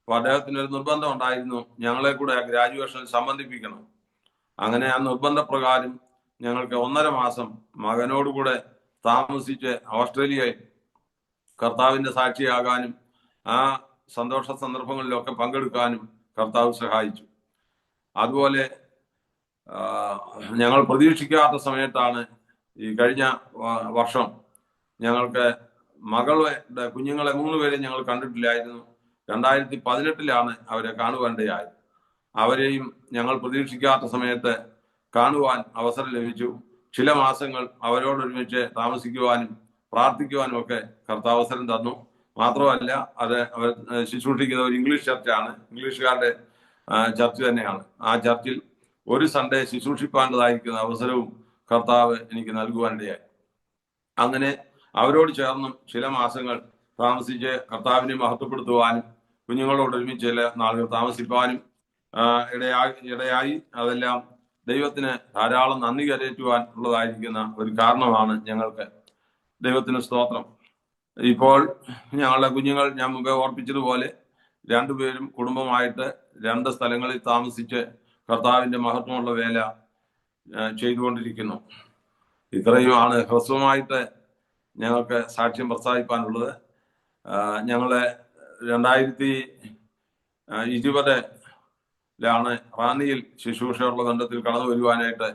[SPEAKER 2] അപ്പോൾ അദ്ദേഹത്തിന് ഒരു നിർബന്ധം ഉണ്ടായിരുന്നു, ഞങ്ങളെ കൂടെ ഗ്രാജുവേഷനിൽ സംബന്ധിപ്പിക്കണം. അങ്ങനെ ആ നിർബന്ധപ്രകാരം ഞങ്ങൾക്ക് 1.5 മാസം മകനോടുകൂടെ താമസിച്ച് ഓസ്ട്രേലിയയിൽ കർത്താവിന്റെ സാക്ഷിയാകാനും ആ സന്തോഷ സന്ദർഭങ്ങളിലൊക്കെ പങ്കെടുക്കാനും കർത്താവ് സഹായിച്ചു. അതുപോലെ ഞങ്ങൾ പ്രതീക്ഷിക്കാത്ത സമയത്താണ് ഈ കഴിഞ്ഞ വർഷം ഞങ്ങൾക്ക് മകളുടെ കുഞ്ഞുങ്ങളെ 3 പേരെ ഞങ്ങൾ കണ്ടിട്ടില്ലായിരുന്നു. 2018 അവരെ കാണുവാനിടയായി. അവരെയും ഞങ്ങൾ പ്രതീക്ഷിക്കാത്ത സമയത്ത് കാണുവാൻ അവസരം ലഭിച്ചു. ചില മാസങ്ങൾ അവരോടൊരുമിച്ച് താമസിക്കുവാനും പ്രാർത്ഥിക്കുവാനും ഒക്കെ കർത്താവ് അവസരം തന്നു. മാത്രമല്ല, അത് അവർ ശുശ്രൂഷിക്കുന്ന ഒരു ഇംഗ്ലീഷ് ചർച്ചാണ്, ഇംഗ്ലീഷുകാരുടെ ചർച്ച് തന്നെയാണ്. ആ ചർച്ചിൽ ഒരു സൺഡേ ശുശ്രൂഷിപ്പാൻ്റെതായിരിക്കുന്ന അവസരവും കർത്താവ് എനിക്ക് നൽകുവാനിടയായി. അങ്ങനെ അവരോട് ചേർന്നും ചില മാസങ്ങൾ താമസിച്ച് കർത്താവിനെ മഹത്വപ്പെടുത്തുവാനും കുഞ്ഞുങ്ങളോട് ഒരുമിച്ച് ചില നാളുകൾ താമസിപ്പാനും ഇടയായി. അതെല്ലാം ദൈവത്തിന് ധാരാളം നന്ദി കരയറ്റുവാൻ ഉള്ളതായിരിക്കുന്ന ഒരു കാരണമാണ് ഞങ്ങൾക്ക്. ദൈവത്തിന് സ്തോത്രം. ഇപ്പോൾ ഞങ്ങളുടെ കുഞ്ഞുങ്ങൾ ഞാൻ മുമ്പേ ഓർപ്പിച്ചതുപോലെ 2 പേരും കുടുംബമായിട്ട് 2 സ്ഥലങ്ങളിൽ താമസിച്ച് കർത്താവിന്റെ മഹത്വമുള്ള വേല ചെയ്തുകൊണ്ടിരിക്കുന്നു. ഇത്രയുമാണ് ഹ്രസ്വമായിട്ട് ഞങ്ങൾക്ക് സാക്ഷ്യം പ്രസ്താവിക്കാനുള്ളത്. ഞങ്ങള് 2020 റാന്നിയിൽ ശുശ്രൂഷയുള്ള ബന്ധത്തിൽ കടന്നു വരുവാനായിട്ട്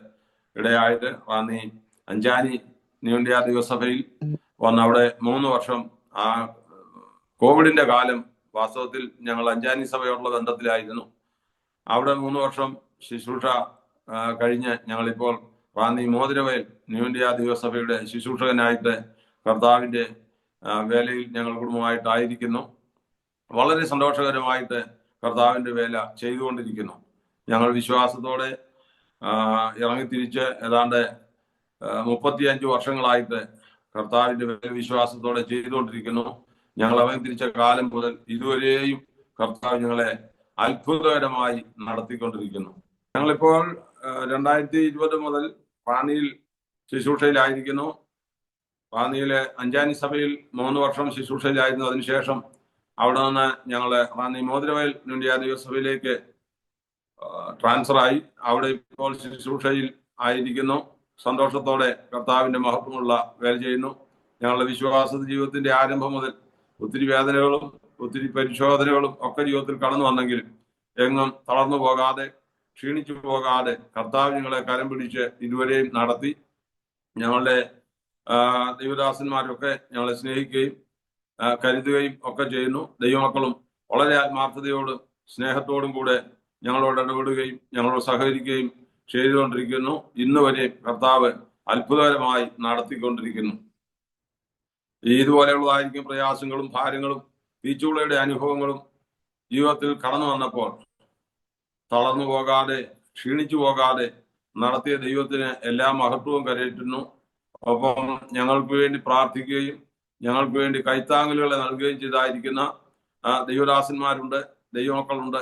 [SPEAKER 2] ഇടയായിട്ട് റാന്നി അഞ്ചാനി ന്യൂ ഇന്ത്യ ദൈവസഭയിൽ വന്ന് അവിടെ 3 വർഷം ആ കോവിഡിന്റെ കാലം വാസ്തവത്തിൽ ഞങ്ങൾ അഞ്ചാനി സഭയോടുള്ള ബന്ധത്തിലായിരുന്നു. അവിടെ 3 വർഷം ശുശ്രൂഷ കഴിഞ്ഞ് ഞങ്ങളിപ്പോൾ റാന്നി മോതിരവയൽ ന്യൂ ഇന്ത്യ ദൈവസഭയുടെ ശുശ്രൂഷകനായിട്ട് കർത്താവിന്റെ വേലയിൽ ഞങ്ങൾ കുടുംബമായിട്ടായിരിക്കുന്നു. വളരെ സന്തോഷകരമായിട്ട് കർത്താവിന്റെ വേല ചെയ്തുകൊണ്ടിരിക്കുന്നു. ഞങ്ങൾ വിശ്വാസത്തോടെ ഇറങ്ങിത്തിരിച്ച് ഏതാണ്ട് 35 വർഷങ്ങളായിട്ട് കർത്താവിന്റെ വേല വിശ്വാസത്തോടെ ചെയ്തുകൊണ്ടിരിക്കുന്നു. ഞങ്ങൾ ഇറങ്ങിത്തിരിച്ച കാലം മുതൽ ഇതുവരെയും കർത്താവ് ഞങ്ങളെ അത്ഭുതകരമായി നടത്തിക്കൊണ്ടിരിക്കുന്നു. ഞങ്ങളിപ്പോൾ 2020 മുതൽ റാന്നിയിൽ ശുശ്രൂഷയിലായിരിക്കുന്നു. റാന്നിയിലെ അഞ്ചാനി സഭയിൽ 3 വർഷം ശുശ്രൂഷയിലായിരുന്നു. അതിനുശേഷം അവിടെ നിന്ന് ഞങ്ങള് Ranni Mothiravayal new India ദൈവസഭയിലേക്ക് transfer ആയി. അവിടെ ഇപ്പോൾ ശുശ്രൂഷയിൽ ആയിരിക്കുന്നു. സന്തോഷത്തോടെ കർത്താവിന്റെ മഹത്വമുള്ള വേല ചെയ്യുന്നു. ഞങ്ങളുടെ വിശ്വാസ ജീവിതത്തിന്റെ ആരംഭം മുതൽ ഒത്തിരി വേദനകളും ഒത്തിരി പരിശോധനകളും ഒക്കെ ജീവിതത്തിൽ കടന്നു വന്നെങ്കിലും എങ്ങും തളർന്നു പോകാതെ ക്ഷീണിച്ചു പോകാതെ കർത്താവ് ഞങ്ങളെ കരം പിടിച്ച് ഇതുവരെയും നടത്തി. ഞങ്ങളുടെ ദൈവദാസന്മാരൊക്കെ ഞങ്ങളെ സ്നേഹിക്കുകയും കരുതുകയും ഒക്കെ ചെയ്യുന്നു. ദൈവമക്കളും വളരെ ആത്മാർത്ഥതയോടും സ്നേഹത്തോടും കൂടെ ഞങ്ങളോട് ഇടപെടുകയും ഞങ്ങളോട് സഹകരിക്കുകയും ചെയ്തുകൊണ്ടിരിക്കുന്നു. ഇന്ന് വരെ കർത്താവ് അത്ഭുതകരമായി നടത്തിക്കൊണ്ടിരിക്കുന്നു. ഇതുപോലെയുള്ളതായിരിക്കും പ്രയാസങ്ങളും ഭാരങ്ങളും തീച്ചൂളയുടെ അനുഭവങ്ങളും ജീവിതത്തിൽ കടന്നു വന്നപ്പോൾ തളർന്നു പോകാതെ ക്ഷീണിച്ചു പോകാതെ നടത്തിയ ദൈവത്തിന് എല്ലാ മഹത്വവും കരയറ്റുന്നു. ഒപ്പം ഞങ്ങൾക്ക് വേണ്ടി പ്രാർത്ഥിക്കുകയും ഞങ്ങൾക്ക് വേണ്ടി കൈത്താങ്ങലുകളെ നൽകുകയും ചെയ്തായിരിക്കുന്ന ദൈവദാസന്മാരുണ്ട്, ദൈവമക്കളുണ്ട്.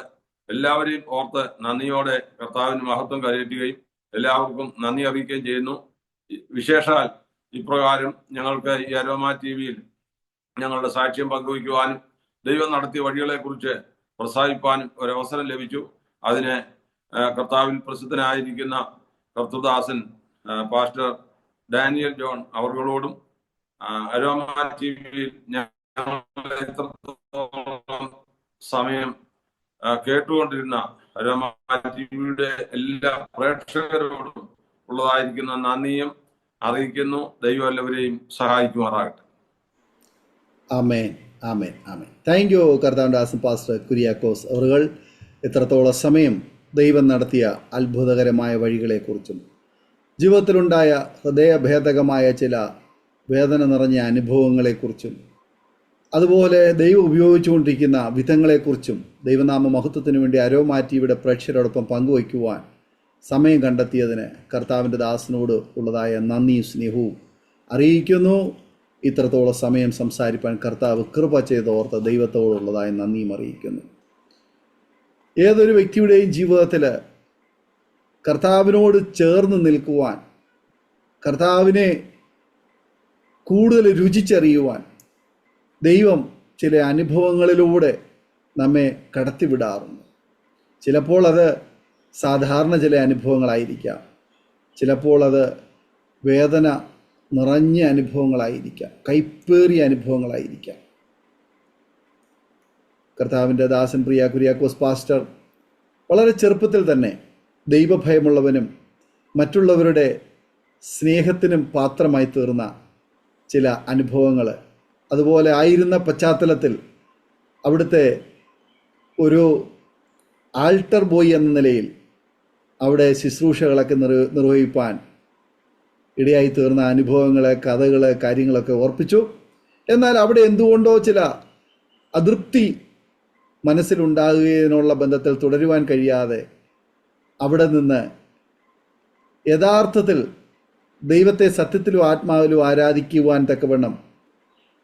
[SPEAKER 2] എല്ലാവരെയും ഓർത്ത് നന്ദിയോടെ കർത്താവിന് മഹത്വം കരയറ്റുകയും എല്ലാവർക്കും നന്ദി അറിയിക്കുകയും ചെയ്യുന്നു. വിശേഷാൽ ഇപ്രകാരം ഞങ്ങൾക്ക് ഈ അരോമ TV ഞങ്ങളുടെ സാക്ഷ്യം പങ്കുവയ്ക്കുവാനും ദൈവം നടത്തിയ വഴികളെക്കുറിച്ച് പ്രസ്താവിപ്പാനും ഒരവസരം ലഭിച്ചു. അതിന് കർത്താവിൽ പ്രസിദ്ധനായിരിക്കുന്ന കർത്തൃദാസൻ പാസ്റ്റർ ഡാനിയൽ ജോൺ അവர்களോടും അരോമ TV ഞങ്ങളെ എത്രത്തോളം സമയം കേട്ടുകൊണ്ടിരുന്ന അരോമ TVയുടെ എല്ലാ പ്രേക്ഷകരോടും ഉള്ളതായിരിക്കുന്ന നന്ദിയും അറിയിക്കുന്നു. ദൈവം എല്ലാവരെയും സഹായിക്കുമാറാകട്ടെ.
[SPEAKER 1] ആമേൻ, ആമേൻ, ആമേൻ. താങ്ക് യു കർത്താവിൻ്റെ ദാസൻ പാസ്റ്റർ കുര്യാക്കോസ് അവർ ഇത്രത്തോളം സമയം ദൈവം നടത്തിയ അത്ഭുതകരമായ വഴികളെക്കുറിച്ചും ജീവിതത്തിലുണ്ടായ ഹൃദയഭേദകമായ ചില വേദന നിറഞ്ഞ അനുഭവങ്ങളെക്കുറിച്ചും അതുപോലെ ദൈവം ഉപയോഗിച്ചുകൊണ്ടിരിക്കുന്ന വിധങ്ങളെക്കുറിച്ചും ദൈവനാമ മഹത്വത്തിന് വേണ്ടി അരോമ TVയുടെ പ്രേക്ഷകരോടൊപ്പം പങ്കുവയ്ക്കുവാൻ സമയം കണ്ടെത്തിയതിന് കർത്താവിൻ്റെ ദാസനോട് ഉള്ളതായ നന്ദിയും സ്നേഹവും അറിയിക്കുന്നു. ഇത്രത്തോളം സമയം സംസാരിപ്പാൻ കർത്താവ് കൃപ ചെയ്തോർത്ത് ദൈവത്തോടുള്ളതായ നന്ദിയും അറിയിക്കുന്നു. ഏതൊരു വ്യക്തിയുടെയും ജീവിതത്തിൽ കർത്താവിനോട് ചേർന്ന് നിൽക്കുവാൻ, കർത്താവിനെ കൂടുതൽ രുചിച്ചറിയുവാൻ ദൈവം ചില അനുഭവങ്ങളിലൂടെ നമ്മെ കടത്തിവിടാറുണ്ട്. ചിലപ്പോൾ അത് സാധാരണ ചില അനുഭവങ്ങളായിരിക്കാം, ചിലപ്പോൾ അത് വേദന നിറഞ്ഞ അനുഭവങ്ങളായിരിക്കാം, കൈപ്പേറിയ അനുഭവങ്ങളായിരിക്കാം. കർത്താവിൻ്റെ ദാസൻ പ്രിയ കുര്യാക്കോസ് പാസ്റ്റർ വളരെ ചെറുപ്പത്തിൽ തന്നെ ദൈവഭയമുള്ളവനും മറ്റുള്ളവരുടെ സ്നേഹത്തിനും പാത്രമായി തീർന്ന ചില അനുഭവങ്ങൾ, അതുപോലെ ആയിരുന്ന പശ്ചാത്തലത്തിൽ അവിടുത്തെ ഒരു ആൾട്ടർ ബോയ് എന്ന നിലയിൽ അവിടെ ശുശ്രൂഷകളൊക്കെ നിർവഹിപ്പാൻ ഇടയായി തീർന്ന അനുഭവങ്ങളെ, കഥകളെ, കാര്യങ്ങളൊക്കെ ഓർപ്പിച്ചു. എന്നാൽ അവിടെ എന്തുകൊണ്ടോ ചില അതൃപ്തി മനസ്സിലുണ്ടാകുന്നതിനുള്ള ബന്ധത്തിൽ തുടരുവാൻ കഴിയാതെ അവിടെ നിന്ന് യഥാർത്ഥത്തിൽ ദൈവത്തെ സത്യത്തിലും ആത്മാവിലും ആരാധിക്കുവാൻ തക്കവണ്ണം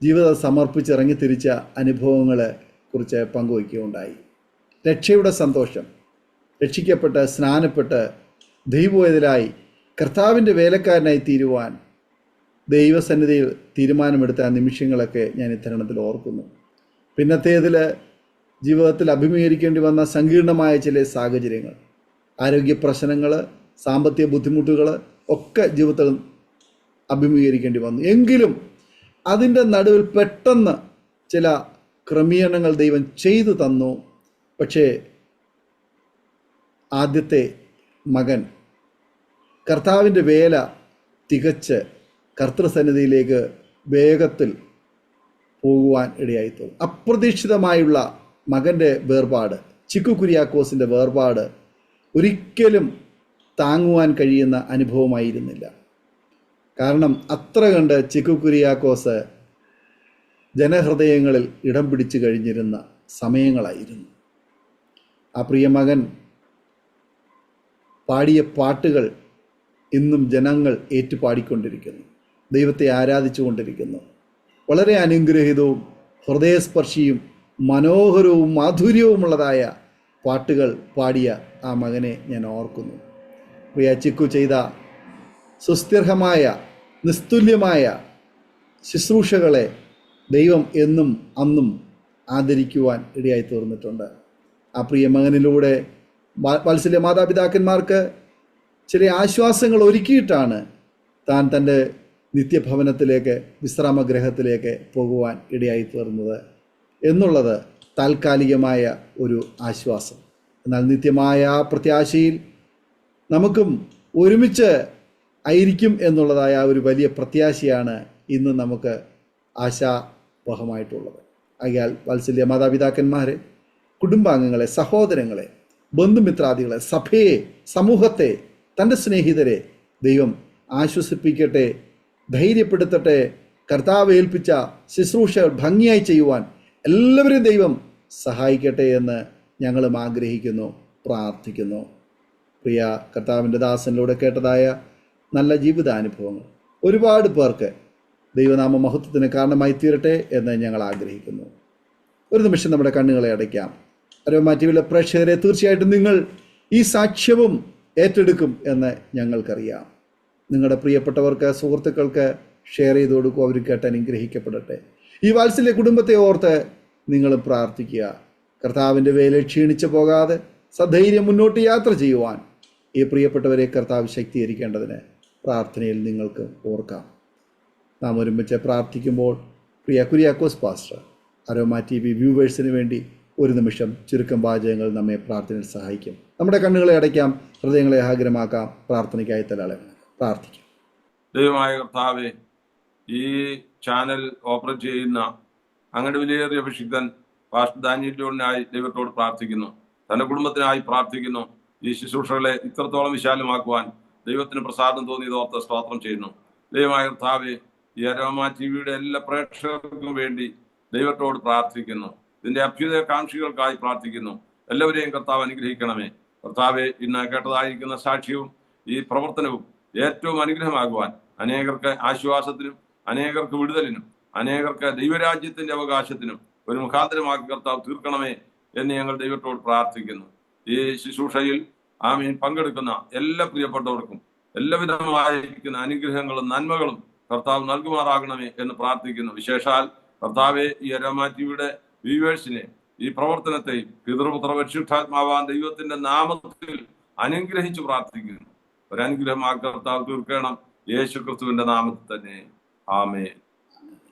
[SPEAKER 1] ജീവിതം സമർപ്പിച്ചിറങ്ങി തിരിച്ച അനുഭവങ്ങളെ കുറിച്ച് പങ്കുവയ്ക്കുകയുണ്ടായി. രക്ഷയുടെ സന്തോഷം, രക്ഷിക്കപ്പെട്ട് സ്നാനപ്പെട്ട് ദൈവവേദനായി കർത്താവിൻ്റെ വേലക്കാരനായി തീരുവാൻ ദൈവസന്നിധിയിൽ തീരുമാനമെടുത്ത ആ നിമിഷങ്ങളൊക്കെ ഞാൻ ഇത്തരണത്തിൽ ഓർക്കുന്നു. പിന്നത്തേതിൽ ജീവിതത്തിൽ അഭിമുഖീകരിക്കേണ്ടി വന്ന സങ്കീർണമായ ചില സാഹചര്യങ്ങൾ, ആരോഗ്യ പ്രശ്നങ്ങൾ, സാമ്പത്തിക ബുദ്ധിമുട്ടുകൾ ഒക്കെ ജീവിതത്തിൽ അഭിമുഖീകരിക്കേണ്ടി വന്നു. എങ്കിലും അതിൻ്റെ നടുവിൽ പെട്ടെന്ന് ചില ക്രമീകരണങ്ങൾ ദൈവം ചെയ്തു തന്നു. പക്ഷേ ആദ്യത്തെ മകൻ കർത്താവിൻ്റെ വേല തികച്ച് കർത്തൃസന്നിധിയിലേക്ക് വേഗത്തിൽ പോകുവാൻ ഇടയായിത്തീർന്നു. അപ്രതീക്ഷിതമായുള്ള മകൻ്റെ വേർപാട്, ചിക്കു കുര്യാക്കോസിൻ്റെ വേർപാട് ഒരിക്കലും താങ്ങുവാൻ കഴിയുന്ന അനുഭവമായിരുന്നില്ല. കാരണം അത്ര കണ്ട് ചിക്കു കുര്യാക്കോസ് ജനഹൃദയങ്ങളിൽ ഇടം പിടിച്ചു കഴിഞ്ഞിരുന്ന സമയങ്ങളായിരുന്നു. ആ പ്രിയ മകൻ പാടിയ പാട്ടുകൾ ഇന്നും ജനങ്ങൾ ഏറ്റുപാടിക്കൊണ്ടിരിക്കുന്നു, ദൈവത്തെ ആരാധിച്ചുകൊണ്ടിരിക്കുന്നു. വളരെ അനുഗ്രഹീതവും ഹൃദയസ്പർശിയും മനോഹരവും മാധുര്യവുമുള്ളതായ പാട്ടുകൾ പാടിയ ആ മകനെ ഞാൻ ഓർക്കുന്നു. പ്രിയ ചിക്കു ചെയ്ത സുസ്ഥിരമായ നിസ്തുല്യമായ ശുശ്രൂഷകളെ ദൈവം എന്നും അന്നും ആദരിക്കുവാൻ ഇടയായി തീർന്നിട്ടുണ്ട്. ആ പ്രിയ മകനിലൂടെ വാത്സല്യ മാതാപിതാക്കന്മാർക്ക് ചില ആശ്വാസങ്ങൾ ഒരുക്കിയിട്ടാണ് താൻ തൻ്റെ നിത്യഭവനത്തിലേക്ക്, വിശ്രാമഗ്രഹത്തിലേക്ക് പോകുവാൻ ഇടയായി തീർന്നത് എന്നുള്ളത് താൽക്കാലികമായ ഒരു ആശ്വാസം. എന്നാൽ നിത്യമായ ആ പ്രത്യാശയിൽ നമുക്കും ഒരുമിച്ച് ആയിരിക്കും എന്നുള്ളതായ ഒരു വലിയ പ്രത്യാശയാണ് ഇന്ന് നമുക്ക് ആശാവഹമായിട്ടുള്ളത്. ആകയാൽ വാത്സല്യ മാതാപിതാക്കന്മാരെ, കുടുംബാംഗങ്ങളെ, സഹോദരങ്ങളെ, ബന്ധുമിത്രാദികളെ, സഭയെ, സമൂഹത്തെ, തൻ്റെ സ്നേഹിതരെ ദൈവം ആശ്വസിപ്പിക്കട്ടെ, ധൈര്യപ്പെടുത്തട്ടെ. കർത്താവ് ഏൽപ്പിച്ച ശുശ്രൂഷകൾ ഭംഗിയായി ചെയ്യുവാൻ എല്ലാവരെയും ദൈവം സഹായിക്കട്ടെ എന്ന് ഞങ്ങളും ആഗ്രഹിക്കുന്നു, പ്രാർത്ഥിക്കുന്നു. പ്രിയ കർത്താവിൻ്റെ ദാസനിലൂടെ കേട്ടതായ നല്ല ജീവിതാനുഭവങ്ങൾ ഒരുപാട് പേർക്ക് ദൈവനാമ മഹത്വത്തിന് കാരണമായി തീരട്ടെ എന്ന് ഞങ്ങൾ ആഗ്രഹിക്കുന്നു. ഒരു നിമിഷം നമ്മുടെ കണ്ണുകളെ അടയ്ക്കാം. അരോമ ടിവിയിലെ പ്രേക്ഷകരെ, തീർച്ചയായിട്ടും നിങ്ങൾ ഈ സാക്ഷ്യവും ഏറ്റെടുക്കും എന്ന് ഞങ്ങൾക്കറിയാം. നിങ്ങളുടെ പ്രിയപ്പെട്ടവർക്ക്, സുഹൃത്തുക്കൾക്ക് ഷെയർ ചെയ്ത് കൊടുക്കുക. അവർ കേട്ട് അനുഗ്രഹിക്കപ്പെടട്ടെ. ഈ വാത്സല്യ കുടുംബത്തെ ഓർത്ത് നിങ്ങൾ പ്രാർത്ഥിക്കുക. കർത്താവിൻ്റെ വേലയിൽ ക്ഷീണിച്ചു പോകാതെ സധൈര്യം മുന്നോട്ട് യാത്ര ചെയ്യുവാൻ ഈ പ്രിയപ്പെട്ടവരെ കർത്താവ് ശക്തീകരിക്കേണ്ടതിന് പ്രാർത്ഥനയിൽ നിങ്ങൾക്ക് ഓർക്കാം. നാം ഒരുമിച്ച് പ്രാർത്ഥിക്കുമ്പോൾ പ്രിയ Kuriakose pastor Aroma T V വ്യൂവേഴ്സിന് വേണ്ടി ഒരു നിമിഷം ചുരുക്കം വാചകങ്ങൾ നമ്മെ പ്രാർത്ഥനയിൽ സഹായിക്കും. നമ്മുടെ കണ്ണുകളെ അടയ്ക്കാം, ഹൃദയങ്ങളെ ആഗ്രഹമാക്കാം, പ്രാർത്ഥനയ്ക്കായി തലാളെ പ്രാർത്ഥിക്കാം.
[SPEAKER 2] ദൈവമായ കർത്താവെ, ഈ ചാനൽ ഓപ്പറേറ്റ് ചെയ്യുന്ന അങ്ങയുടെ വിലയേറിയ അഭിഷിക്തൻ പാസ്റ്റർ ഡാനിയൽ ജോണിനായി ദൈവത്തോട് പ്രാർത്ഥിക്കുന്നു. തന്റെ കുടുംബത്തിനായി പ്രാർത്ഥിക്കുന്നു. ഈ ശുശ്രൂഷകളെ ഇത്രത്തോളം വിശാലമാക്കുവാൻ ദൈവത്തിന് പ്രസാദം തോന്നിയതോർത്ത് സ്തോത്രം ചെയ്യുന്നു. ദൈവമായ കർത്താവെ, ഈ അരോമ ടി വിയുടെ എല്ലാ പ്രേക്ഷകർക്കും വേണ്ടി ദൈവത്തോട് പ്രാർത്ഥിക്കുന്നു. ഇതിന്റെ അഭ്യുദയകാംക്ഷികൾക്കായി പ്രാർത്ഥിക്കുന്നു. എല്ലാവരെയും കർത്താവ് അനുഗ്രഹിക്കണമേ. കർത്താവെ, ഇന്ന് കേട്ടതായിരിക്കുന്ന സാക്ഷ്യവും ഈ പ്രവർത്തനവും ഏറ്റവും അനുഗ്രഹമാകുവാൻ, അനേകർക്ക് ആശ്വാസത്തിനും അനേകർക്ക് വിടുതലിനും അനേകർക്ക് ദൈവരാജ്യത്തിന്റെ അവകാശത്തിനും ഒരു മുഖാന്തരമാക്കി കർത്താവ് തീർക്കണമേ എന്ന് ഞങ്ങൾ ദൈവത്തോട് പ്രാർത്ഥിക്കുന്നു. ഈ ശുശ്രൂഷയിൽ ആമീൻ പങ്കെടുക്കുന്ന എല്ലാ പ്രിയപ്പെട്ടവർക്കും എല്ലാവിധമായിരിക്കുന്ന അനുഗ്രഹങ്ങളും നന്മകളും കർത്താവ് നൽകുമാറാകണമേ എന്ന് പ്രാർത്ഥിക്കുന്നു. വിശേഷാൽ കർത്താവെ, ഈ അരോമ ടിവിയുടെ വ്യൂവേഴ്സിനെ, ഈ പ്രവർത്തനത്തെയും പിതൃപുത്ര പരിശുദ്ധാത്മാവാൻ ദൈവത്തിന്റെ നാമത്തിൽ അനുഗ്രഹിച്ചു പ്രാർത്ഥിക്കുന്നു. ഒരനുഗ്രഹമാക്കി കർത്താവ് തീർക്കണം, യേശു ക്രിസ്തുവിന്റെ നാമത്തിൽ തന്നെ. ആമേൻ.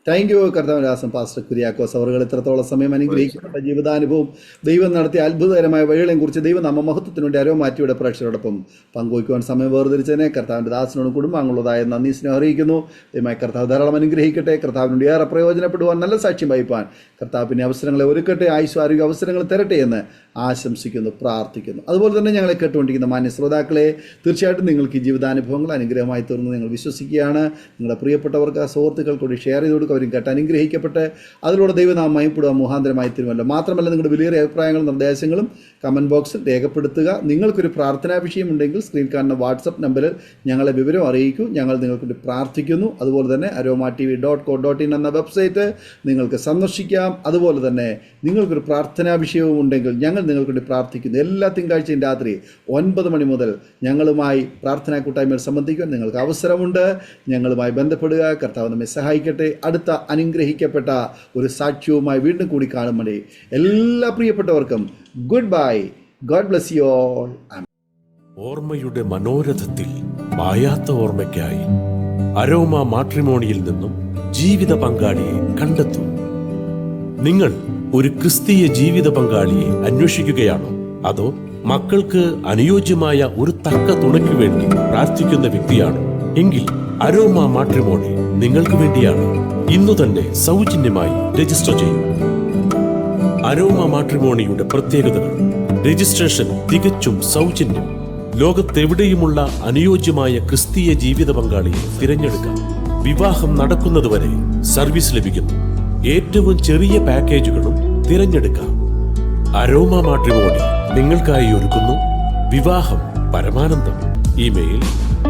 [SPEAKER 1] താങ്ക് യു കർത്താവദാസൻ പാസ്റ്റർ കുര്യാക്കോസ് അവറുകൾ. ഇത്രത്തോളം സമയം അനുഗ്രഹിക്കപ്പെട്ട ജീവിതാനുഭവം, ദൈവം നടത്തിയ അത്ഭുതകരമായ വഴികളെയും കുറിച്ച് ദൈവനാമ മഹത്വത്തിനു വേണ്ടി അരോമ ടിവിയുടെ പ്രേക്ഷകരോടൊപ്പം പങ്കുവയ്ക്കുവാൻ സമയം വേർതിരിച്ചതിനെ കർത്താവിൻ്റെ ദാസനോടും കുടുംബാംഗങ്ങളുടേതായ നന്ദി സ്നേഹം അറിയിക്കുന്നു. ദൈവമായി കർത്താവ് ധാരാളം അനുഗ്രഹിക്കട്ടെ. കർത്താവിനുണ്ട് ഏറെ പ്രയോജനപ്പെടുവാൻ, നല്ല സാക്ഷ്യം വഹിപ്പാൻ കർത്താവിൻ്റെ അവസരങ്ങളെ ഒരുക്കട്ടെ, ആയുസ് ആരോഗ്യ അവസരങ്ങൾ തരട്ടെ എന്ന് ആശംസിക്കുന്നു, പ്രാർത്ഥിക്കുന്നു. അതുപോലെ തന്നെ ഞങ്ങളെ കേട്ടുകൊണ്ടിരിക്കുന്ന മാന്യ ശ്രോതാക്കളെ, തീർച്ചയായിട്ടും നിങ്ങൾക്ക് ഈ ജീവിതാനുഭവങ്ങൾ അനുഗ്രഹമായി തീർന്നു നിങ്ങൾ വിശ്വസിക്കുകയാണ്. നിങ്ങളുടെ പ്രിയപ്പെട്ടവർക്ക്, സുഹൃത്തുക്കൾക്ക് കൂടി ഷെയർ ചെയ്ത് കൊടുക്കുക. അവരും കേട്ട് അനുഗ്രഹിക്കപ്പെട്ട് അതിലൂടെ ദൈവനാമം മഹിമപ്പെടുവാൻ മുഖാന്തരമായി തീരുമല്ലോ. മാത്രമല്ല, നിങ്ങളുടെ വിലയേറിയ അഭിപ്രായങ്ങളും നിർദ്ദേശങ്ങളും കമൻറ്റ് ബോക്സിൽ രേഖപ്പെടുത്തുക. നിങ്ങൾക്കൊരു പ്രാർത്ഥനാ വിഷയമുണ്ടെങ്കിൽ സ്ക്രീൻ കാണുന്ന വാട്സപ്പ് നമ്പറിൽ ഞങ്ങളെ വിവരം അറിയിക്കൂ. ഞങ്ങൾ നിങ്ങൾക്ക് വേണ്ടി പ്രാർത്ഥിക്കുന്നു. അതുപോലെ തന്നെ aroma.tv.co.in എന്ന വെബ്സൈറ്റ് നിങ്ങൾക്ക് സന്ദർശിക്കാം. അതുപോലെ തന്നെ നിങ്ങൾക്കൊരു പ്രാർത്ഥനാ വിഷയവും ഉണ്ടെങ്കിൽ ഞങ്ങൾ നിങ്ങൾക്ക് വേണ്ടി പ്രാർത്ഥിക്കുന്നു. എല്ലാ തിങ്കളാഴ്ചയും രാത്രി 9 മണി മുതൽ ഞങ്ങളുമായി പ്രാർത്ഥനാ കൂട്ടായ്മയിൽ സംബന്ധിക്കുവാൻ നിങ്ങൾക്ക് അവസരമുണ്ട്. ഞങ്ങളുമായി ബന്ധപ്പെടുക. കർത്താവ് നമ്മെ സഹായിക്കട്ടെ. അടുത്ത അനുഗ്രഹിക്കപ്പെട്ട ഒരു സാക്ഷ്യവുമായി വീണ്ടും കൂടി കാണുമ്പോൾ എല്ലാ പ്രിയപ്പെട്ടവർക്കും good bye. God bless you all.
[SPEAKER 3] ഓർമ്മയുടെ മനോരഥത്തിൽ മായാത്ത ഓർമ്മയ്ക്കായി അരോമ മാട്രിമോണിയിൽ നിന്നും ജീവിത പങ്കാളിയെ കണ്ടെത്തൂ. നിങ്ങൾ ഒരു ക്രിസ്തീയ ജീവിത പങ്കാളിയെ അന്വേഷിക്കുകയാണോ? അതോ മക്കൾക്ക് അനുയോജ്യമായ ഒരു തക്ക തുണയ്ക്ക് വേണ്ടി പ്രാർത്ഥിക്കുന്ന വ്യക്തിയാണോ? എങ്കിൽ അരോമ മാട്രിമോണി നിങ്ങൾക്ക് വേണ്ടിയാണ്. ഇന്നു തന്നെ സൗജന്യമായി രജിസ്റ്റർ ചെയ്യൂ. അരോമ മാട്രിമോണിയുടെ പ്രത്യേകതകൾ: രജിസ്ട്രേഷൻ തികച്ചും സൗജന്യം. ലോകത്തെവിടെയുമുള്ള അനുയോജ്യമായ ക്രിസ്തീയ ജീവിത പങ്കാളിയെ തിരഞ്ഞെടുക്കാം. വിവാഹം നടക്കുന്നതുവരെ സർവീസ് ലഭിക്കുന്നു. ഏറ്റവും ചെറിയ പാക്കേജുകളും തിരഞ്ഞെടുക്കാം. അരോമ മാട്രിമോണി നിങ്ങൾക്കായി ഒരുക്കുന്നു വിവാഹം പരമാനന്ദം. Email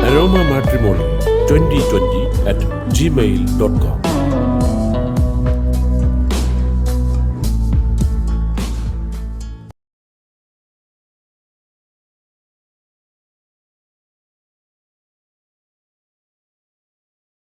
[SPEAKER 3] aroma matrimony2020@gmail.com